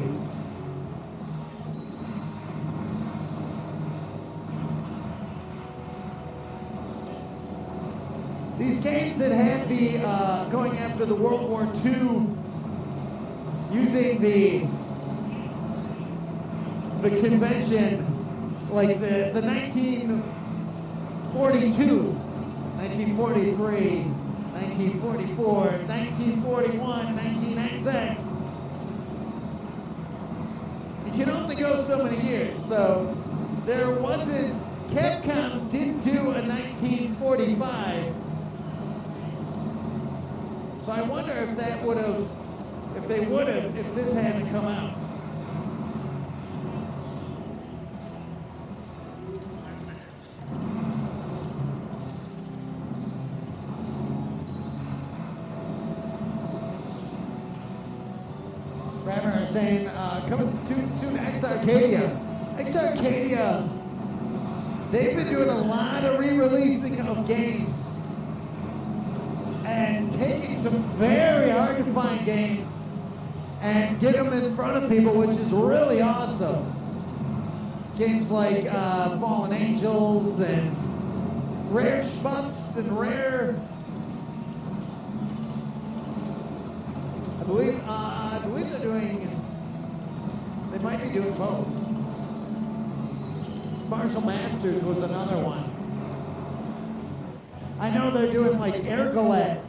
These games that had the going after the World War II, using the convention, like the 1942, 1943, 1944, 1941, 19XX. You can only go so many years, so there wasn't, Capcom didn't do a 1945. So I wonder if that would have, if they would have, if this hadn't come out. Rammer is saying, coming too soon to X Arcadia. X Arcadia, they've been doing a lot of re-releasing of games and taking some very hard to find games and get them in front of people, which is really awesome. Games like Fallen Angels and rare shmups and rare. I believe they're doing. They might be doing both. Martial Masters was another one. I know they're doing like Ergolet.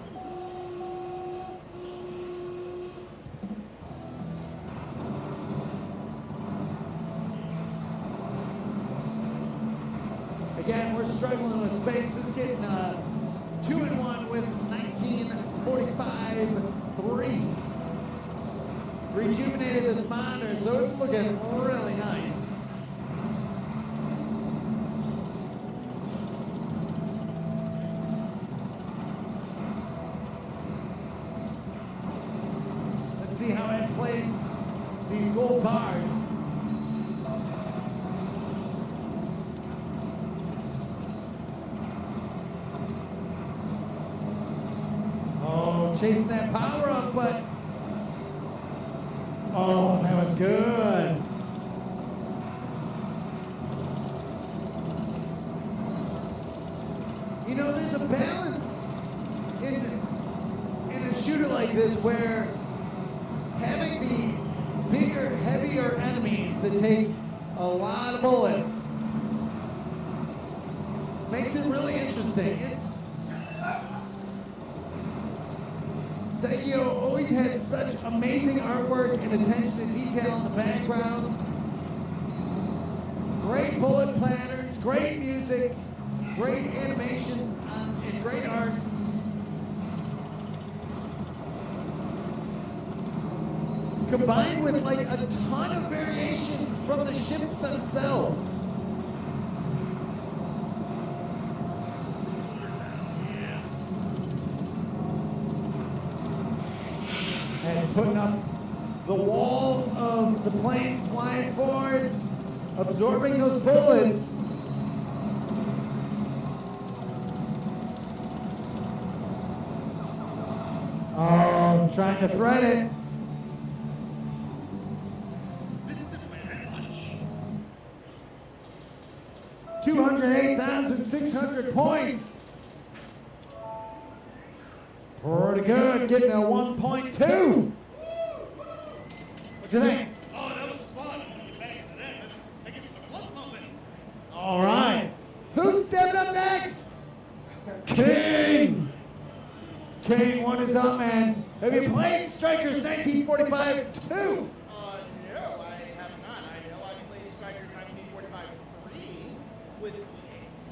Again, we're struggling with space. It's getting 2-1 with 1945-3. Rejuvenated this monitor, so it's looking really nice. Let's see how it plays these gold bars. Oh, chasing that power up, but oh, that was good. You know, there's a balance in a shooter like this where having the bigger, heavier enemies that take a lot of bullets makes it really interesting. Seikyo always has such amazing artwork and attention to detail in the backgrounds. Great bullet patterns, great music, great animations, and great art. Combined with like a ton of variation from the ships themselves. And putting up the wall of the planes flying forward, absorbing those bullets. Oh, trying to thread it. This is very much. 208,600 points. Pretty good, getting a 1.2. What do you think? Oh, that was fun. Get back to that. That gets the blood pumping. All right. Who's stepping up next? King. King, what is up, man? Have you played Strikers 1945-2? No, I have not. I know I played Strikers 1945-3 with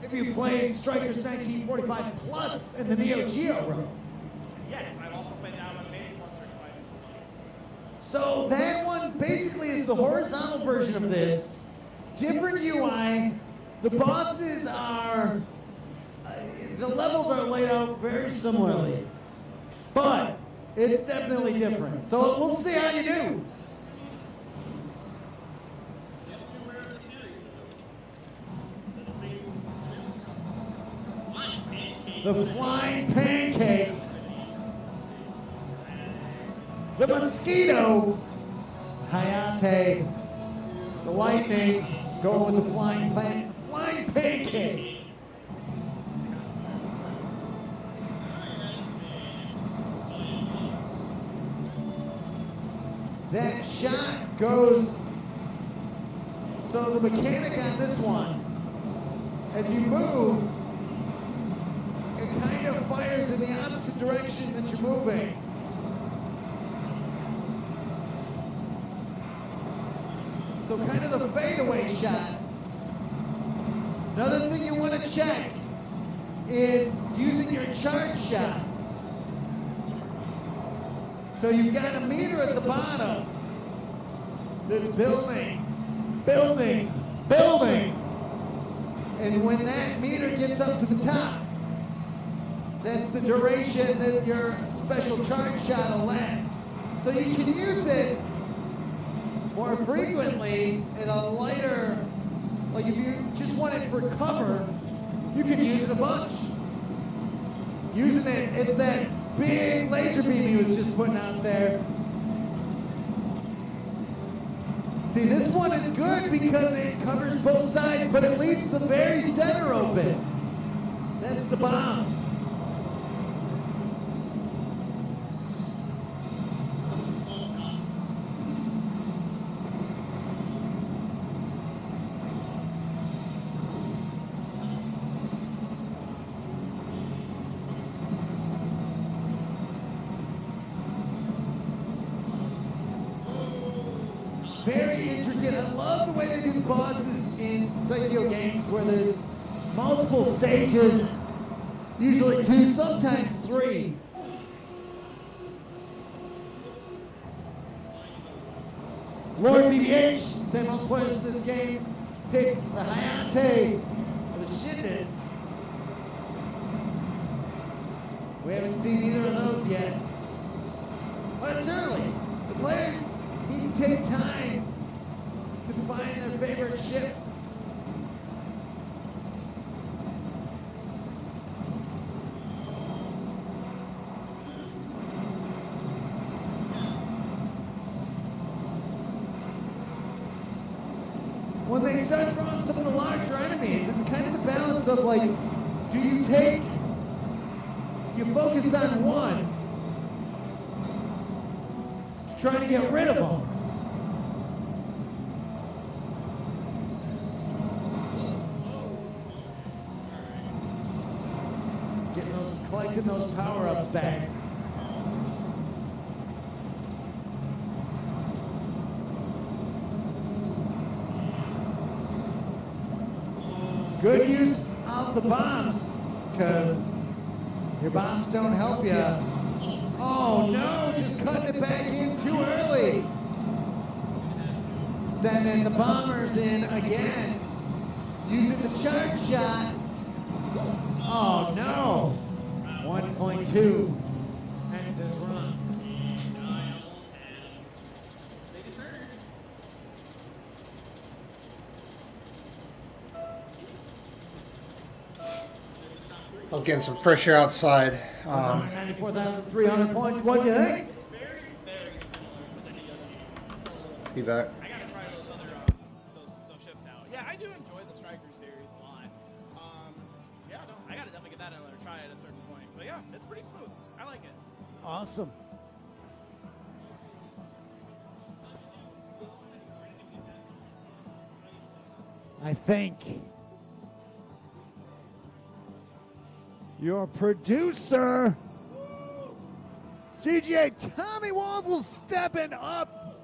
if you played Strikers 1945 Plus in the Neo Geo room. Yes, I've also played that one maybe once or twice. So that one basically is the horizontal version of this. Different UI. The bosses are, the levels are laid out very similarly, but it's definitely different. So we'll see how you do. The flying pancake. The mosquito. Hayate. The lightning. Going with the flying pancake. That shot goes. So the mechanic on this one, as you move, it kind of fires in the opposite direction that you're moving. So kind of the fadeaway shot. Another thing you want to check is using your charge shot. So you've got a meter at the bottom that's building. And when that meter gets up to the top, that's the duration that your special charge shot will last. So you can use it more frequently in a lighter, like if you just want it for cover, you can use it a bunch. Using it, it's that big laser beam he was just putting out there. See, this one is good because it covers both sides, but it leaves the very center open. That's the bomb. Very intricate. I love the way they do the bosses in Psycho games where there's multiple stages, usually 2, sometimes 3. Lord BBH, same most players in this game, pick the Hayate or the Shinnin. We haven't seen either of those yet. But it's early. The players need to take time to find their favorite ship. When they start throwing some of the larger enemies, it's kind of the balance of like, do you focus on one, trying to get rid of them. Collecting those power-ups back. Good use of the bombs, because your bombs don't help you. Oh no, just cutting it back in too early. Sending the bombers in again. Using the charge shot. Oh no. 1.2. Ends his run. I was getting some fresh air outside. 94,300 points. What'd you think? Very, very similar to Neo Geo. Be back. I gotta try those other those ships out. Yeah, I do enjoy the Striker series a lot. Yeah, no, I gotta definitely get that another try at a certain point. But yeah, it's pretty smooth. I like it. Awesome. I think your producer, GGA Tommy Waffle, stepping up.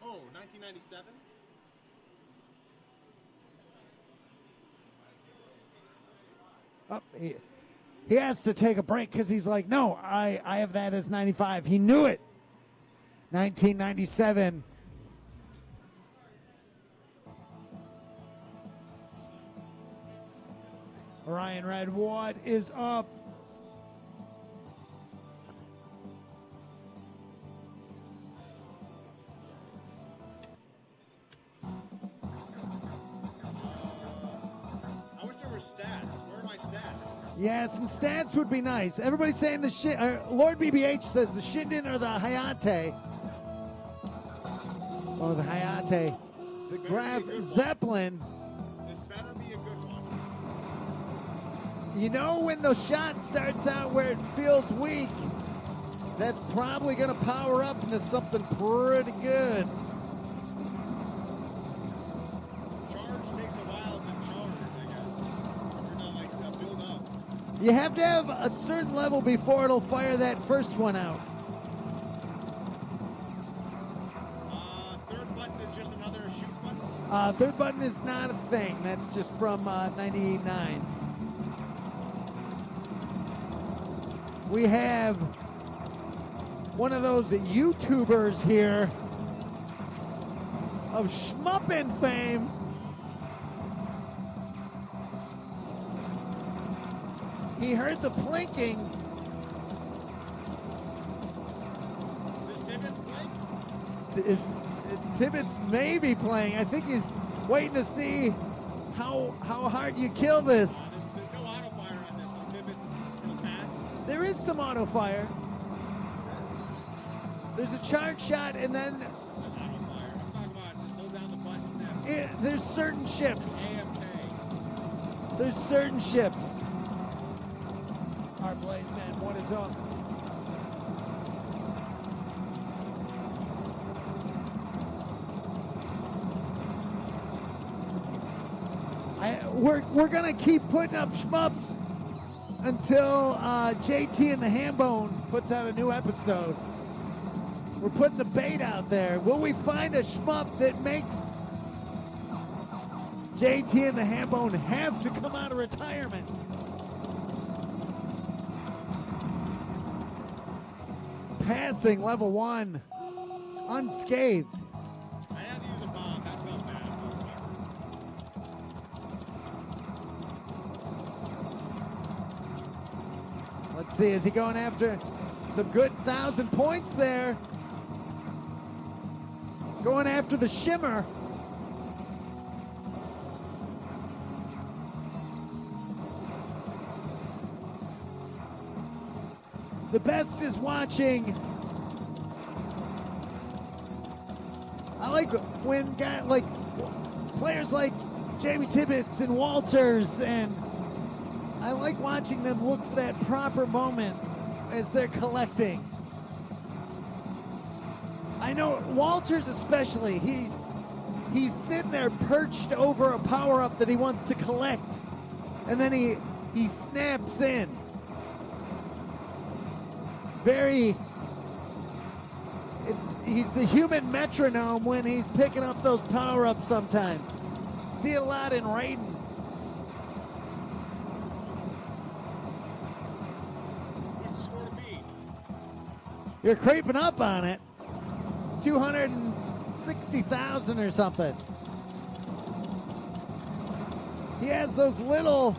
Oh, 1997? He has to take a break because he's like, no, I have that as 95. He knew it. 1997. Orion Red, what is up? I wish there were stats. Where are my stats? Yeah, some stats would be nice. Everybody's saying the shit. Lord BBH says the Shinden or the Hayate. Oh, the Hayate. The Grav Zeppelin. This better be a good one. You know when the shot starts out where it feels weak, that's probably going to power up into something pretty good. Charge takes a while to charge, I guess. Or no, like to build up. You have to have a certain level before it'll fire that first one out. Third button is just another shoot button. Third button is not a thing. That's just from 98.9. We have one of those YouTubers here of Schmuppin fame. He heard the plinking. Is Tibbetts may be playing. I think he's waiting to see how hard you kill this. There's no auto fire on this, so Tibbetts will pass. There is some auto fire. There's a charge shot, and then It's an auto fire. I'm talking about just hold down the button and there's certain ships. AFK. There's certain ships. Our Blaze Man, what is up? We're gonna keep putting up shmups until JT and the Hambone puts out a new episode. We're putting the bait out there. Will we find a shmup that makes JT and the Hambone have to come out of retirement? Passing level 1, unscathed. I had to use a bomb. That's not bad. Let's see, is he going after some good 1,000 points there? Going after the shimmer. The best is watching. I like when players like Jamie Tibbetts and Walters, and I like watching them look for that proper moment as they're collecting. I know Walters especially, he's sitting there perched over a power-up that he wants to collect, and then he snaps in. He's the human metronome when he's picking up those power-ups sometimes. See it a lot in Raiden. What's the score to beat? You're creeping up on it. It's 260,000 or something. He has those little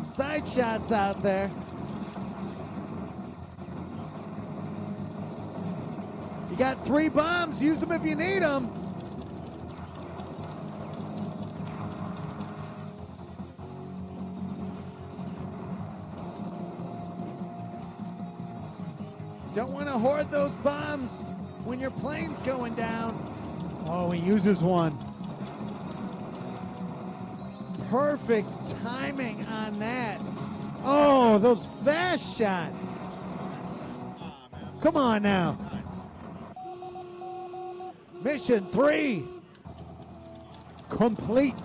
side shots out there. You got 3 bombs. Use them if you need them. Don't want to hoard those bombs when your plane's going down. Oh, he uses one. Perfect timing on that. Oh, those fast shot. Come on now. Mission 3 complete.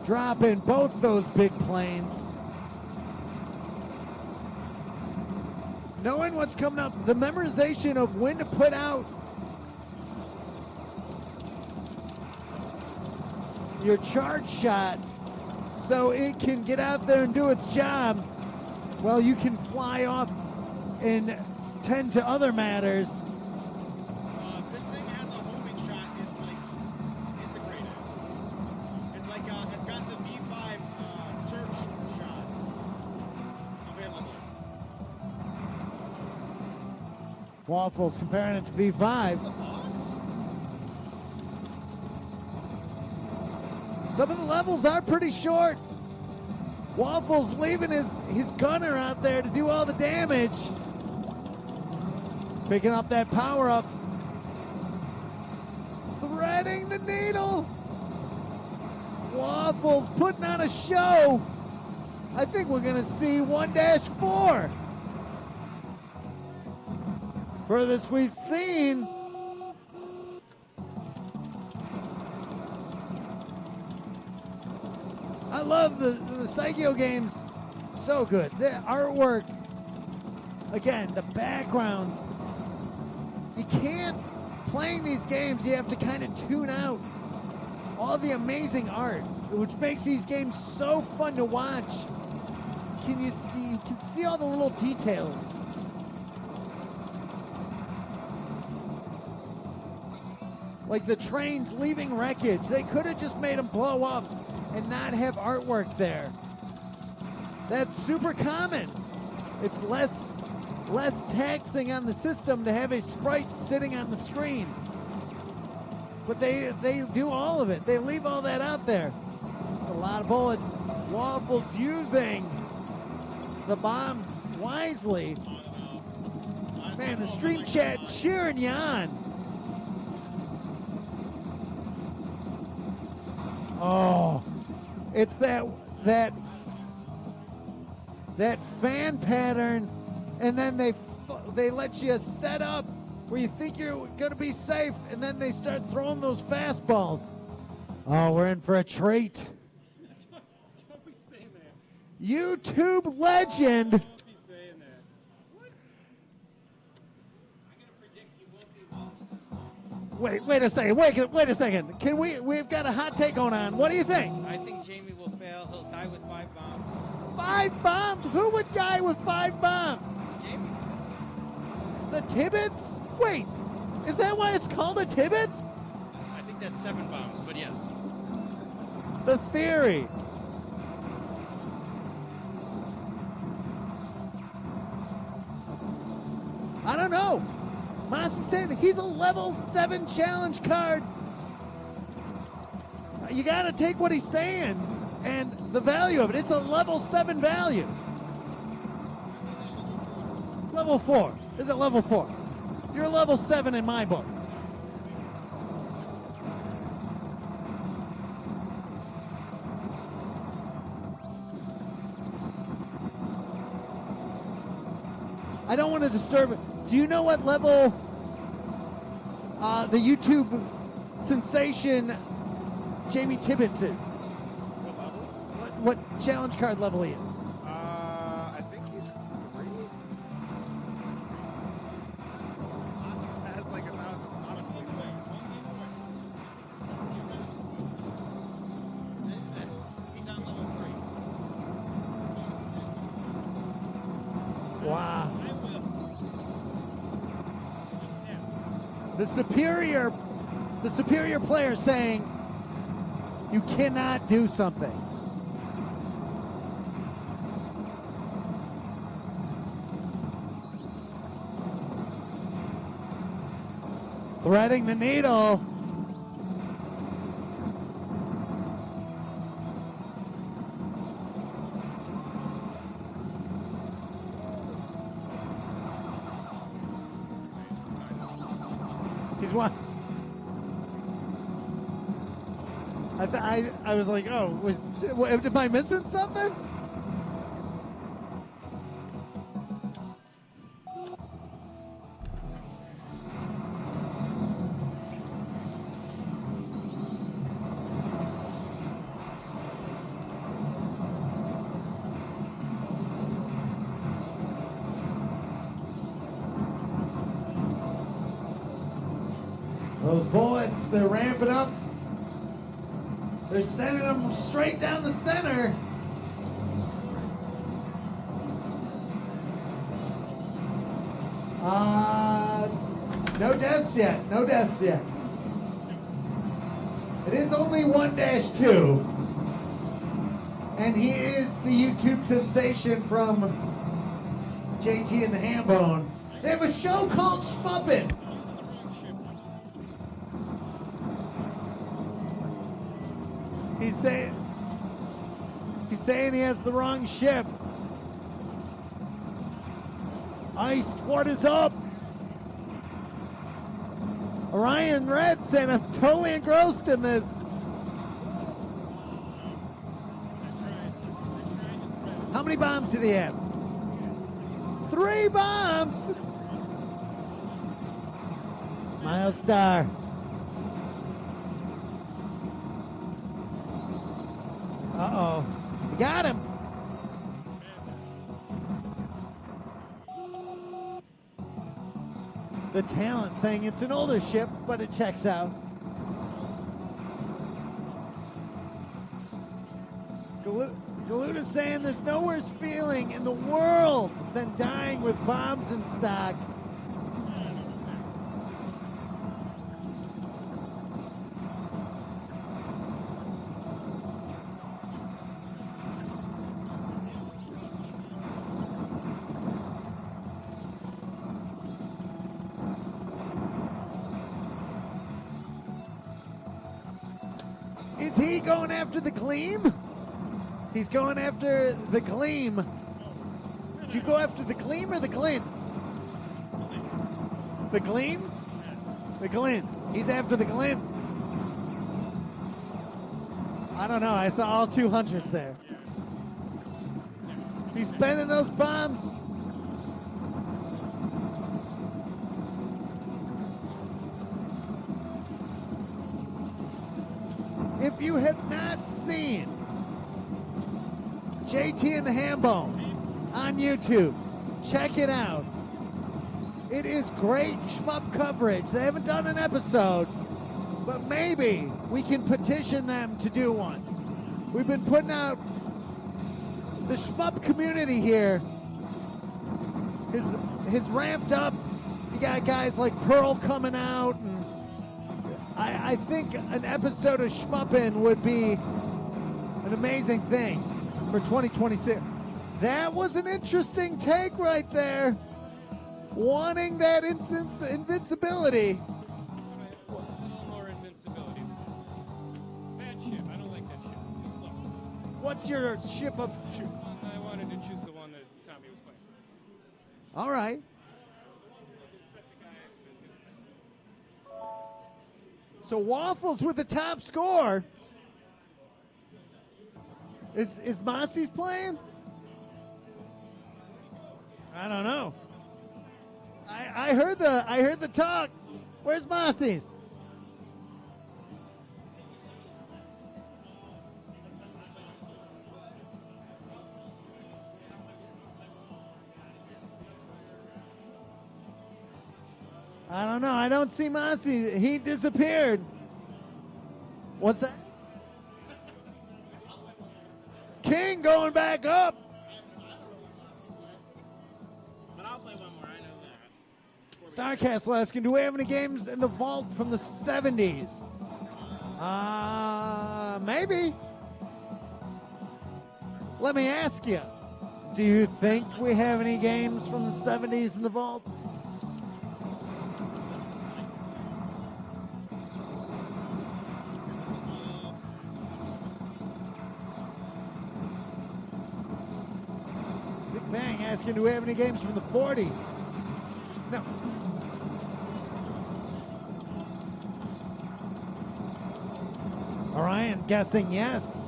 Dropping both those big planes. knowing what's coming up, the memorization of when to put out your charge shot so it can get out there and do its job while you can fly off and tend to other matters. This thing has a homing shot integrated. It's like it's got the V5 search shot available. Waffles comparing it to V5. The boss? Some of the levels are pretty short. Waffles leaving his gunner out there to do all the damage. Picking up that power up. Threading the needle. Waffles putting on a show. I think we're going to see 1-4. Furthest we've seen. I love the Psycho games. So good. The artwork. Again, the backgrounds. You can't, playing these games, you have to kind of tune out all the amazing art, which makes these games so fun to watch. You can see all the little details. Like the trains leaving wreckage. They could have just made them blow up and not have artwork there. That's super common. It's less taxing on the system to have a sprite sitting on the screen. But they do all of it. They leave all that out there. It's a lot of bullets. Waffles using the bombs wisely. Man, the stream chat cheering you on. Oh, it's that fan pattern, and then they let you set up where you think you're gonna be safe, and then they start throwing those fastballs. Oh, we're in for a treat. Don't be staying there. YouTube legend. Don't be staying there. What? I'm gonna predict you won't be Waffles. Wait a second. Wait a second. We've got a hot take going on. What do you think? I think Jamie will fail. He'll die with 5 bombs. 5 bombs? Who would die with 5 bombs? Jamie. The Tibbets? Wait, is that why it's called a Tibbets? I think that's 7 bombs, but yes. The theory. I don't know. Mossy saying that he's a level 7 challenge card. You got to take what he's saying and the value of it. It's a level 7 value. Level 4. Is it level 4? You're level 7 in my book. I don't want to disturb it. Do you know what level the YouTube sensation Jamie Tibbets is? What challenge card level he is? I think he's 3. Oscar's has like 1,000 autoplay points. He's on level 3. Wow. I will. The superior player saying you cannot do something. Threading the needle. He's one. I was like, oh, am I missing something? Those bullets, they're ramping up. They're sending them straight down the center. No deaths yet. No deaths yet. It is only 1-2. And he is the YouTube sensation from JT and the Hambone. They have a show called Schmuppin'. He's saying he has the wrong ship. Iced, what is up? Orion Red saying I'm totally engrossed in this. How many bombs did he have? 3 bombs! Milestar. Uh-oh. We got him. The talent saying it's an older ship, but it checks out. Galuda's saying there's no worse feeling in the world than dying with bombs in stock. Is he going after the Gleam? He's going after the Gleam. Did you go after the Gleam or the Glint? The Gleam? The Glint. He's after the Glint. I don't know. I saw all 200s there. He's spending those bombs. If you have not seen JT and the Hambone on YouTube, check it out. It is great shmup coverage. They haven't done an episode, but maybe we can petition them to do one. We've been putting out the shmup community here has ramped up. You got guys like Pearl coming out, and I think an episode of Schmuppin' would be an amazing thing for 2026. That was an interesting take right there. Wanting that invincibility. A little more invincibility. Bad ship. I don't like that ship. Too slow. What's your ship of... I wanted to choose the one that Tommy was playing. All right. So Waffles with the top score. Is Mossy's playing? I don't know. I heard the talk. Where's Mossy's? I don't know. I don't see Mossy. He disappeared. What's that? King going back up. But I'll play one more, I know that. Starcast asking, do we have any games in the vault from the 70s? Maybe. Let me ask you. Do you think we have any games from the 70s in the vault? Big Bang asking, do we have any games from the 40s? No. Orion guessing yes.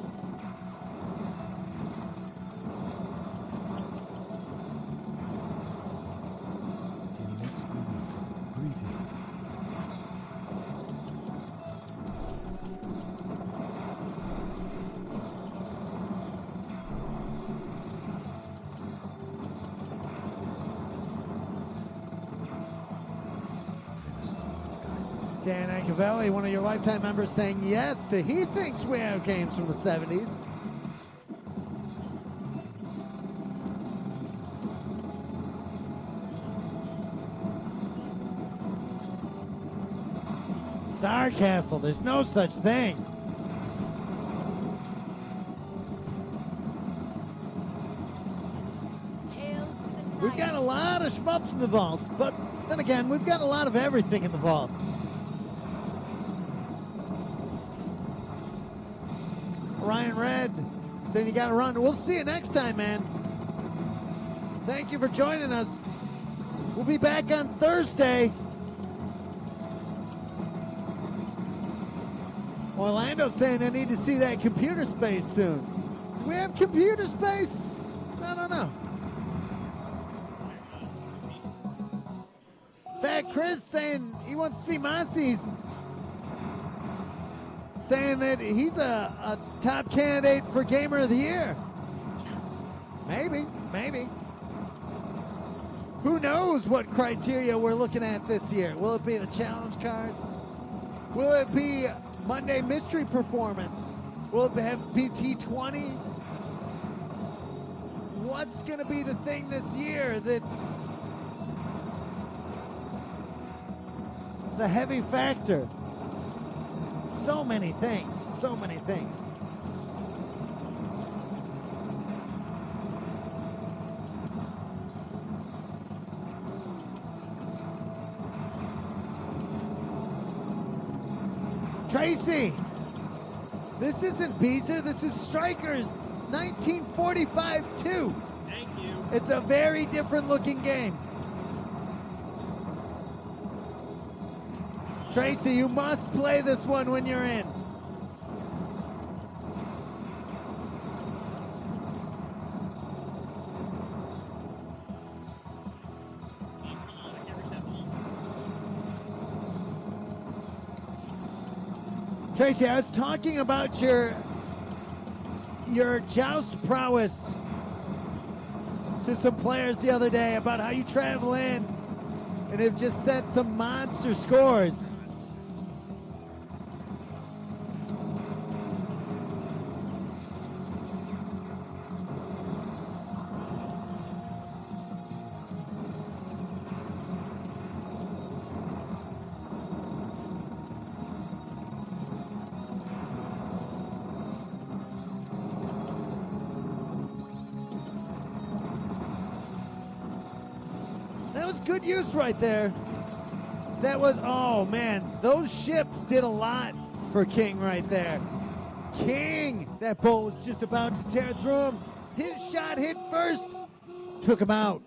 Till next week, greetings. May the stars guide you. Dan Ancavelli, one of your lifetime members, saying yes to he thinks we have games from the 70s. Star Castle, there's no such thing. We've got a lot of shmups in the vaults, but then again, we've got a lot of everything in the vaults. Ryan Red saying you gotta run. We'll see you next time, man. Thank you for joining us. We'll be back on Thursday. Orlando saying I need to see that computer space soon. Do we have computer space? I don't know. Fat Chris saying he wants to see Mossie's. Saying that he's a top candidate for Gamer of the Year. Maybe. Who knows what criteria we're looking at this year? Will it be the challenge cards? Will it be Monday Mystery Performance? Will it have PT20? What's going to be the thing this year that's the heavy factor? So many things. Tracy, this isn't Beezer, this is Strikers 1945 2. Thank you. It's a very different looking game. Tracy, you must play this one when you're in. Tracy, I was talking about your joust prowess to some players the other day about how you travel in and have just set some monster scores. Good use right there. That was, oh man, those ships did a lot for King right there. King, that bull was just about to tear through him. His shot hit first, took him out.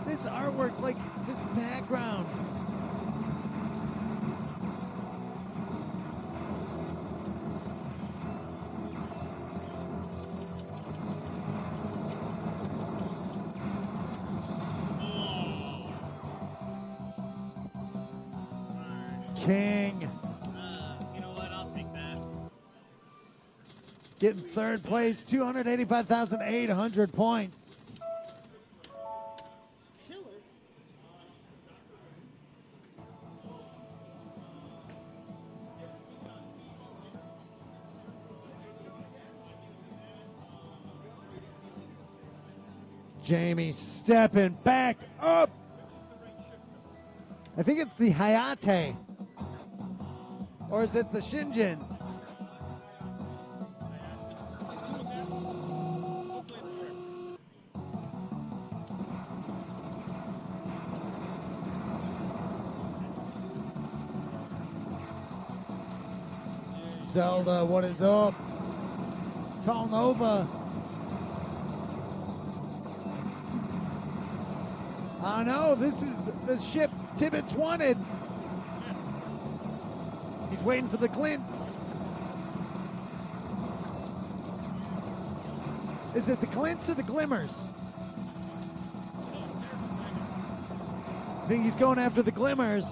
This artwork, like this background. King. You know what? I'll take that. Getting third place, 285,800 points. Jamie stepping back up. I think it's the Hayate. Or is it the Shinjin? Zelda, what is up? Tall Nova. Oh no, this is the ship Tibbetts wanted. He's waiting for the glints. Is it the glints or the glimmers? I think he's going after the glimmers.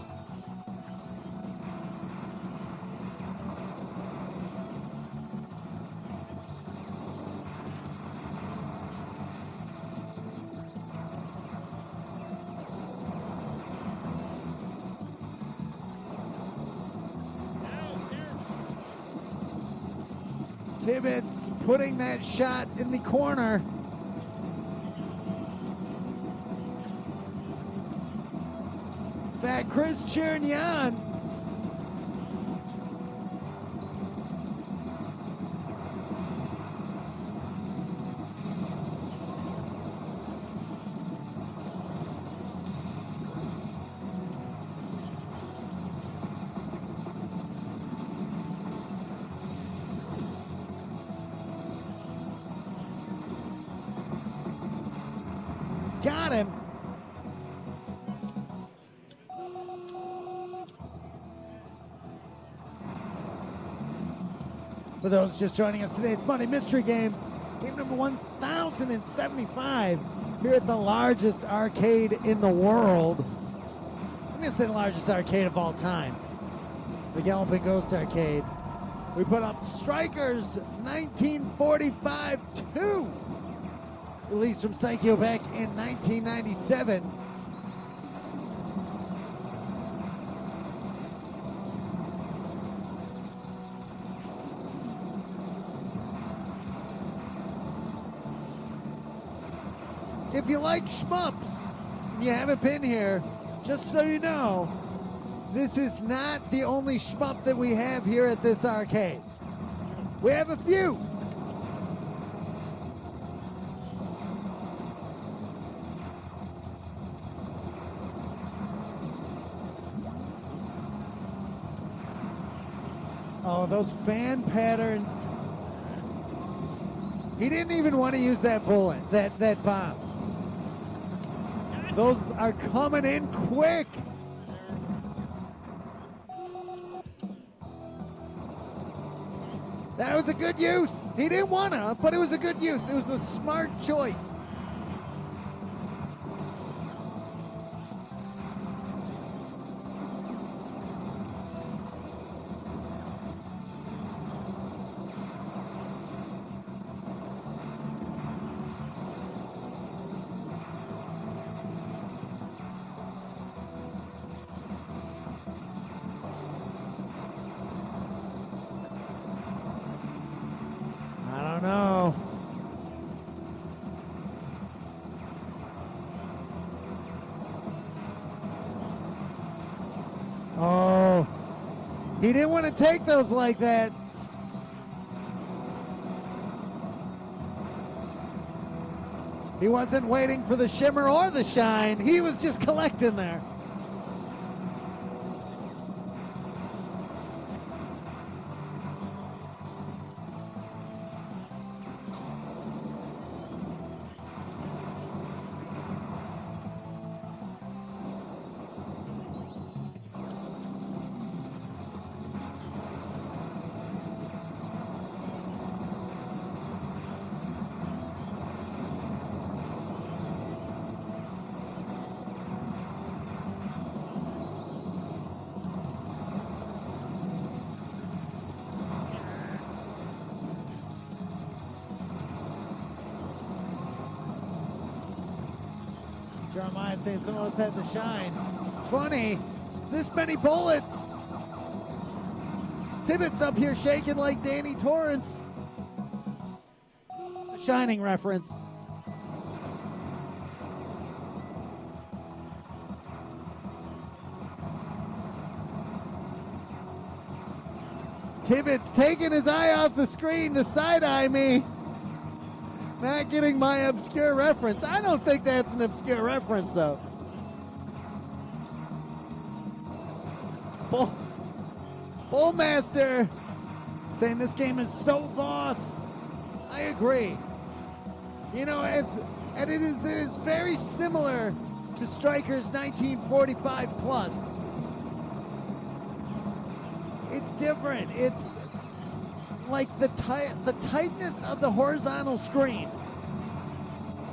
Tibbetts putting that shot in the corner. Fat Chris cheering you on. Got him. For those just joining us today, it's Monday Mystery Game, game number 1075 here at the largest arcade in the world. I'm going to say the largest arcade of all time, the Galloping Ghost Arcade. We put up Strikers 1945-2, released from Psycho back in 1997. If you like shmups and you haven't been here, just so you know, this is not the only shmup that we have here at this arcade. We have a few. Oh, those fan patterns. He didn't even want to use that bullet, that bomb. Those are coming in quick. That was a good use. He didn't want to, but it was a good use. It was the smart choice. No. Oh, he didn't want to take those like that. He wasn't waiting for the shimmer or the shine. He was just collecting there. Jeremiah saying some of us had the shine. It's funny, it's this many bullets. Tibbetts up here shaking like Danny Torrance. It's a Shining reference. Tibbetts taking his eye off the screen to side-eye me. Not getting my obscure reference. I don't think that's an obscure reference, though. Bullmaster saying this game is so vast. I agree. You know, and it is very similar to Strikers 1945 Plus. It's different. It's like the tightness of the horizontal screen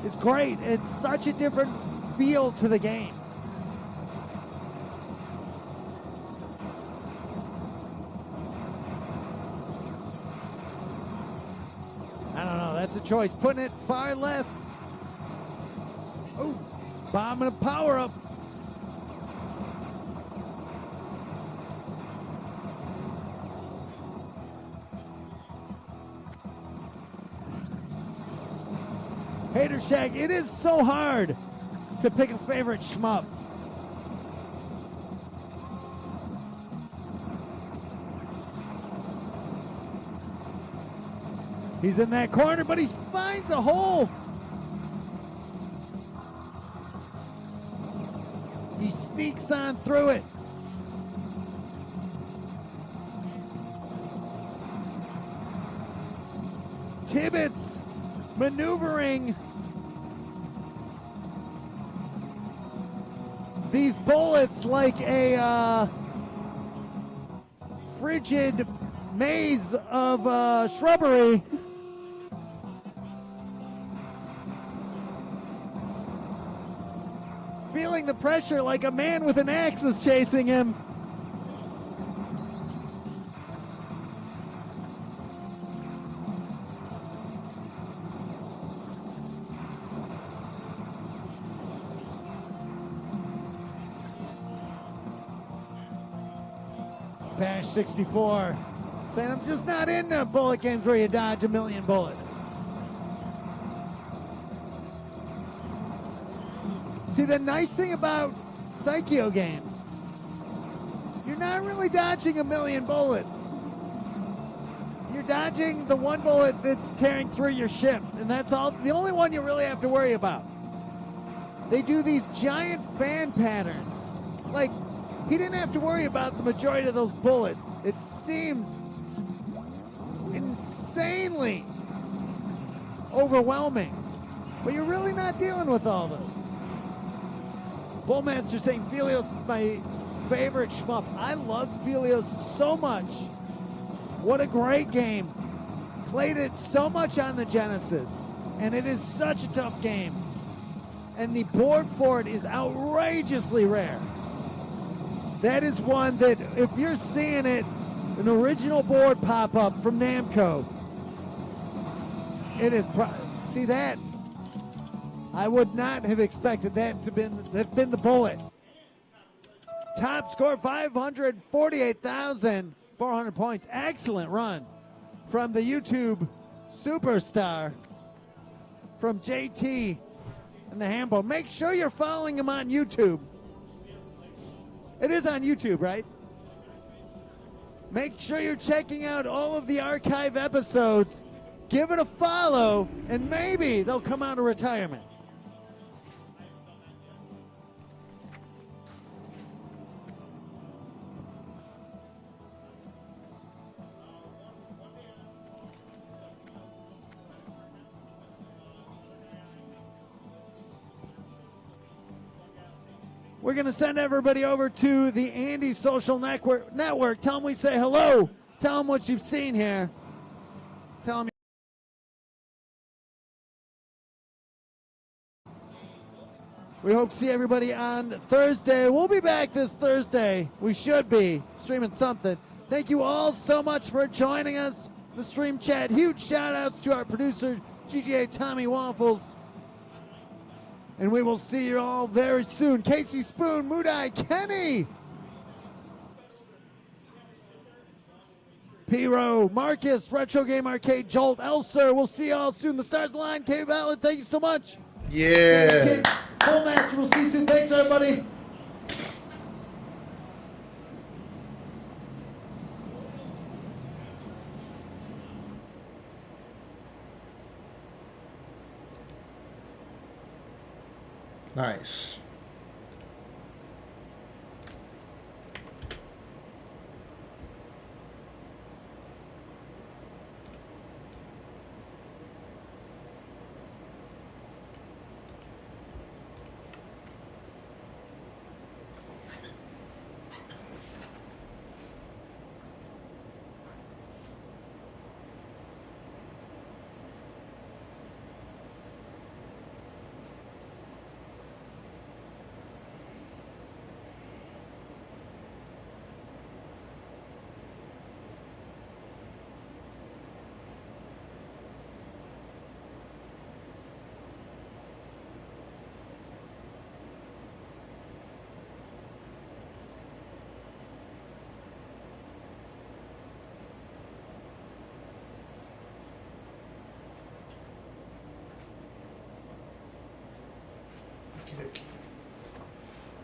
is great. It's such a different feel to the game. I don't know. That's a choice. Putting it far left. Oh, bomb and a power up. Hater Shack, it is so hard to pick a favorite shmup. He's in that corner, but he finds a hole. He sneaks on through it. Tibbetts maneuvering these bullets like a frigid maze of shrubbery. Feeling the pressure like a man with an axe is chasing him. Bash 64 saying, I'm just not into bullet games where you dodge a million bullets. See, the nice thing about Psycho games, you're not really dodging a million bullets. You're dodging the one bullet that's tearing through your ship, and that's all. The only one you really have to worry about. They do these giant fan patterns. Like, he didn't have to worry about the majority of those bullets. It seems insanely overwhelming, but you're really not dealing with all those. Bullmaster saying Philios is my favorite shmup. I love Philios so much. What a great game. Played it so much on the Genesis, and it is such a tough game. And the board for it is outrageously rare. That is one that, if you're seeing it, an original board pop up from Namco, it is, see that? I would not have expected that to have been the bullet. Top score, 548,400 points. Excellent run from the YouTube superstar, from JT and the Hambo. Make sure you're following him on YouTube. It is on YouTube, right? Make sure you're checking out all of the archive episodes. Give it a follow, and maybe they'll come out of retirement. We're going to send everybody over to the Andy Social Network. Tell them we say hello. Tell them what you've seen here. Tell them. We hope to see everybody on Thursday. We'll be back this Thursday. We should be streaming something. Thank you all so much for joining us. The stream chat. Huge shout outs to our producer, GGA Tommy Waffles. And we will see you all very soon. Casey Spoon, Moodai, Kenny, Piro, Marcus, Retro Game Arcade, Jolt, Elser. We'll see you all soon. The stars align. Cave Outlet, thank you so much. Yeah. Bullmaster, we'll see you soon. Thanks, everybody. Nice.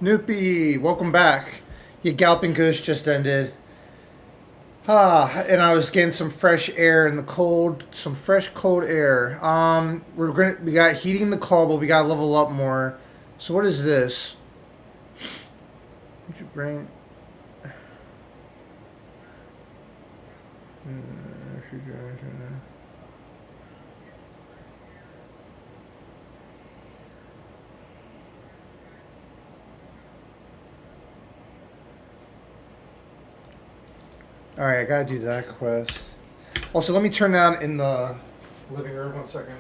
Noopy, welcome back. Your Galloping Ghost just ended. And I was getting some fresh air in the cold, some fresh cold air. We got heating the call, but we got to level up more. So what is this? What you bring? Alright, I gotta do that quest. Also, let me turn down in the living room 1 second.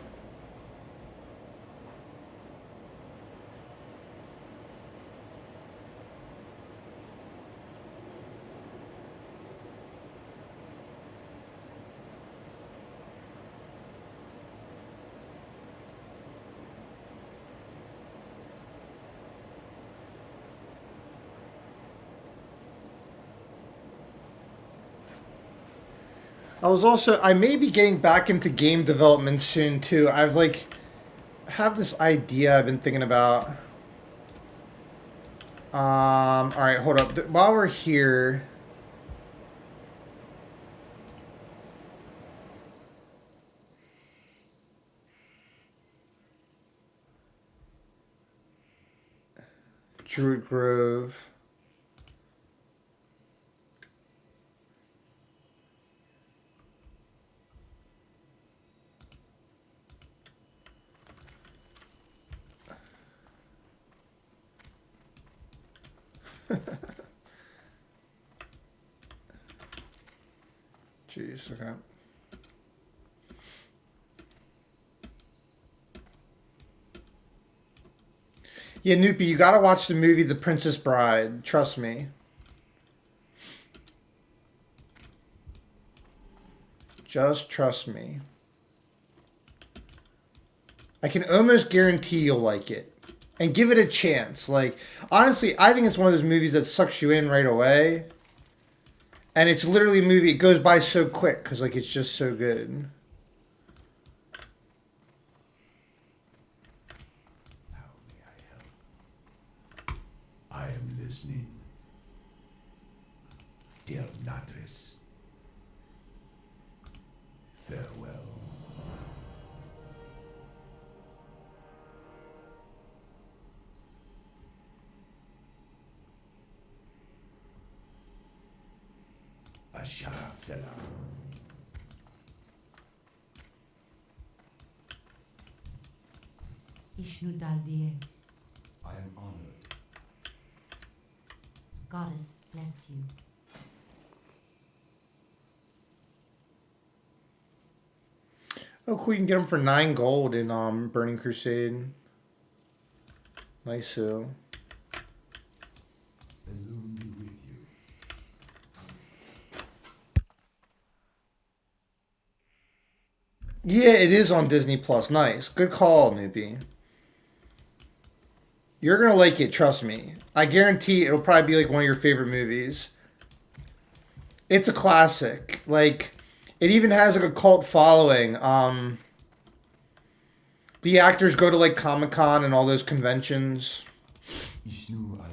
I may be getting back into game development soon too. Have this idea I've been thinking about. Alright, hold up. While we're here. Druid Grove. Jeez, okay. Yeah, Noopy, you gotta watch the movie The Princess Bride. Trust me. Just trust me. I can almost guarantee you'll like it. And give it a chance. Like, honestly, I think it's one of those movies that sucks you in right away. And it's literally a movie, it goes by so quick because, like, it's just so good. How may I help? I am listening. Dear Natris. Farewell. Isha Fela. Ishnu Daldie, I am honored. Goddess bless you. Oh, cool. You can get them for 9 gold in Burning Crusade. Nice, so. Alone be with you. Yeah, it is on Disney Plus. Nice. Good call, Noopy. You're going to like it, trust me. I guarantee it'll probably be like one of your favorite movies. It's a classic. Like, it even has like a cult following. The actors go to like Comic-Con and all those conventions. Ishnu Allah.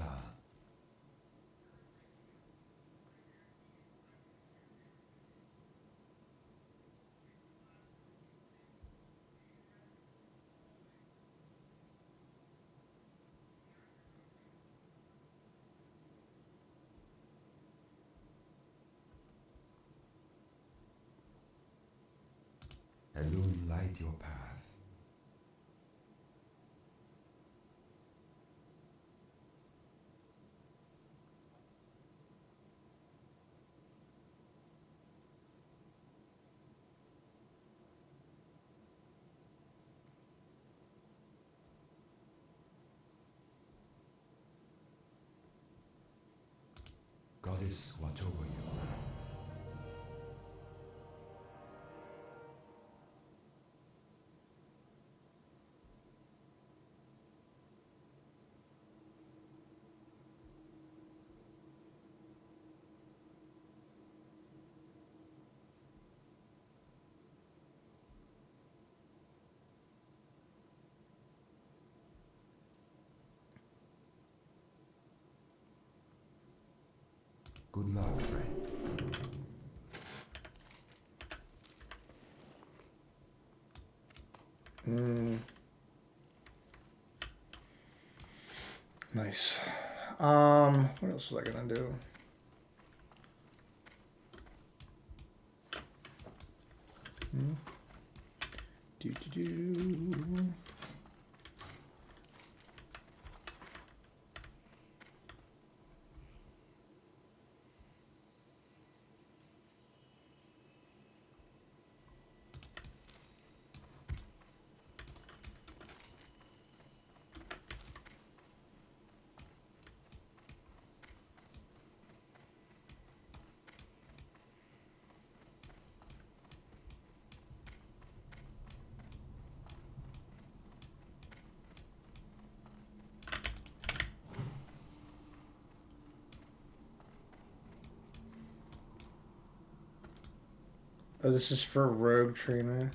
Alone light your path. Goddess, watch over you. Good luck, friend. Nice. What else was I gonna do? Do. Oh, this is for Rogue Trainer.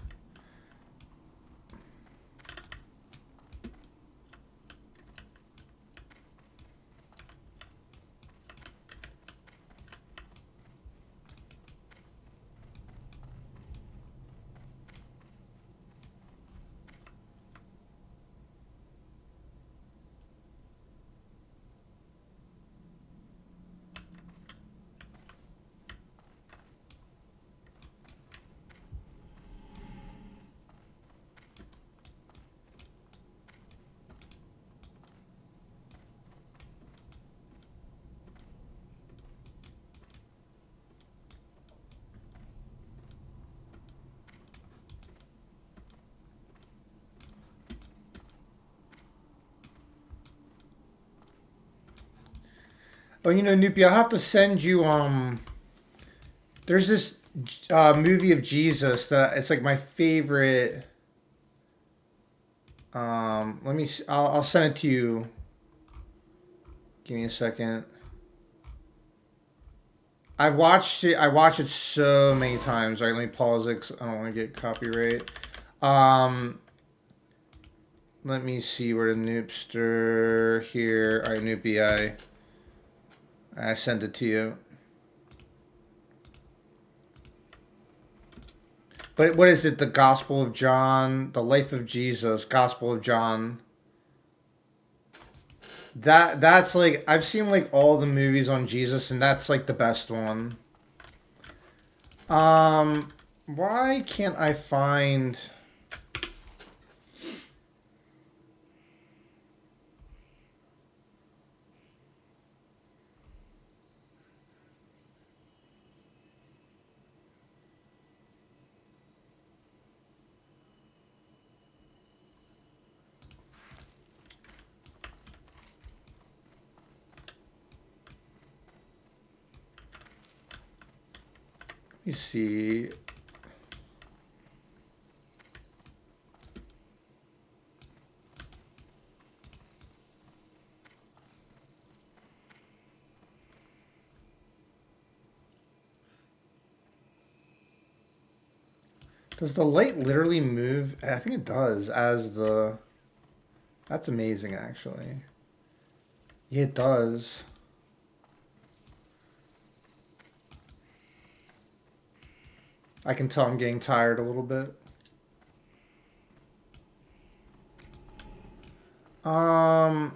Oh, you know, Noopy, I'll have to send you, there's this movie of Jesus that it's like my favorite. Let me, I'll send it to you. Give me a second. I watched it so many times. All right, let me pause it 'cause I don't want to get copyright. Let me see where the Noopster here. All right, Noopy, I sent it to you. But what is it? The Gospel of John, the Life of Jesus, Gospel of John. That's like, I've seen like all the movies on Jesus, and that's like the best one. Why can't I find? Let me see. Does the light literally move? I think it does as the... That's amazing, actually. Yeah, it does. I can tell I'm getting tired a little bit. Hello.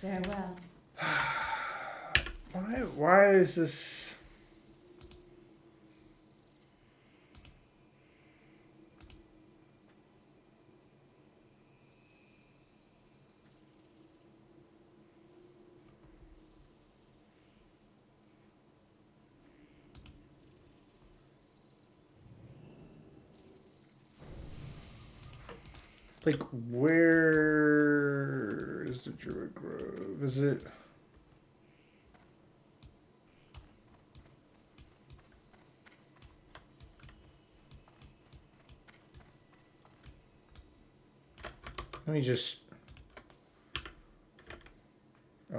Farewell. Why is this... Like, where is the Druid Grove? Is it... Let me just... Oh.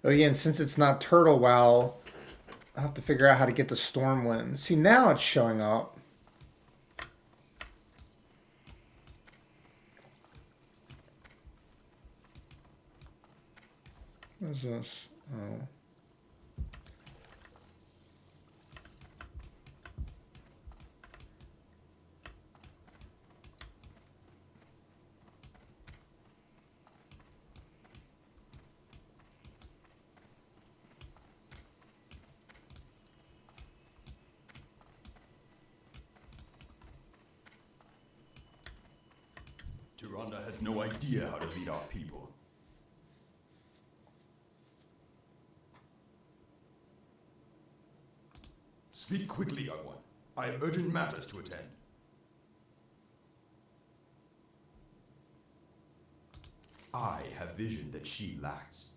Oh yeah, and since it's not Turtle Wow, I'll have to figure out how to get the Stormwind. See, now it's showing up. What is this? Oh. Tyrande has no idea how to lead our people. Speak quickly, young one. I have urgent matters to attend. I have vision that she lacks.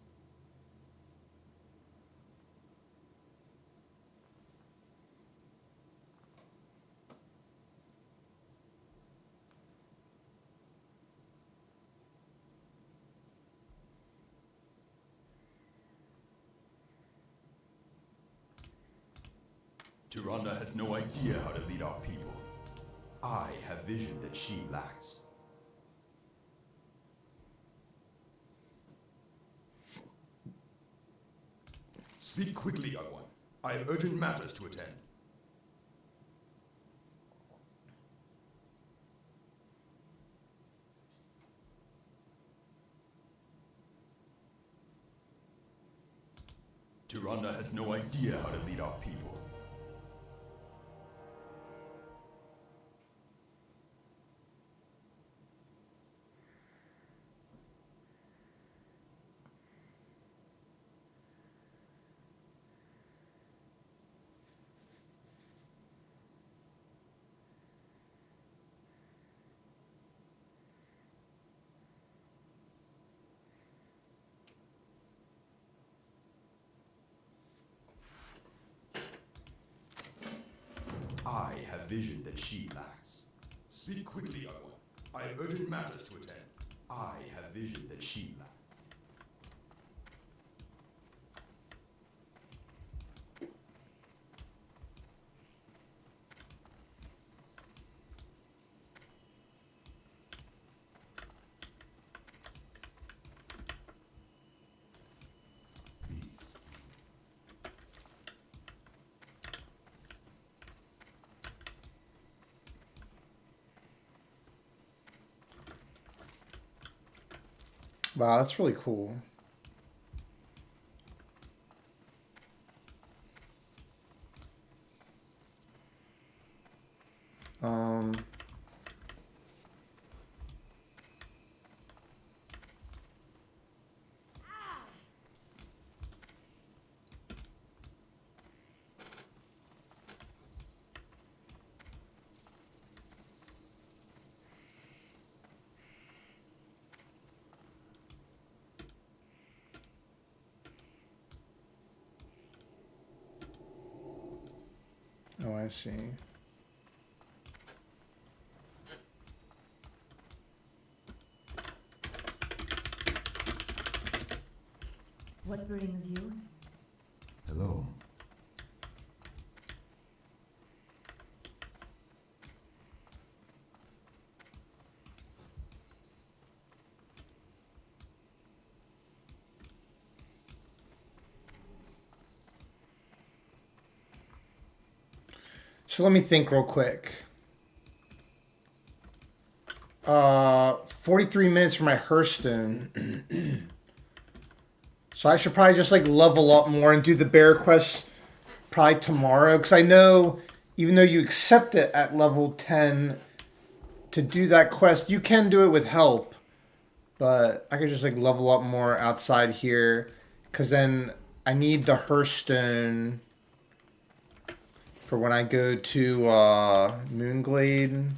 Tyrande has no idea how to lead our people. I have vision that she lacks. Speak quickly, young one. I have urgent matters to attend. Tyrande has no idea how to lead our people. I have vision that she lacks. Speak quickly, young one. I have urgent matters to attend. I have vision that she lacks. Wow, that's really cool. Oh, I see. What brings you? Hello. So let me think real quick. 43 minutes for my Hearthstone. So I should probably just like level up more and do the bear quest probably tomorrow. Because I know even though you accept it at level 10 to do that quest, you can do it with help. But I could just like level up more outside here. Because then I need the Hearthstone for when I go to Moonglade.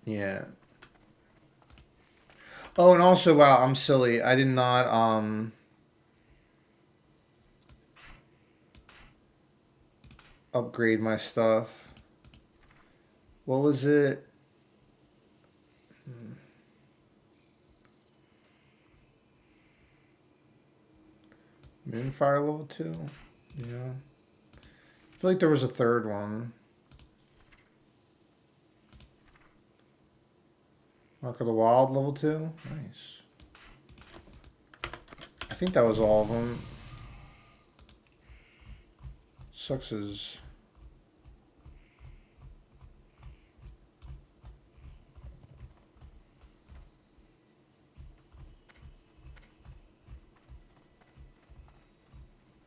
Yeah. Oh, and also, wow, I'm silly. I did not, upgrade my stuff. What was it? Moonfire level 2? Yeah. I feel like there was a third one. Mark of the Wild level 2? Nice. I think that was all of them. Sucks is...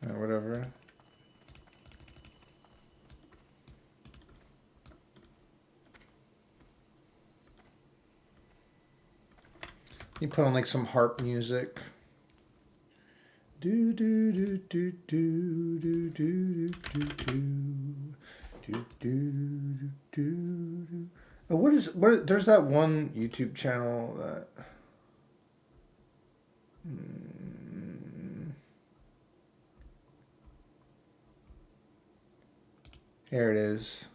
whatever. You put on like some harp music. Do do do do do do do do do do do. Oh, what? There's that one YouTube channel that. Here it is.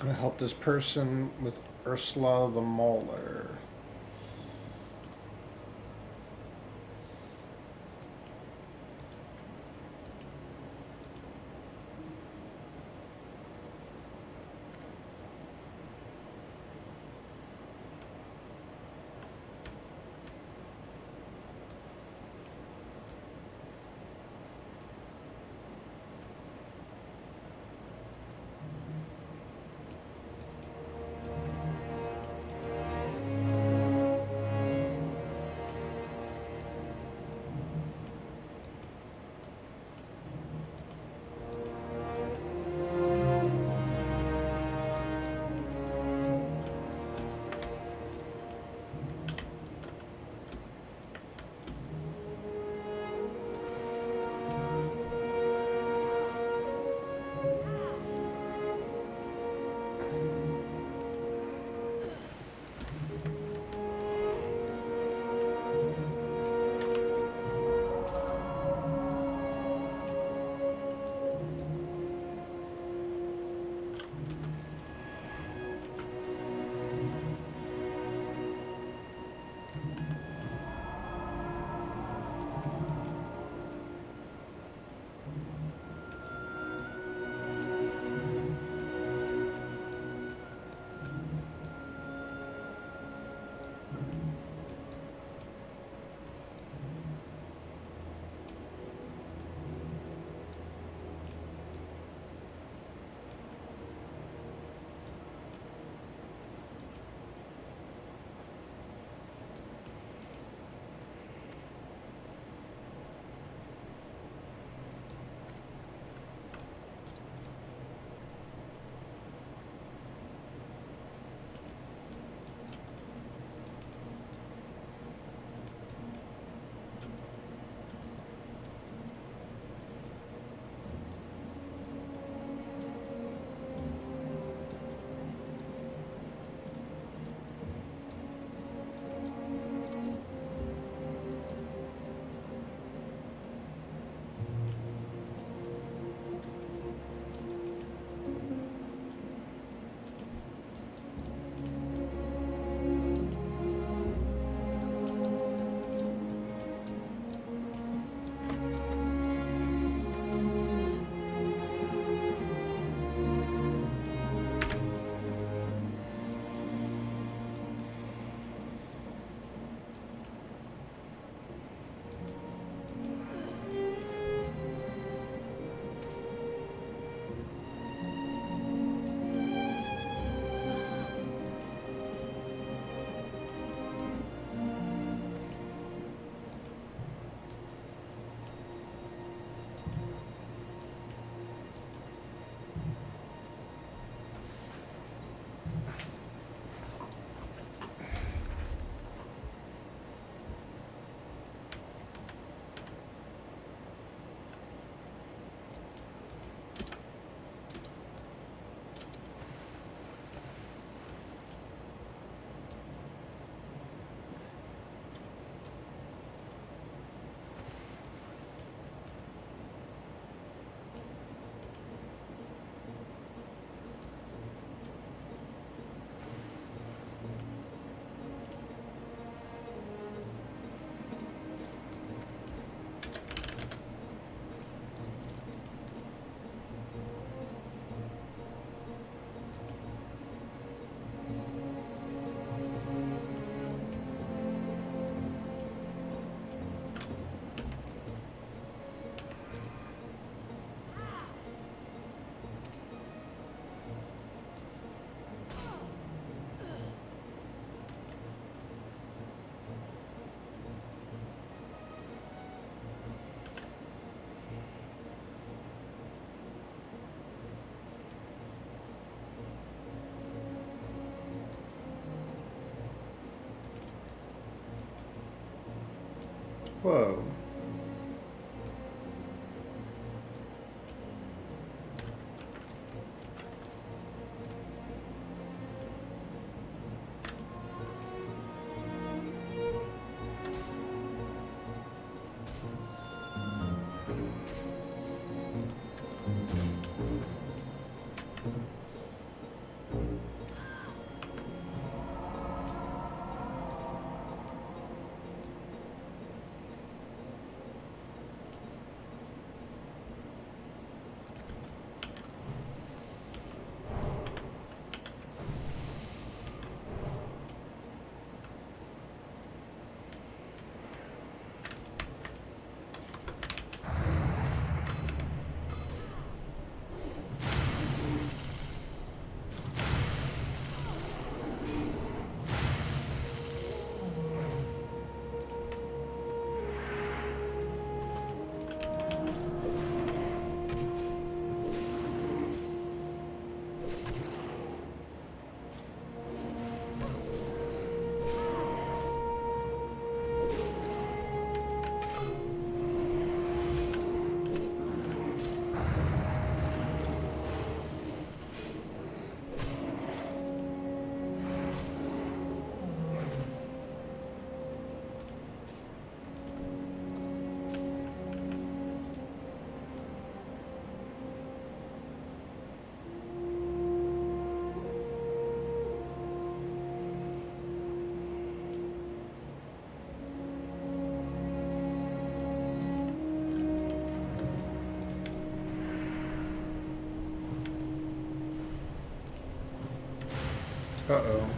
I'm gonna help this person with Ursula the Mauler. Whoa. Uh-oh.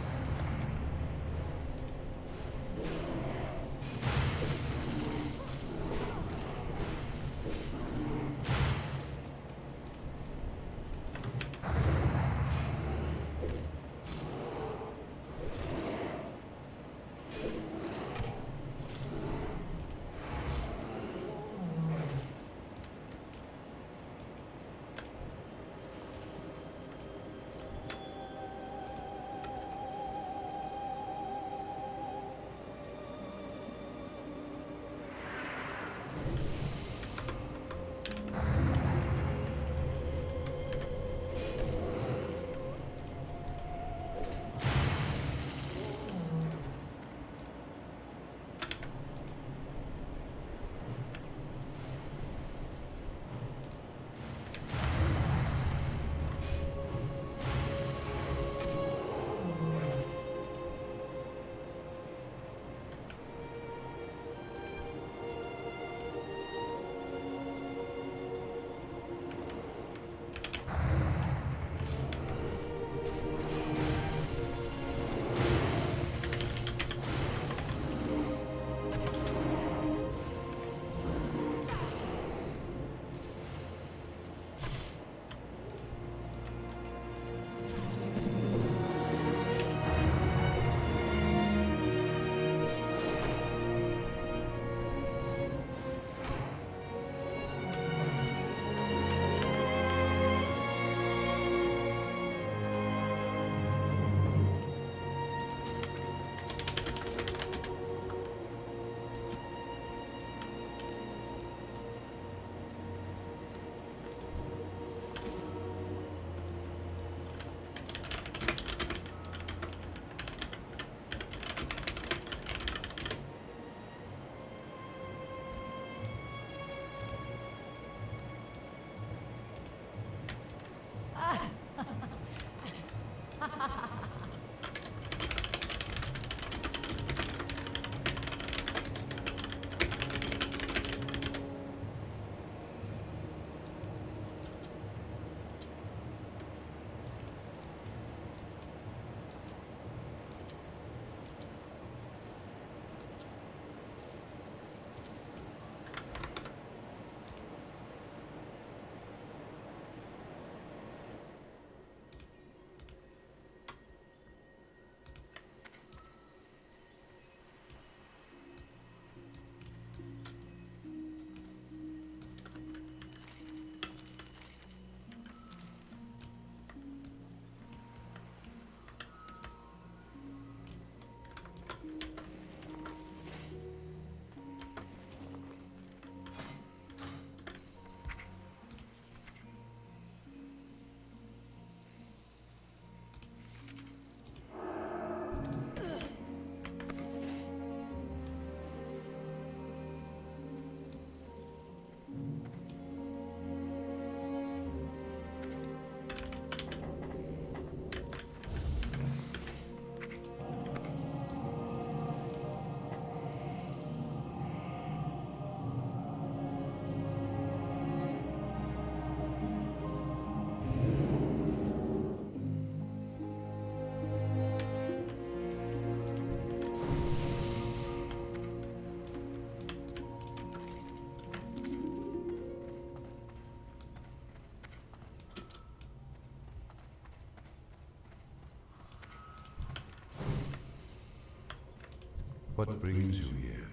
What brings you here?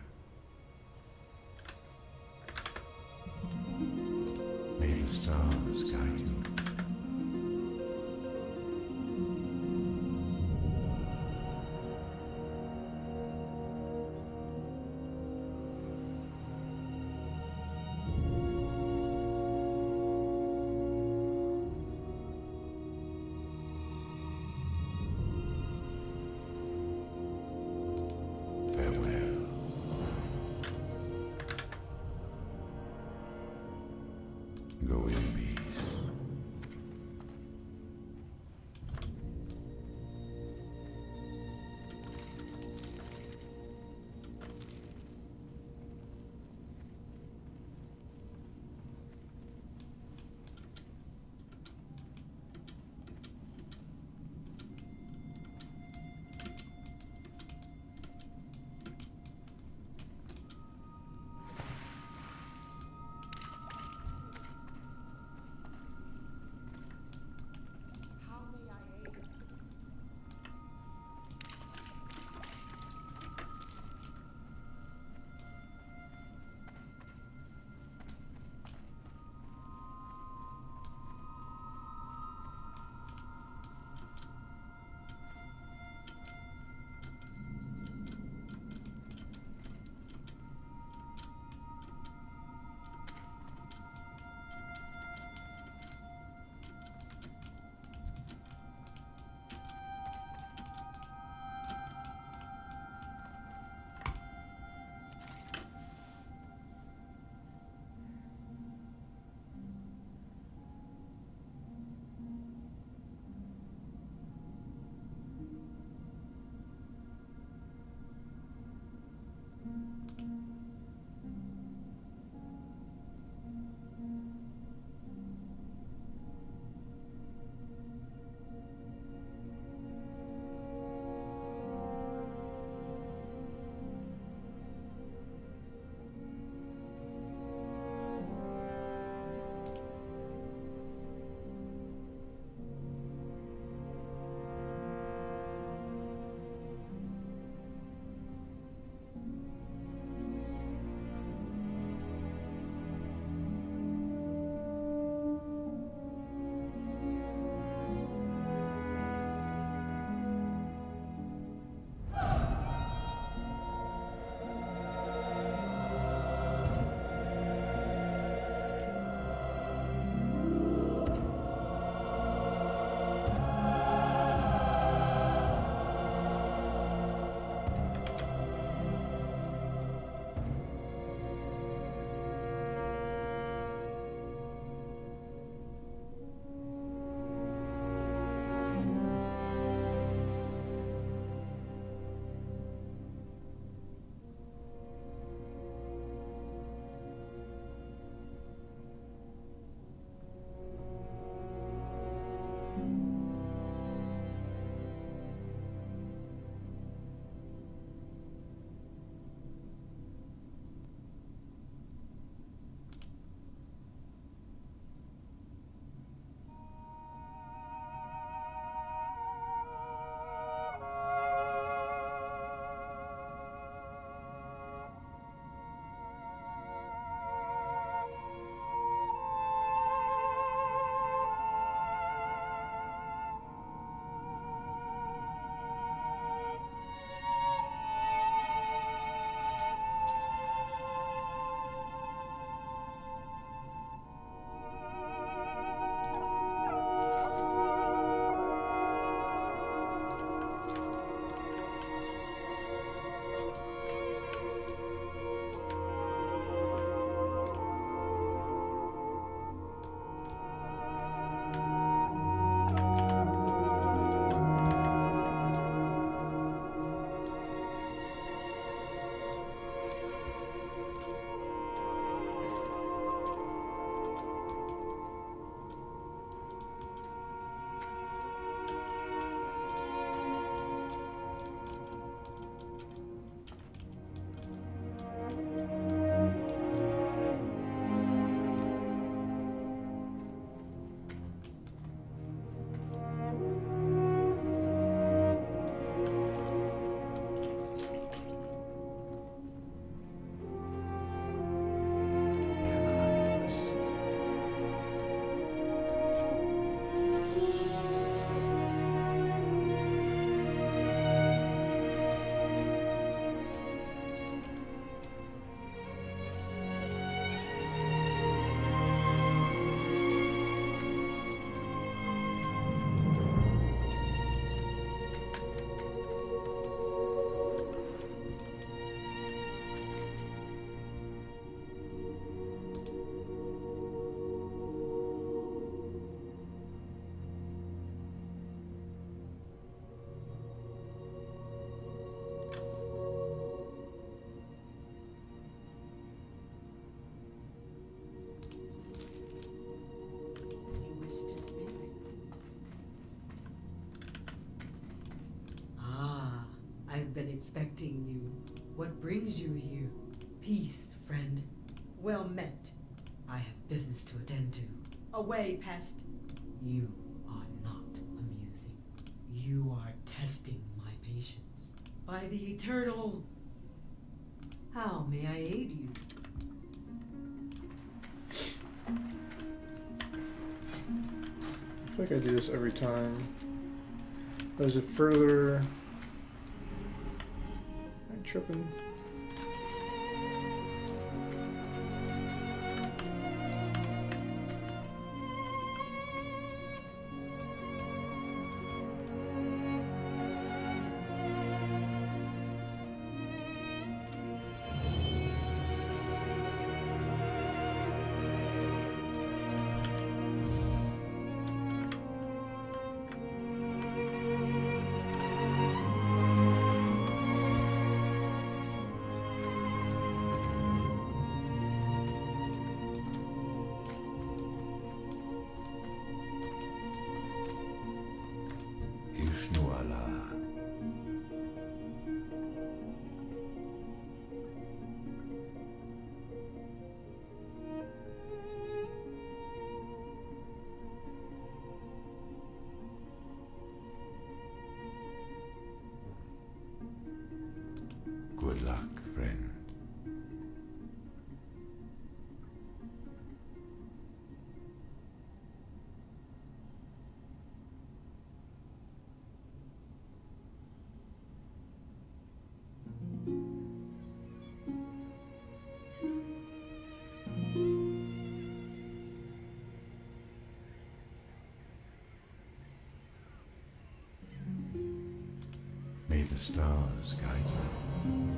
May the stars guide you. Farewell. Go in peace. expecting you. What brings you here? Peace, friend. Well met. I have business to attend to. Away, pest. You are not amusing. You are testing my patience. By the eternal... How may I aid you? I feel like I do this every time. There's a further... I'm tripping. Good luck, friend. May the stars guide you.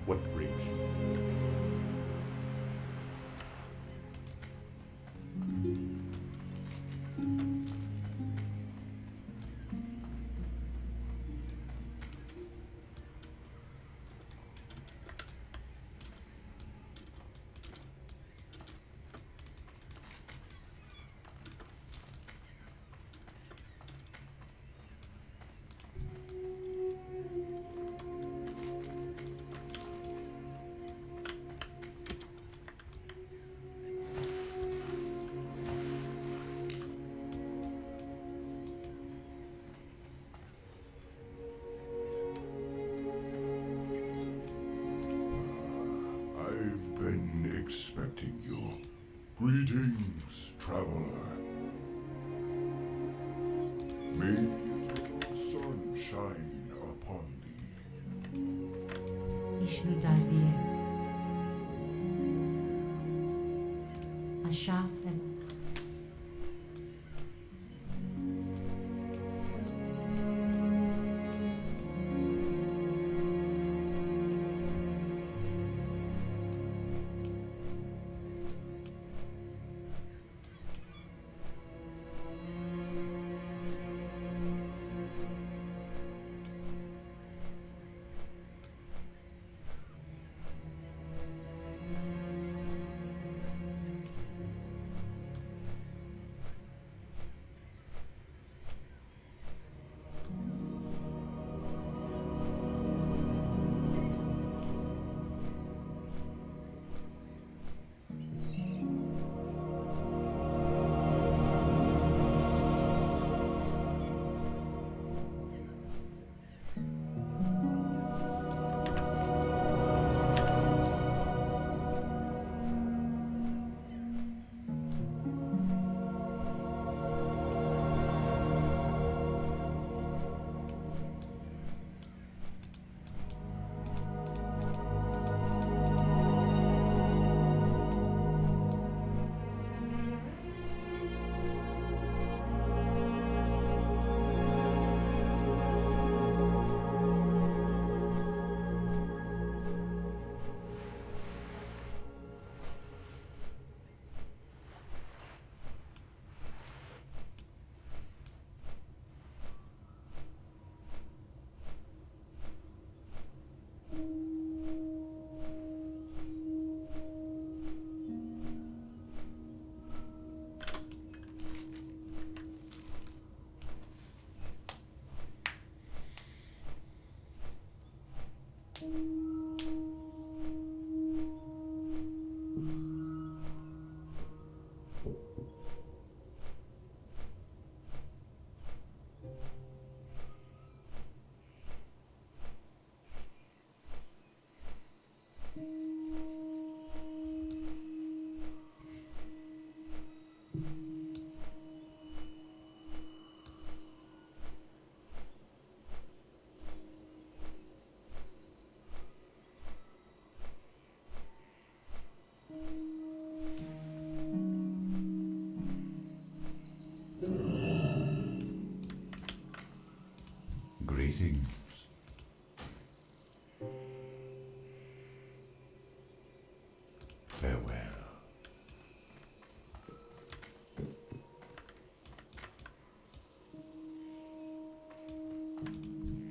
What brings you? I've been expecting you. Greetings, traveler. May the eternal sun shine upon thee. Ishnu Daldiye. Asha and Greetings. Farewell.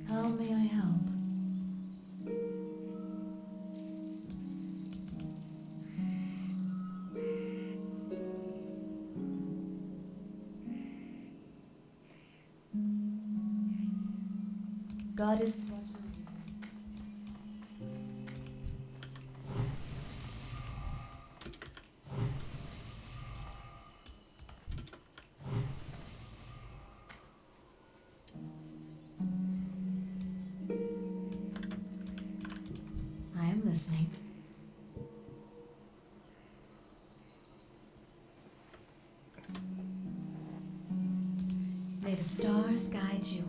How may I help? Goddess. I am listening. May the stars guide you.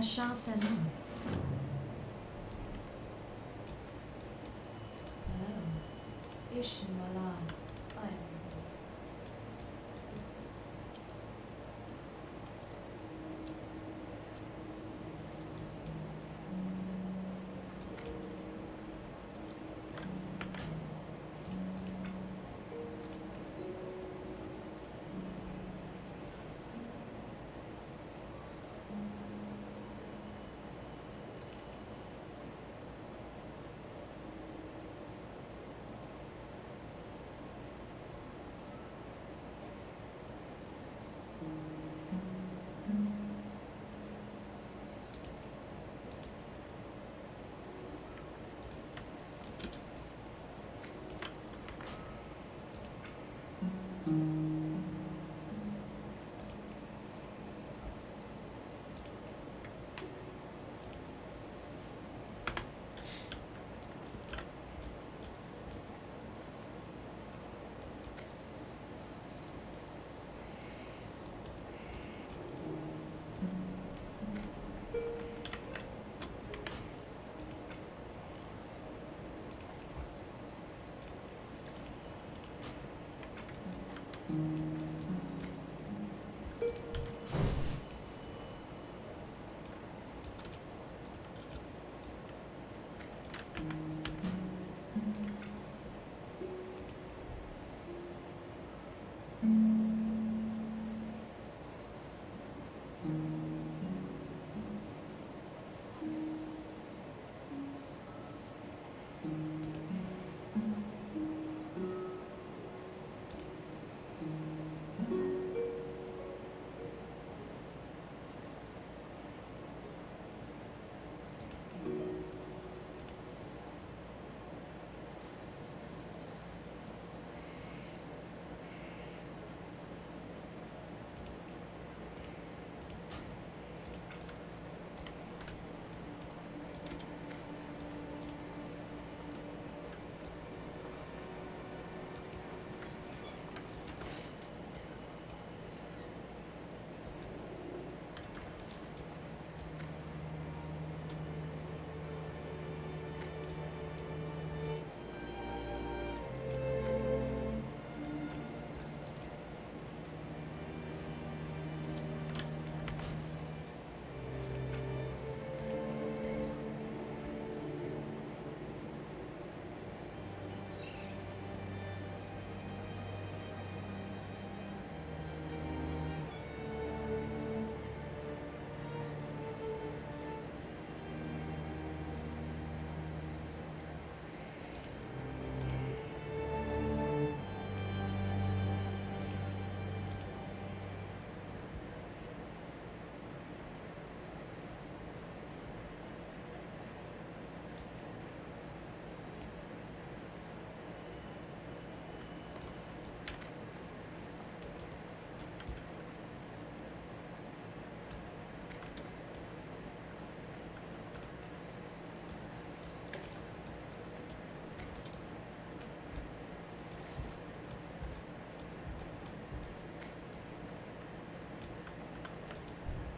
Isha Fellow. Hello. Isha Malal. I am.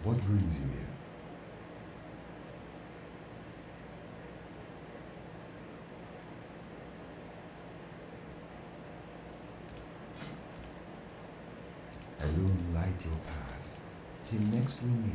What brings you here? Alone light your path till next we meet.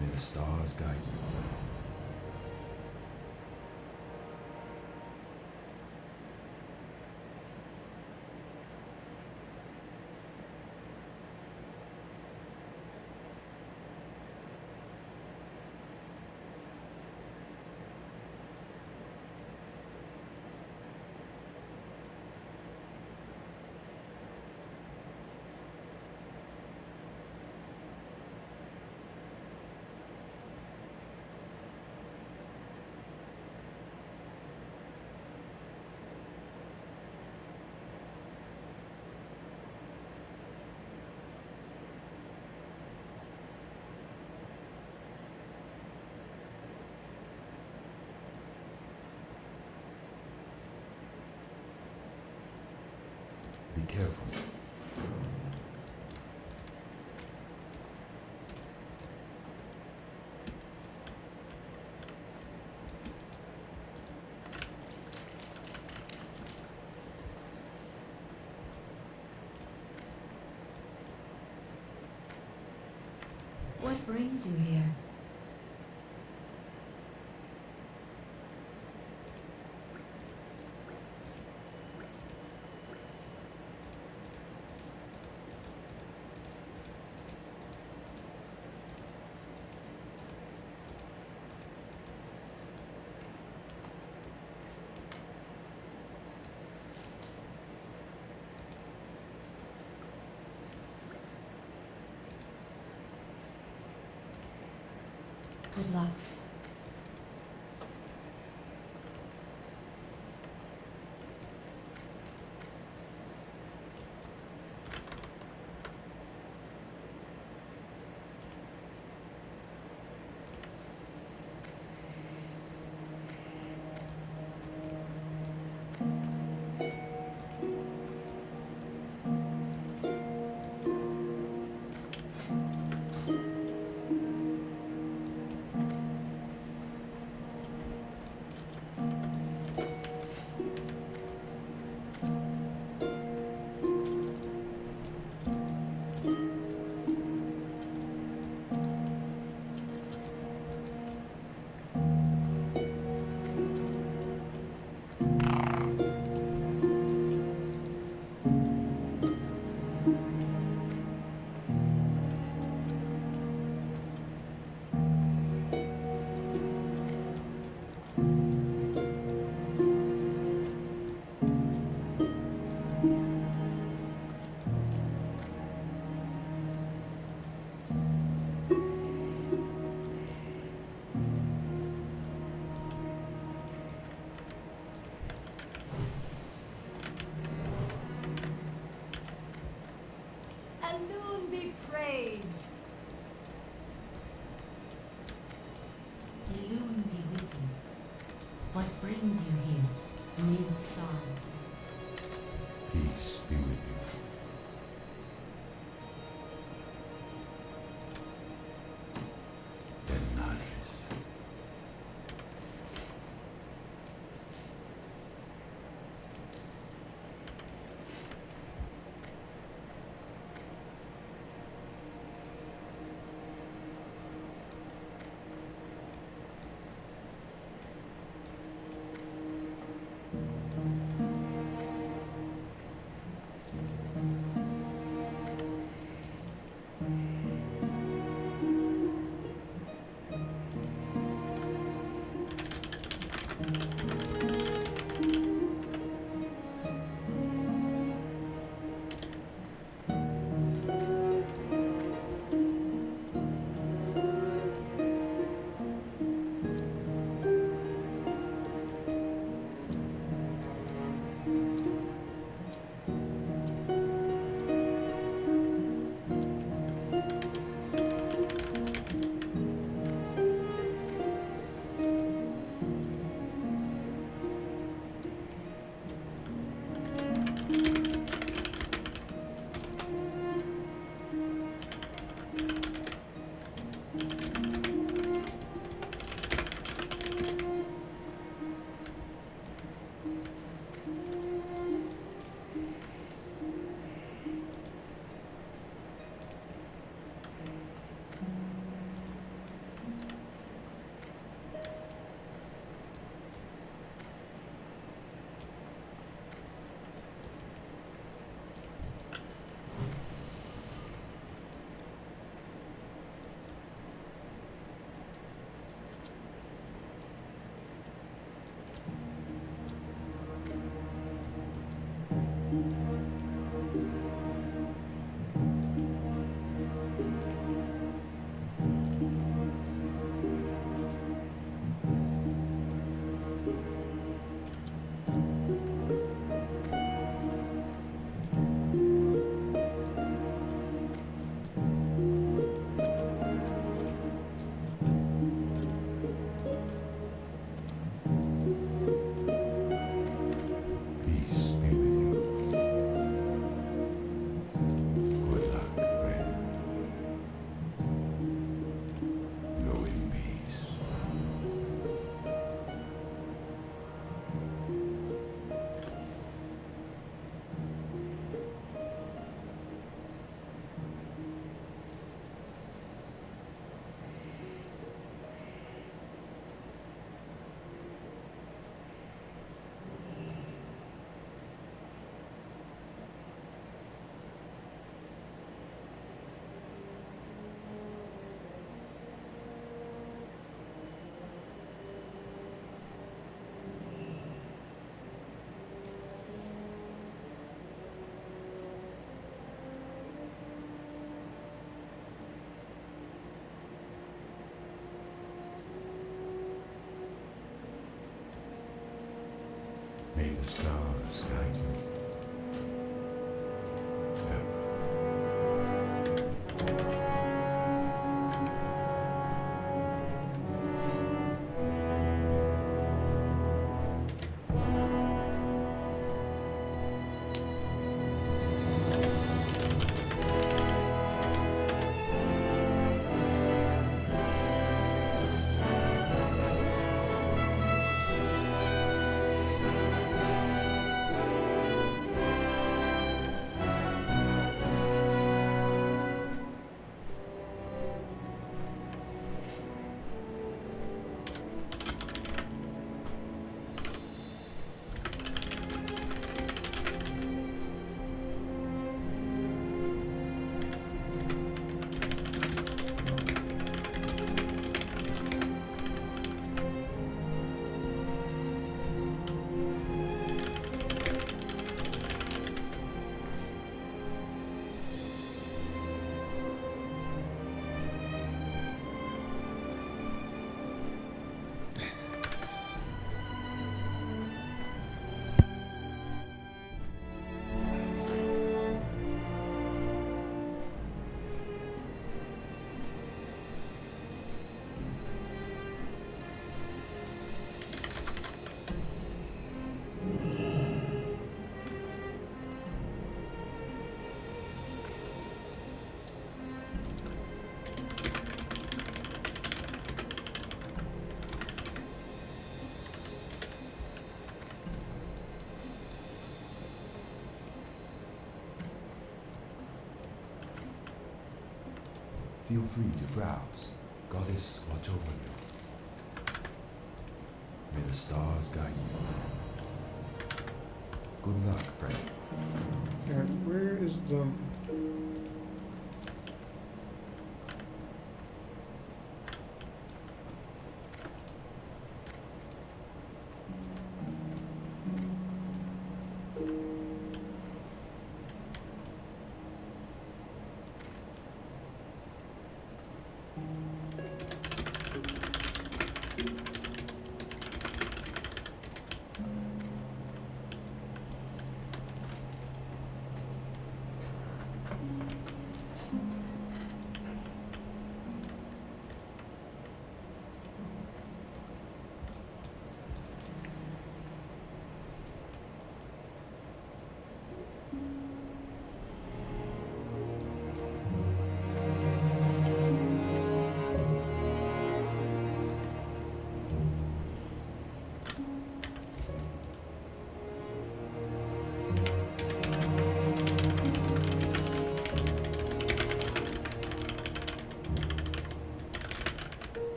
May the stars guide you. Be careful. What brings you here? Good luck. Alone be praised. Illume be with you. What brings you here? May the stars. Peace be with you. May the stars guide you. Feel free to browse. Goddess watch over you. May the stars guide you. Good luck, friend. And where is the...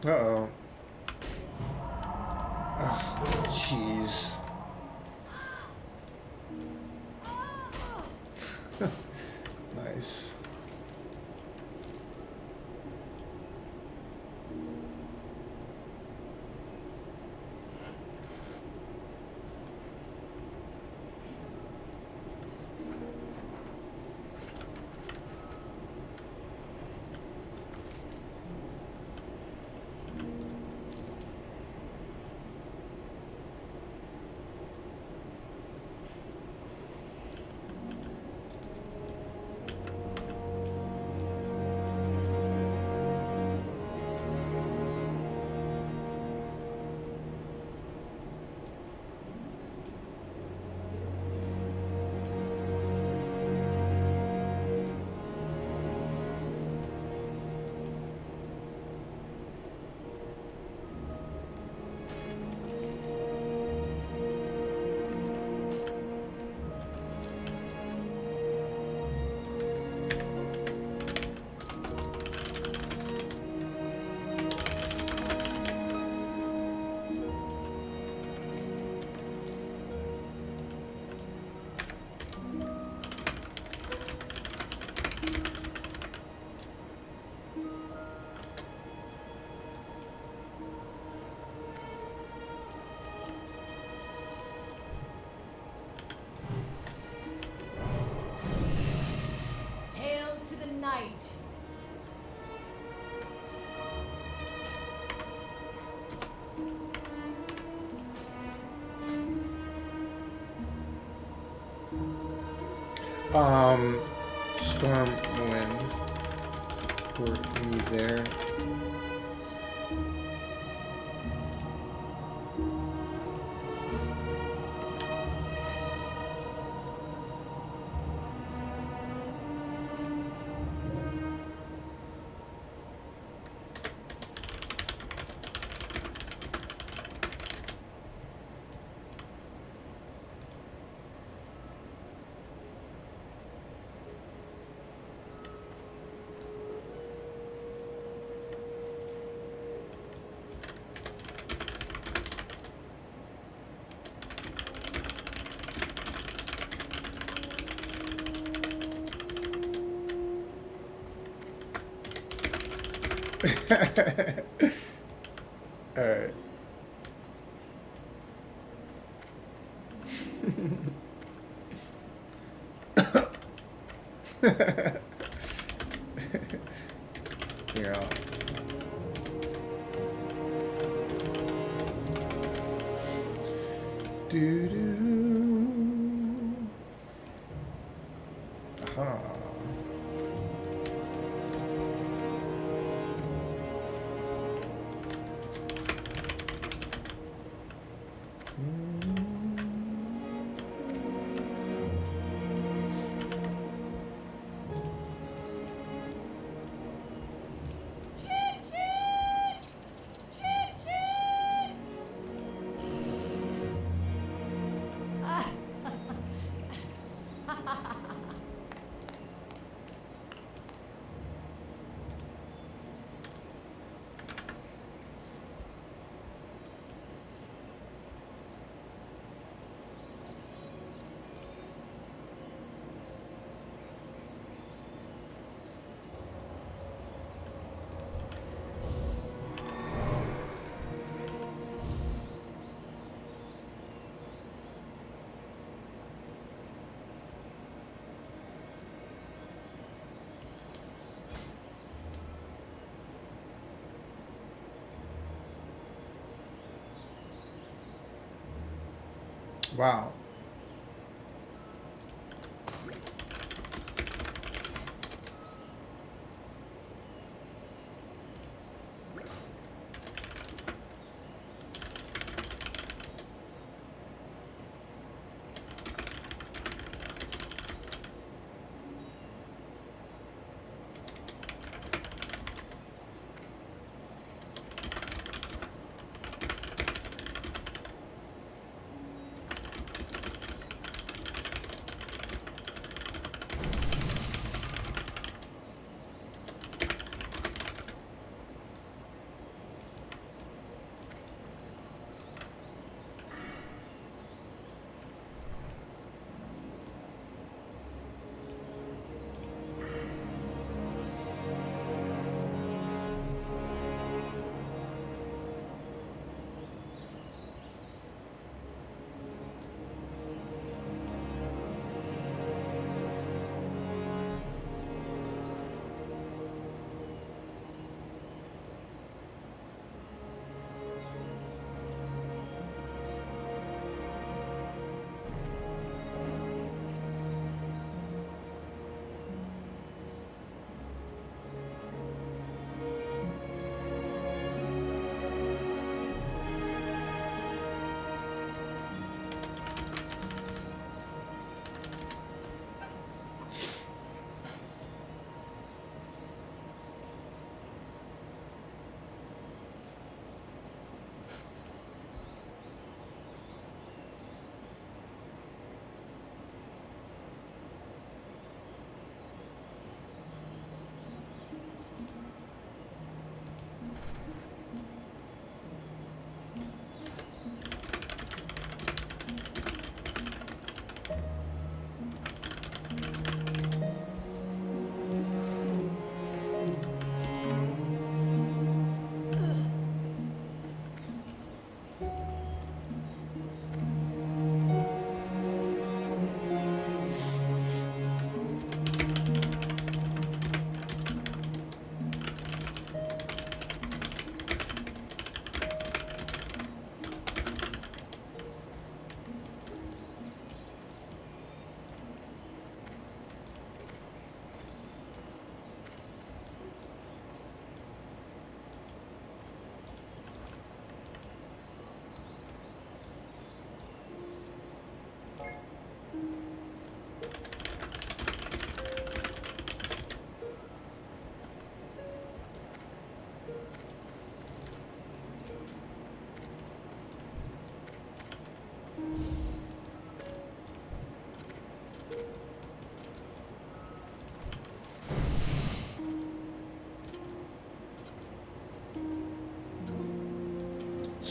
Uh-oh. Oh, jeez. Nice. Hail to the night. Stormwind. Were you there? Alright. Here, Aha. Wow.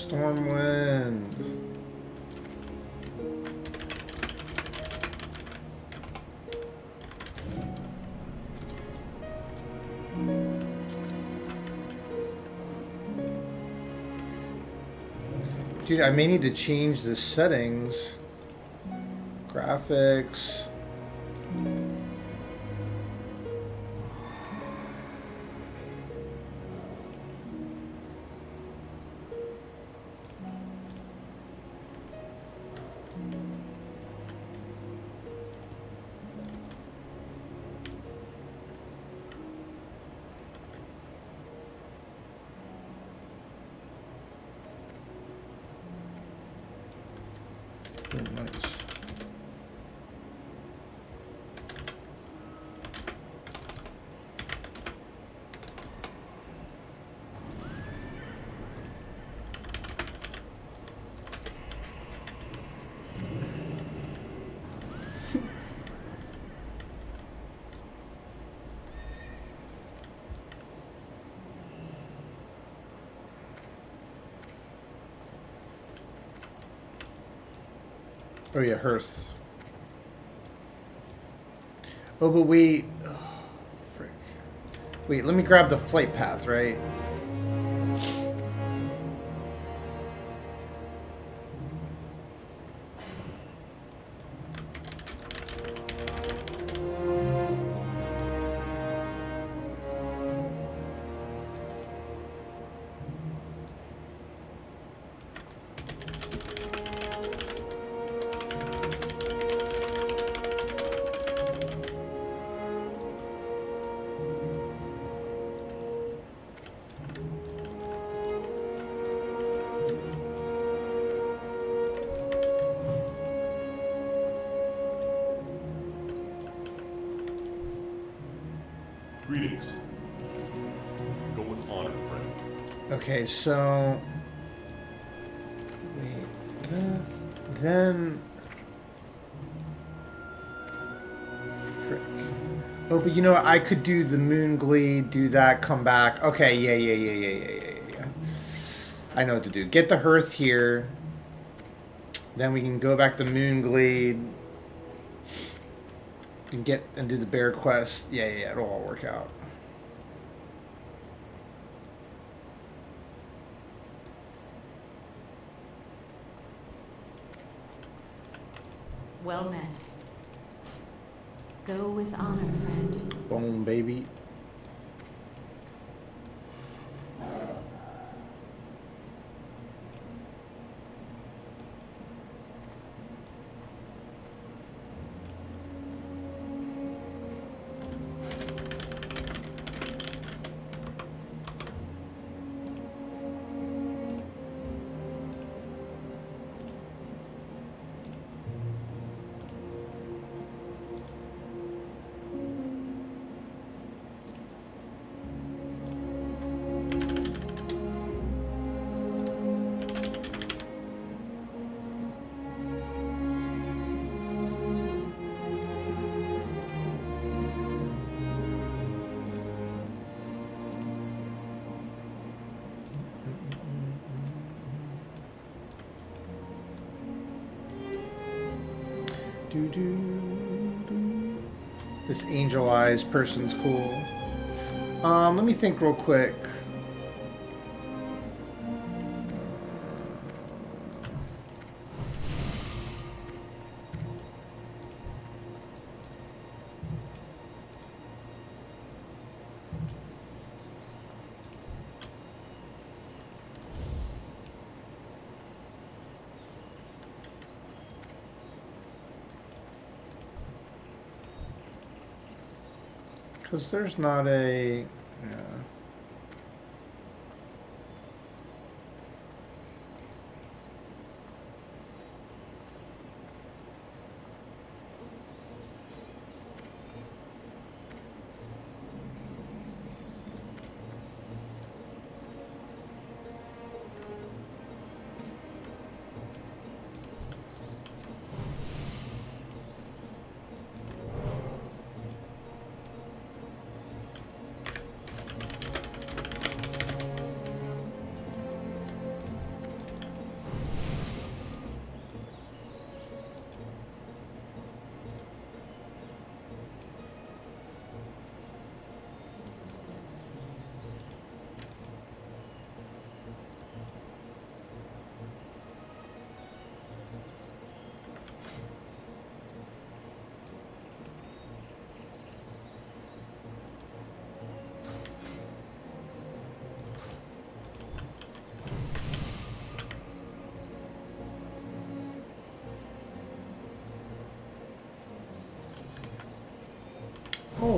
Stormwind. Dude, I may need to change the settings. Graphics. Oh, nice. Oh yeah, Hearth. Oh, but wait. Oh, frick. Wait, let me grab the flight path, right? Greetings. Go with honor, friend. Okay, so wait, then frick. Oh, but you know what? I could do the Moon Glade, do that, come back. Okay, yeah. I know what to do. Get the Hearth here. Then we can go back to Moon Glade and get and do the bear quest. Yeah, it'll all work out. Well met. Go with honor, friend. Boom, baby. This angel eyes person's cool. Let me think real quick. Because there's not a... Yeah.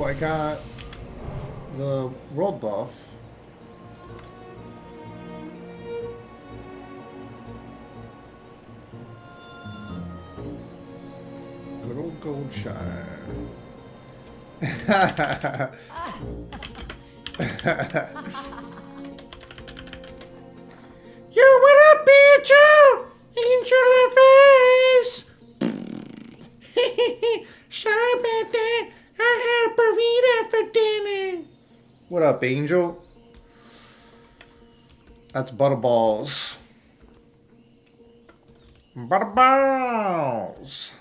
Oh, I got the world buff. Good old gold shine. Yo, what up, bitch? Angel of face. Sorry about that. I had burrito for dinner. What up, Angel? That's Butterballs. Butterballs.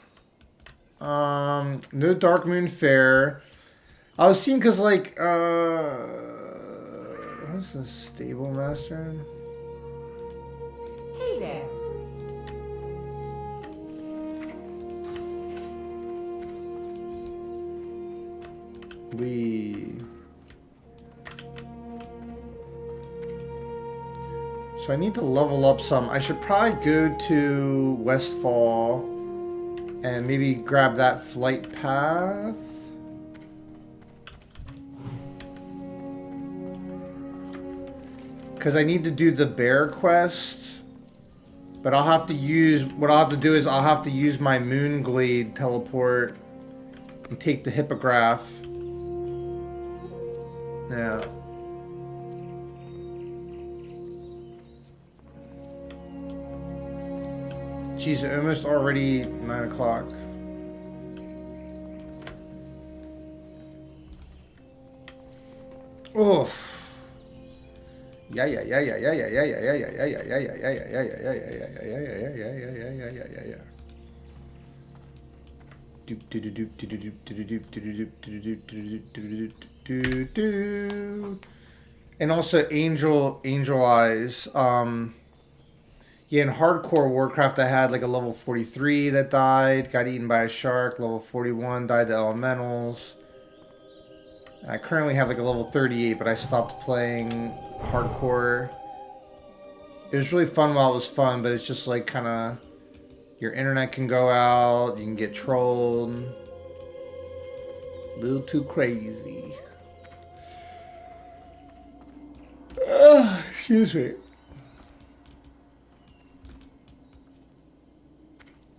No Dark Moon Fair. I was seeing because like what's this Stable Master? Hey there. So I need to level up some. I should probably go to Westfall and maybe grab that flight path. Because I need to do the bear quest. But I'll have to use, what I'll have to do is I'll have to use my Moonglade teleport and take the hippogriff. Yeah. Geez, almost already 9 o'clock. Oof. Yeah. And also Angel Eyes. Yeah, in hardcore Warcraft, I had like a level 43 that died, got eaten by a shark. Level 41 died to elementals. I currently have like a level 38, but I stopped playing hardcore. It was really fun while it was fun, but it's just like kind of your internet can go out, you can get trolled. A little too crazy. Excuse me.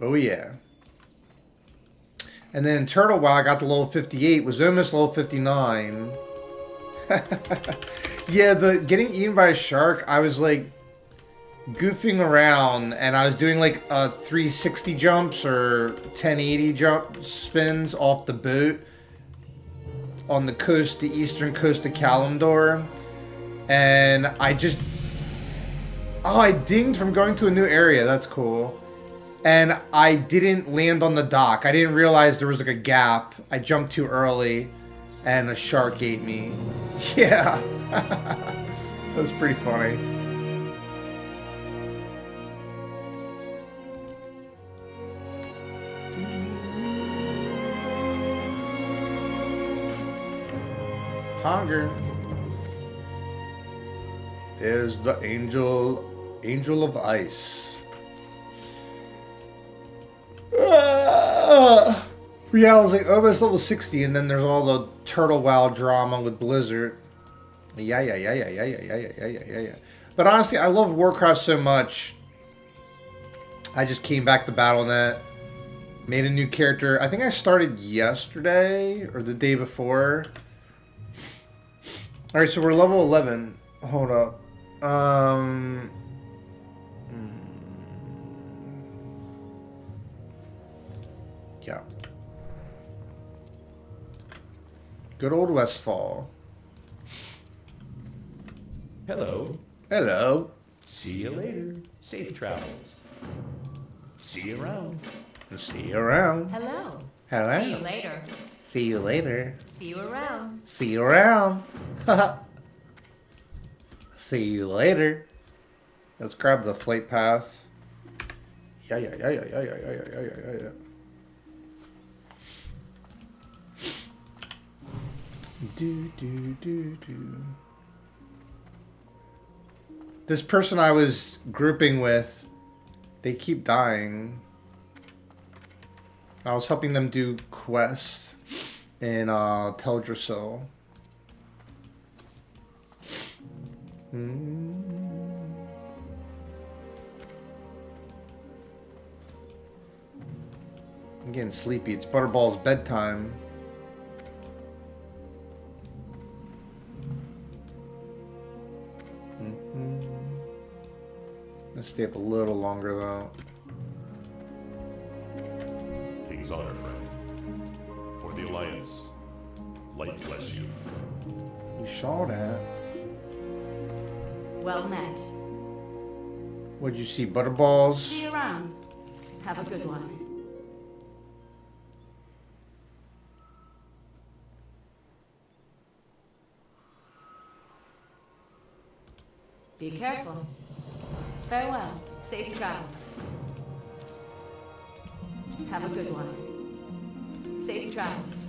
Oh yeah. And then Turtle WoW, I got to level 58, was almost level 59. Yeah, the getting eaten by a shark, I was like goofing around and I was doing like 360 jumps or 1080 jump spins off the boat on the coast, the eastern coast of Kalimdor. And I just... Oh, I dinged from going to a new area. That's cool. And I didn't land on the dock. I didn't realize there was like a gap. I jumped too early and a shark ate me. Yeah. That was pretty funny. Hunger. There's the angel of ice. Yeah, I was like almost level 60, and then there's all the Turtle WoW drama with Blizzard. Yeah. But honestly, I love Warcraft so much. I just came back to Battle.net, made a new character. I think I started yesterday or the day before. All right, so we're level 11. Hold up. Yeah. Good old Westfall. Hello. Hello. See you later. Safe travels. See you around. See you around. Hello. Hello. See you later. See you later. See you around. See you around. See you later. Let's grab the flight path. Yeah. Do. This person I was grouping with, they keep dying. I was helping them do quests. in Teldrassil. I'm getting sleepy. It's Butterball's bedtime. I'm gonna stay up a little longer though. King's honor, friend. For the Alliance, light bless you. You saw that. Well met. What'd you see? Butterballs? See you around. Have a good one. Be careful. Farewell. Safe travels. Have a good one. Safe travels.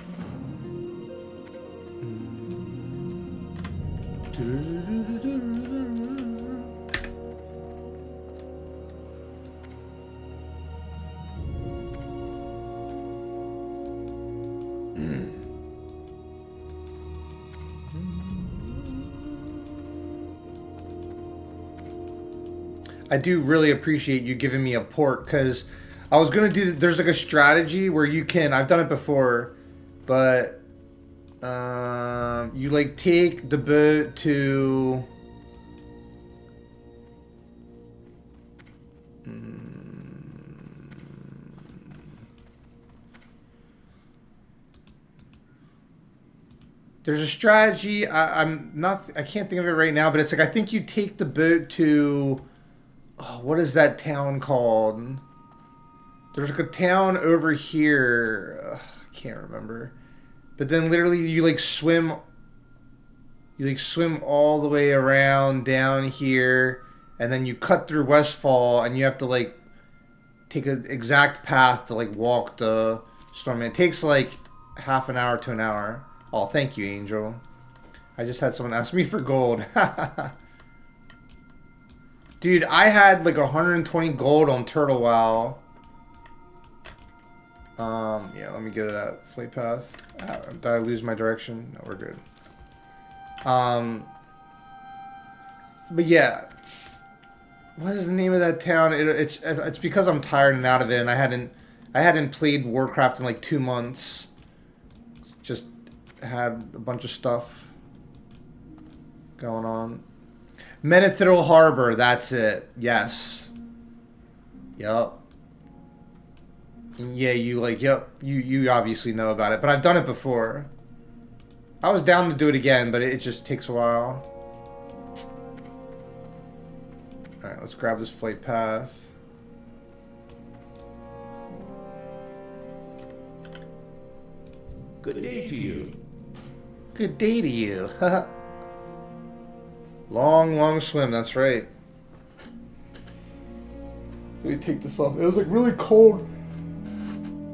I do really appreciate you giving me a port, because I was going to do, there's like a strategy where you can, I've done it before, but you like take the boat to, there's a strategy, I can't think of it right now, but it's like, I think you take the boat to, oh, what is that town called? There's like a town over here. Ugh, I can't remember. But then literally you like swim. You like swim all the way around down here. And then you cut through Westfall. And you have to like take an exact path to like walk the storm. It takes like half an hour to an hour. Oh, thank you, Angel. I just had someone ask me for gold. Dude, I had like 120 gold on Turtle WoW. Yeah, let me go to that flight path. Did I lose my direction? No, we're good. But yeah, what is the name of that town? It's because I'm tired and out of it, and I hadn't played Warcraft in like 2 months. Just had a bunch of stuff going on. Menethil Harbor, that's it. Yes. Yup. Yeah, you like, yep, you obviously know about it, but I've done it before. I was down to do it again, but it just takes a while. Alright, let's grab this flight path. Good day to you. Good day to you. Long, long swim, that's right. Let me take this off. It was like really cold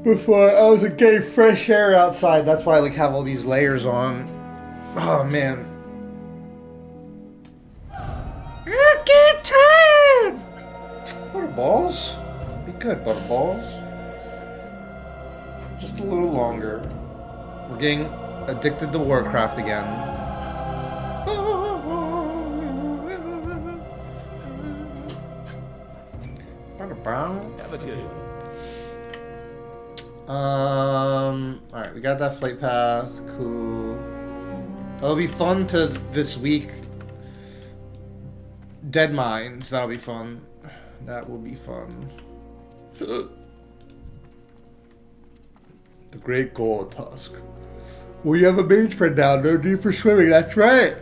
before. I was like getting fresh air outside. That's why I like have all these layers on. Oh man. I get tired. Butterballs. Be good, Butterballs. Just a little longer. We're getting addicted to Warcraft again. Have a good one. Alright, we got that flight path. Cool. It'll be fun to this week. Dead Mines, that'll be fun. That will be fun. The Great Gold Tusk. Well, you have a mage friend now, no need for swimming, that's right.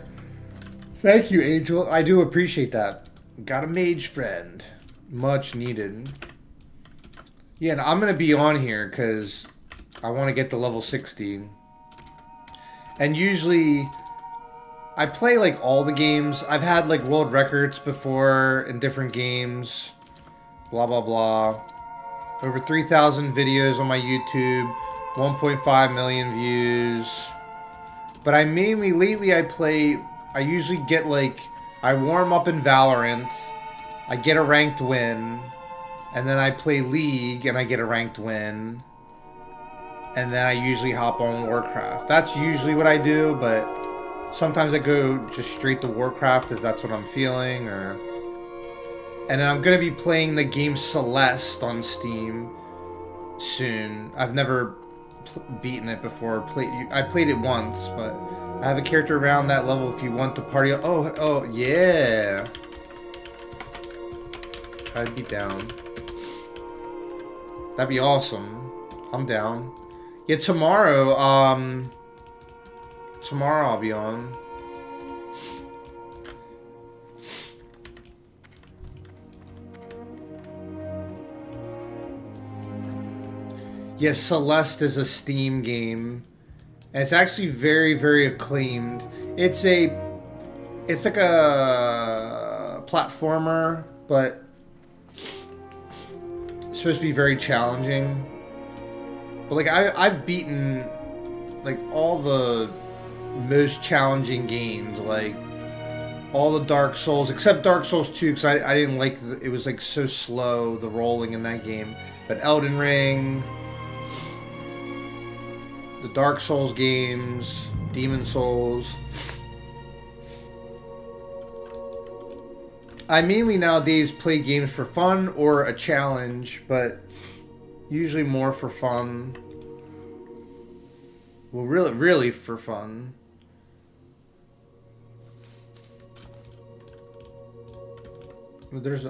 Thank you, Angel. I do appreciate that. Got a mage friend. Much needed. Yeah, and I'm going to be on here because I want to get to level 60. And usually, I play like all the games. I've had like world records before in different games. Blah, blah, blah. Over 3,000 videos on my YouTube. 1.5 million views. But I mainly, lately I usually get like, I warm up in Valorant. I get a ranked win, and then I play League, and I get a ranked win. and then I usually hop on Warcraft. That's usually what I do, but sometimes I go just straight to Warcraft if that's what I'm feeling, or... And then I'm gonna be playing the game Celeste on Steam soon. I've never beaten it before. I played it once, but I have a character around that level if you want to party. Oh, yeah. I'd be down. That'd be awesome. I'm down. Yeah, tomorrow I'll be on. Yes, Celeste is a Steam game. And it's actually very, very acclaimed. It's like a platformer, but it's supposed to be very challenging. But like I've beaten like all the most challenging games, like all the Dark Souls, except Dark Souls 2, because I didn't like it was like so slow, the rolling in that game. But Elden Ring, the Dark Souls games, Demon Souls. I mainly nowadays play games for fun or a challenge, but usually more for fun. Well, really for fun.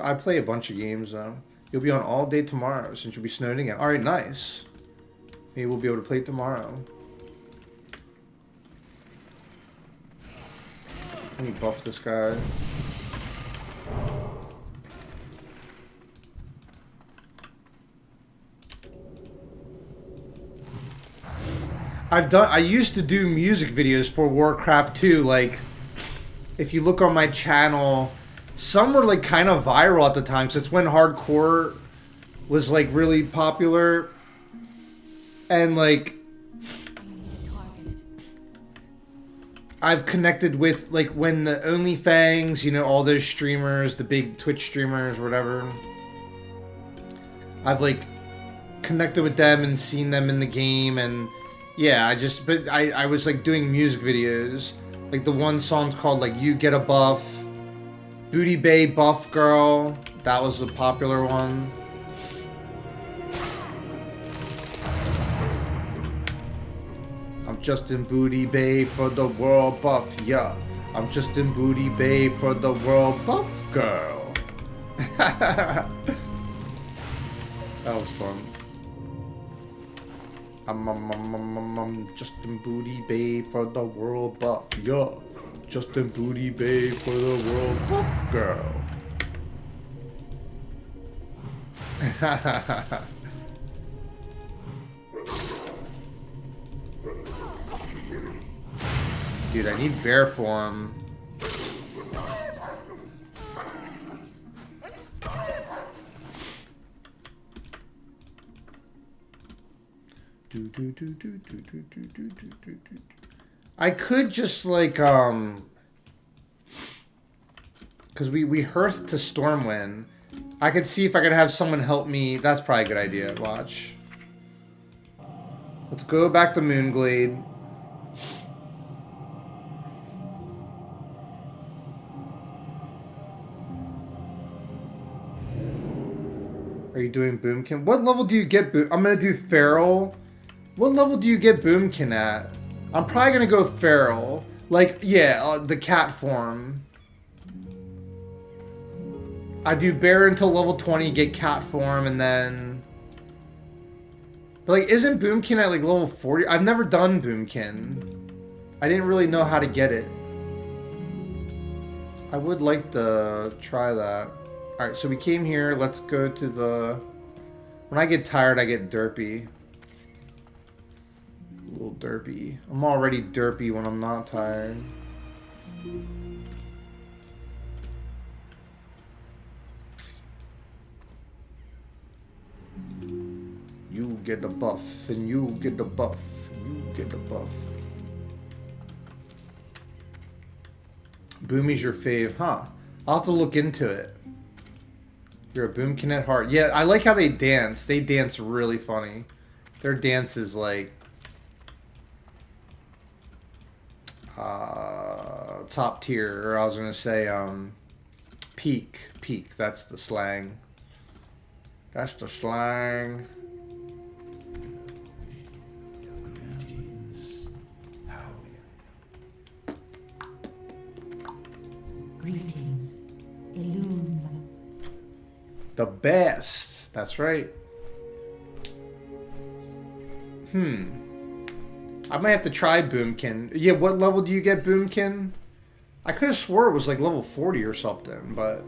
I play a bunch of games though. You'll be on all day tomorrow since you'll be snowed again. Alright, nice. Maybe we'll be able to play tomorrow. Let me buff this guy. I used to do music videos for Warcraft 2, like, if you look on my channel, some were like kind of viral at the time, so it's when hardcore was like really popular, and like, I've connected with, like, when the OnlyFans, you know, all those streamers, the big Twitch streamers, whatever, I've like connected with them and seen them in the game, and yeah, I was like doing music videos. Like the one song's called like You Get a Buff, Booty Bay Buff Girl, that was the popular one. I'm just in Booty Bay for the world buff, yeah. I'm just in Booty Bay for the world buff girl. That was fun. I'm just in Booty Bay for the world buff, yeah. Just in Booty Bay for the world buff girl. Dude, I need bear form. I could just like because we hearth to Stormwind. I could see if I could have someone help me. That's probably a good idea. Watch. Let's go back to Moonglade. Are you doing Boomkin? What level do you get Boom? I'm gonna do Feral. What level do you get Boomkin at? I'm probably gonna go Feral. Like, yeah, the cat form. I do Bear until level 20, get cat form, and then... But like, isn't Boomkin at like level 40? I've never done Boomkin. I didn't really know how to get it. I would like to try that. Alright, so we came here. Let's go to the... When I get tired, I get derpy. A little derpy. I'm already derpy when I'm not tired. You get the buff, and you get the buff. You get the buff. Boomy's your fave, huh? I'll have to look into it. You're a Boomkin at heart. Yeah, I like how they dance. They dance really funny. Their dance is like top tier, or I was gonna say peak. That's the slang. That's the slang. Greetings, Elune. The best. That's right. I might have to try Boomkin. Yeah, what level do you get Boomkin? I could have swore it was like level 40 or something, but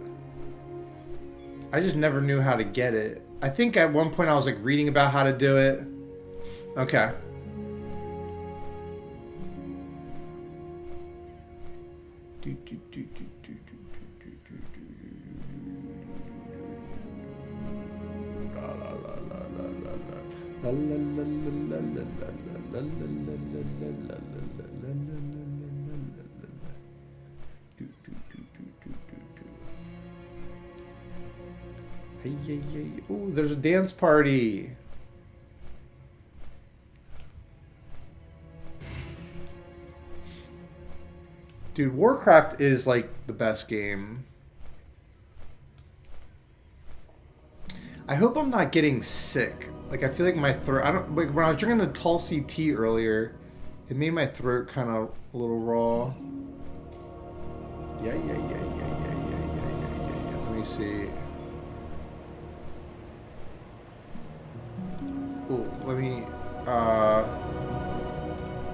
I just never knew how to get it. I think at one point I was like reading about how to do it. Okay. Hey, hey, hey. Ooh, there's a dance party. Dude, Warcraft is like the best game. I hope I'm not getting sick. Like, I feel like my throat... I don't... Like, when I was drinking the Tulsi tea earlier, it made my throat kind of a little raw. Yeah. Let me see. Oh, let me...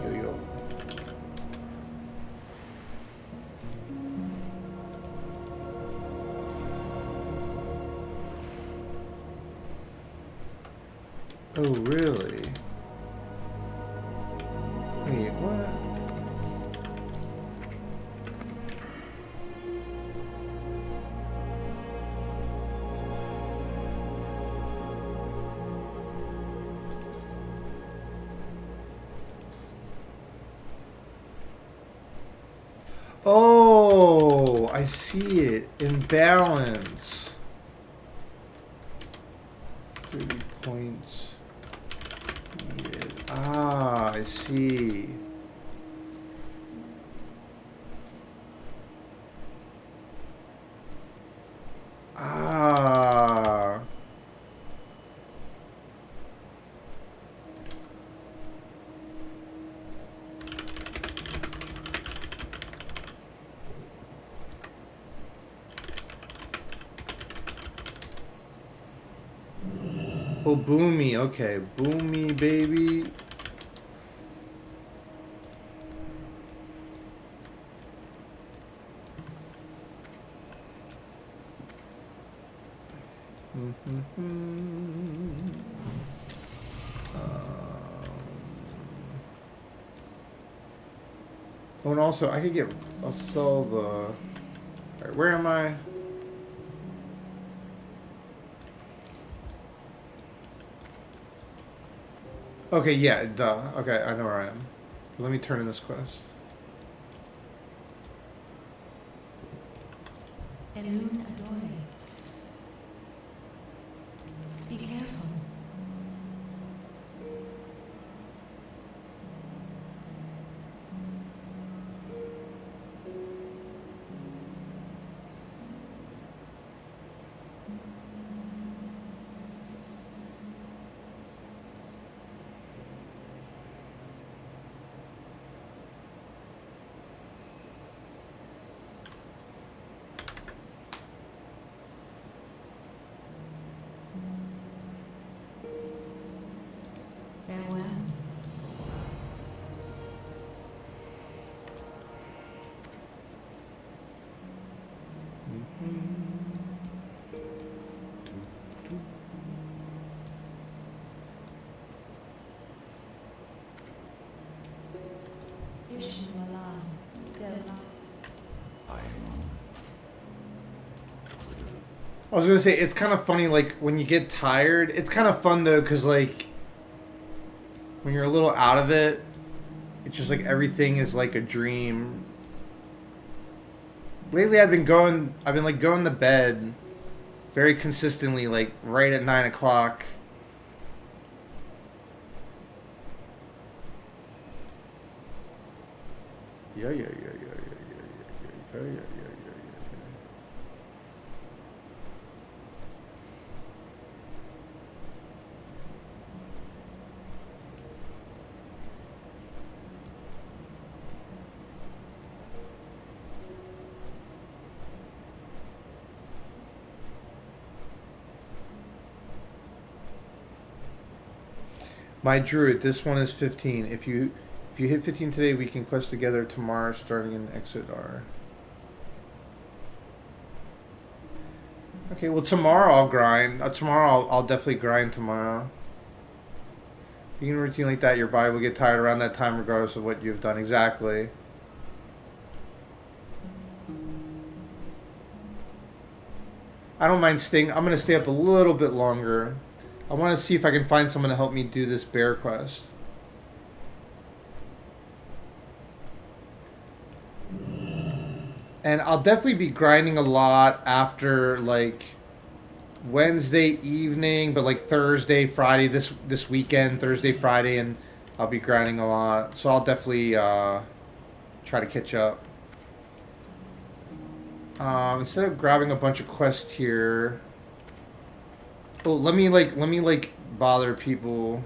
Yo. Oh, really? Wait, what? Oh, I see it. Imbalance. 30 points. Ah, I see. Ah. Oh, Boomy. Okay, Boomy, baby. Oh, and also I could get. I'll sell the. All right, where am I? Okay, yeah, duh. Okay, I know where I am. Let me turn in this quest. Elune Adore. Be careful. Farewell. I was gonna say, it's kind of funny, like, when you get tired, it's kind of fun, though, because, like, when you're a little out of it, it's just, like, everything is, like, a dream. Lately, I've been, like, going to bed very consistently, like, right at 9 o'clock. Yep. Yeah, yeah, yeah, yeah, yeah, yeah, yeah, yeah, yeah, yeah. My druid, this one is 15. If you hit 15 today, we can quest together tomorrow starting in Exodar. Okay, well tomorrow I'll grind. Tomorrow I'll definitely grind tomorrow. Being a routine like that, your body will get tired around that time regardless of what you've done. Exactly. I don't mind staying. I'm going to stay up a little bit longer. I want to see if I can find someone to help me do this bear quest. And I'll definitely be grinding a lot after, like, Wednesday evening, but, like, Thursday, Friday, this weekend, Thursday, Friday, and I'll be grinding a lot. So I'll definitely try to catch up. Instead of grabbing a bunch of quests here... Oh, let me bother people.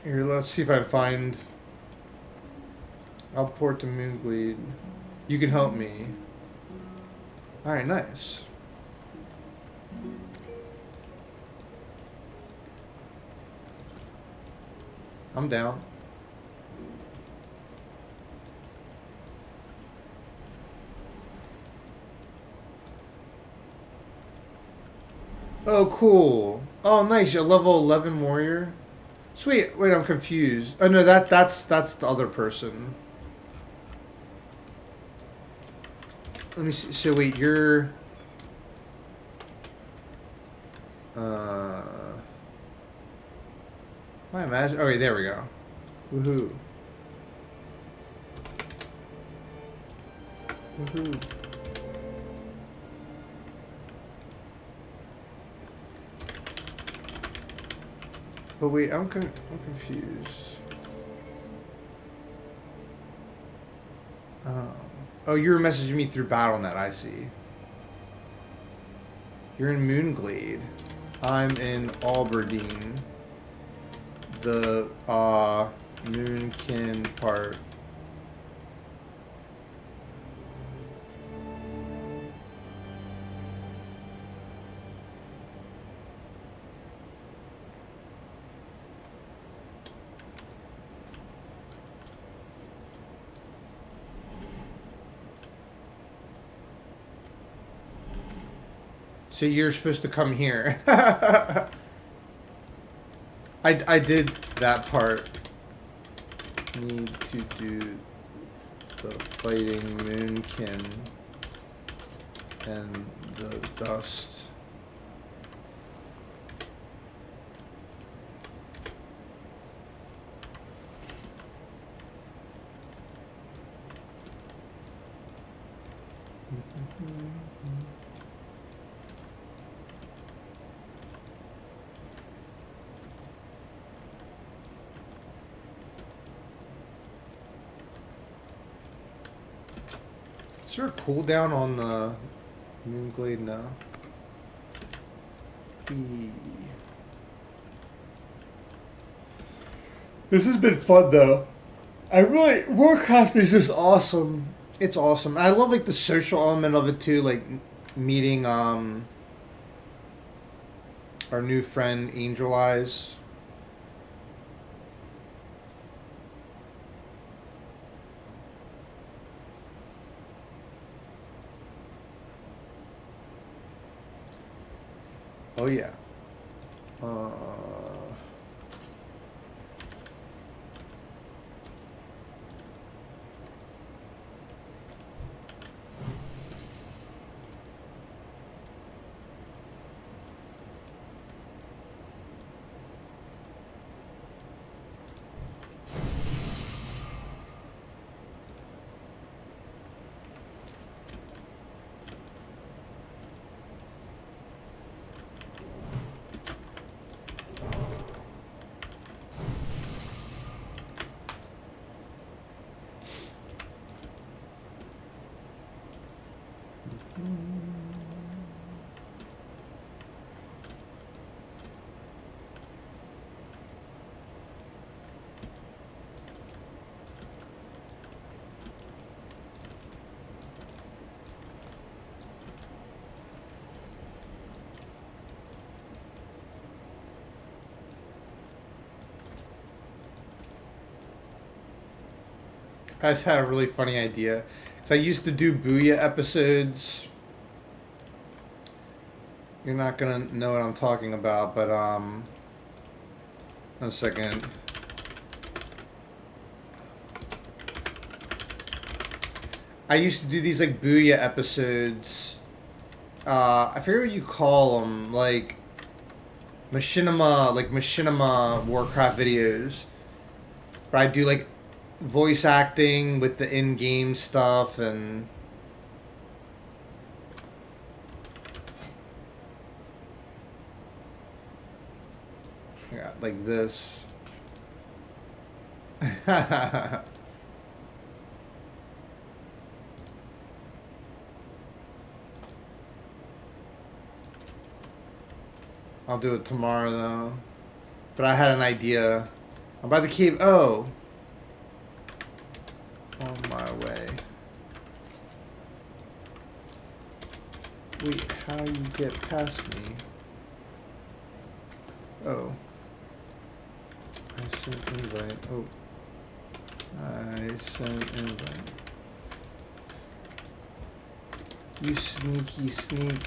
Here, let's see if I can find... I'll port to Moongleed. You can help me. Alright, nice. I'm down. Oh, cool. Oh, nice. You're a level 11 warrior. Sweet. Wait, I'm confused. Oh no, that's the other person. Let me see. So wait, you're I imagine. Okay, there we go. Woohoo. Woohoo. But wait, I'm confused. Oh, you were messaging me through BattleNet, I see. You're in Moonglade. I'm in Alberdeen. The Moonkin part. So you're supposed to come here. I did that part. Need to do the fighting Moonkin and the dust. Is there a cooldown on the Moonglade now? This has been fun though. Warcraft is just awesome. It's awesome. I love like the social element of it too, like meeting our new friend Angel Eyes. Oh yeah. I just had a really funny idea. So I used to do Booyah episodes. You're not gonna know what I'm talking about, but one second. I used to do these like Booyah episodes. I forget what you call them, like machinima Warcraft videos. But I do like voice acting with the in-game stuff and yeah, like this. I'll do it tomorrow though. But I had an idea. I'm by the cave. Oh. On my way. Wait, how you get past me? Oh. I sent invite. Oh. I sent invite. You sneaky sneak.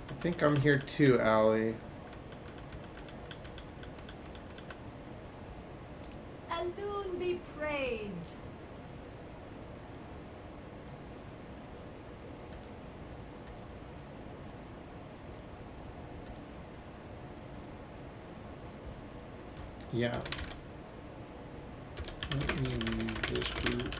I think I'm here too, Allie. Alune be praised. Yeah. Let me leave this group.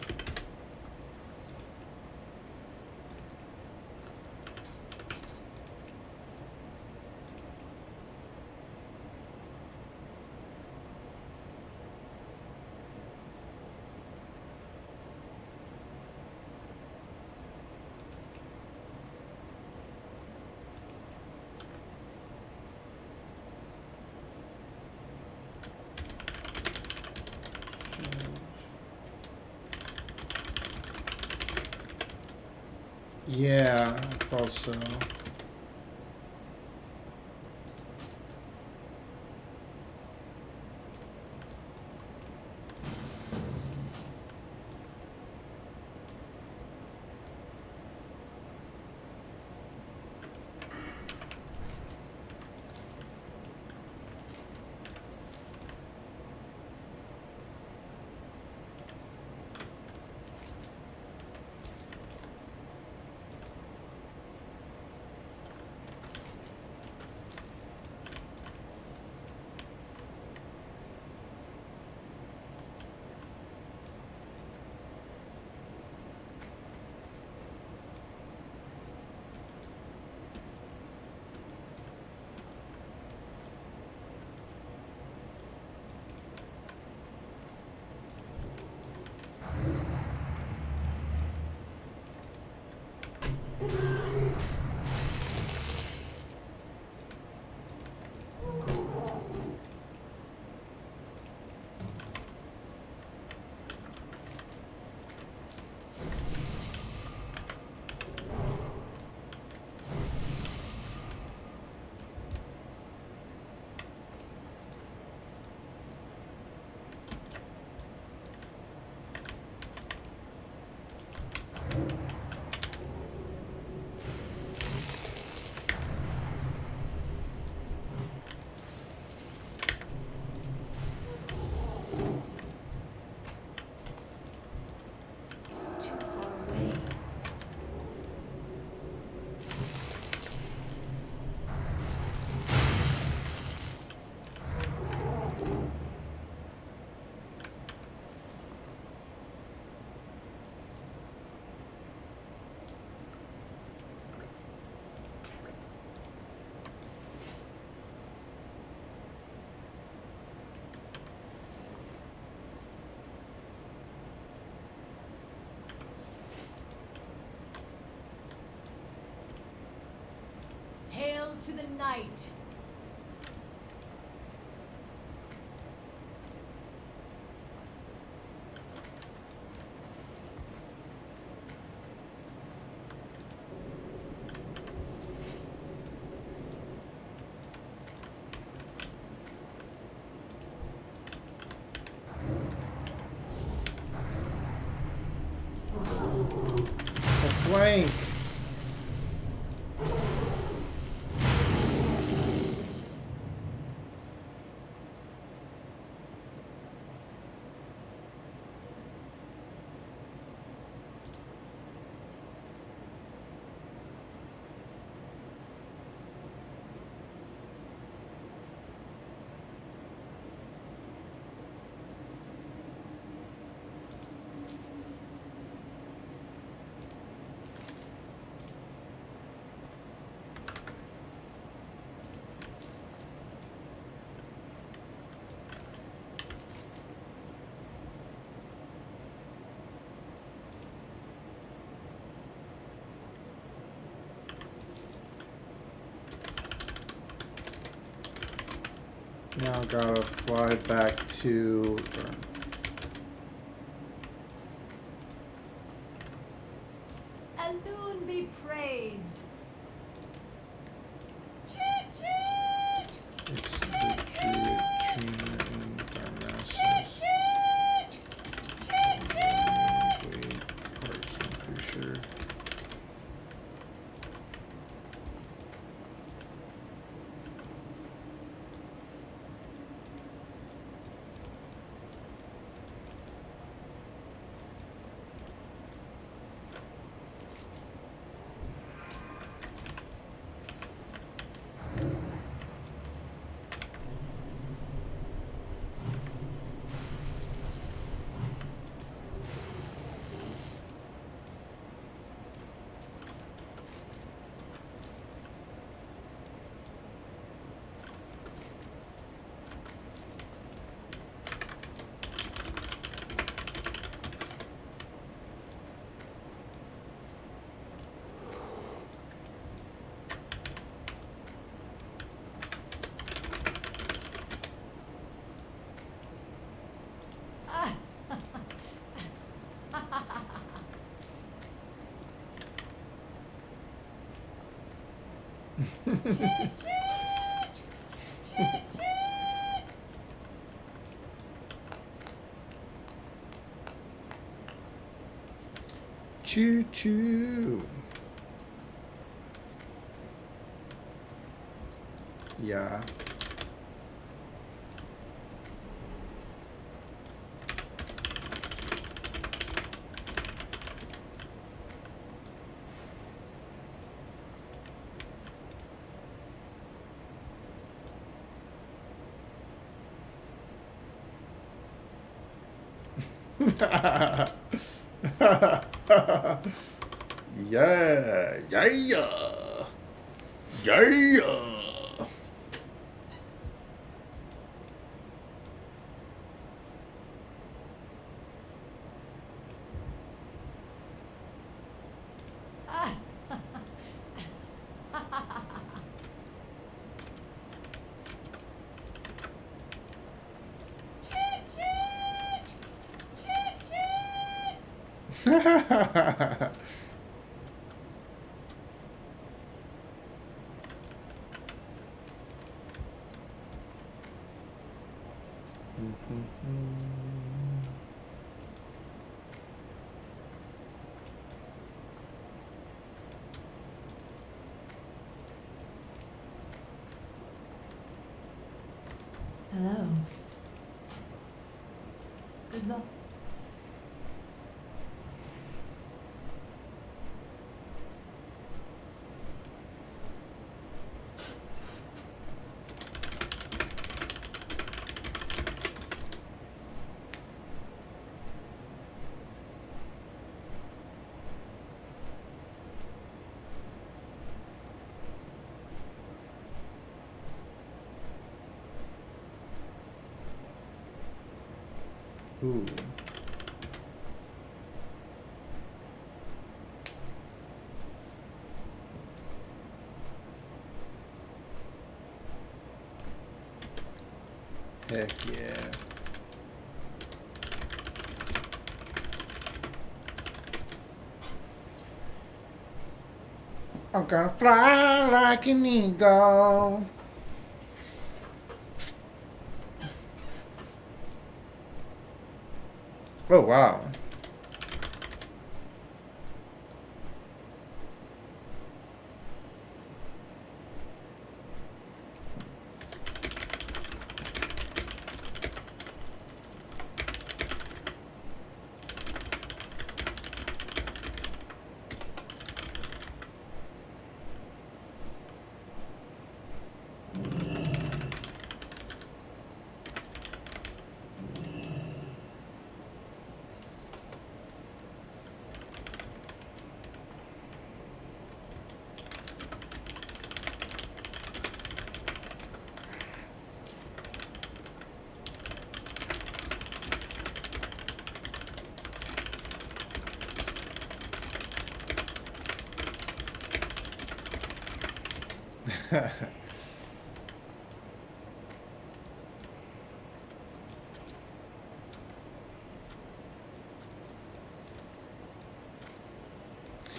Yeah, I thought so. to the night. Flank. Now gotta fly back to. Alun be praised. Chit chit. It's the Druid trainer in Darnassus. Wait, parts, I'm pretty sure. Choo choo. Yeah. Yeah, yeah, yeah. Hello. Good luck. Ooh. Heck yeah. I'm gonna fly like an eagle. Oh, wow.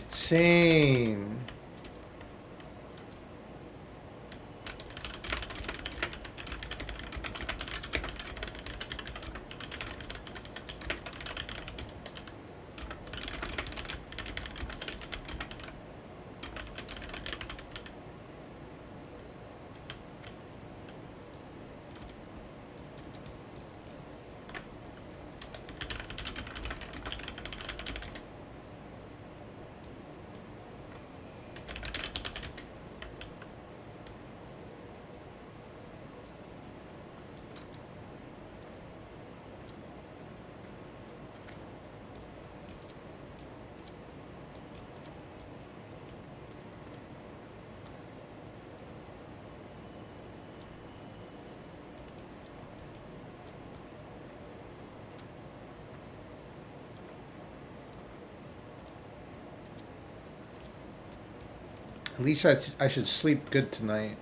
Same. At least I should sleep good tonight.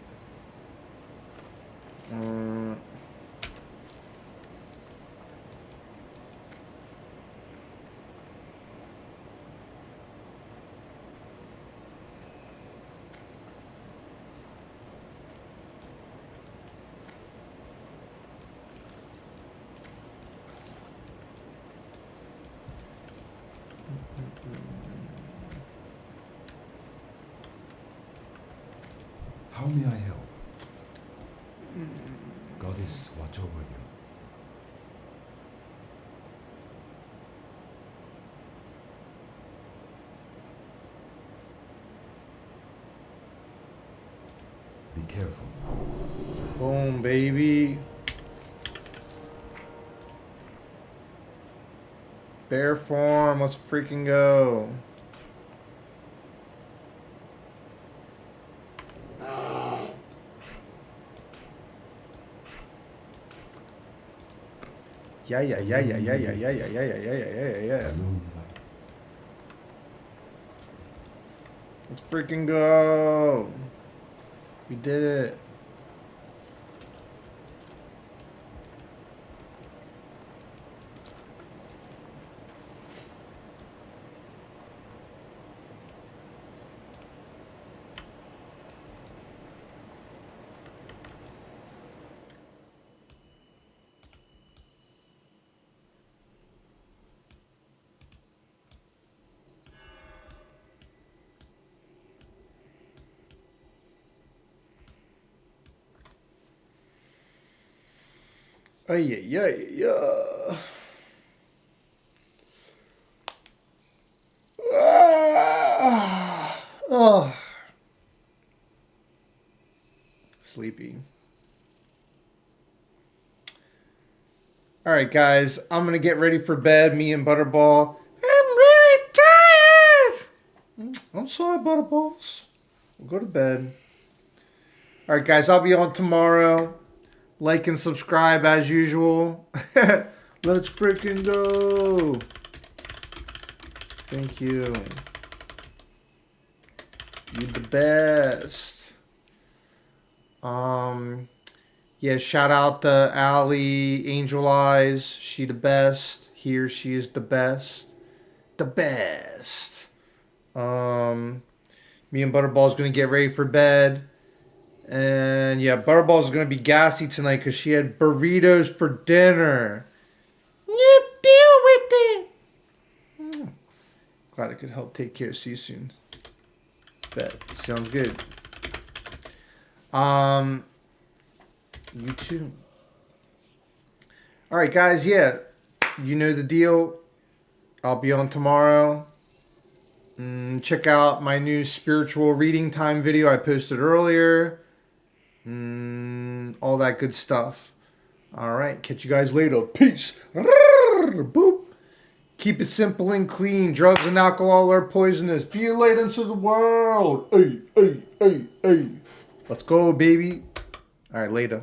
How may I help? Goddess, watch over you. Be careful. Boom, baby. Bear form, let's freaking go. Yeah. Let's freaking go. We did it. Yeah. Oh. Sleepy. All right, guys. I'm going to get ready for bed. Me and Butterball. I'm really tired. I'm sorry, Butterballs. We'll go to bed. All right, guys. I'll be on tomorrow. Like and subscribe as usual. Let's freaking go. Thank you. You're the best. Yeah, shout out to Allie, Angel Eyes. She the best. Here she is the best. The best. Me and Butterball's gonna get ready for bed. And yeah, Butterball's gonna be gassy tonight because she had burritos for dinner. You deal with it. Glad I could help take care. See you soon. Bet. Sounds good. You too. Alright guys, yeah. You know the deal. I'll be on tomorrow. Check out my new spiritual reading time video I posted earlier. All that good stuff. Alright, catch you guys later. Peace. Boop. Keep it simple and clean. Drugs and alcohol are poisonous. Be a light into the world. Hey, hey, hey, hey. Let's go, baby. Alright, later.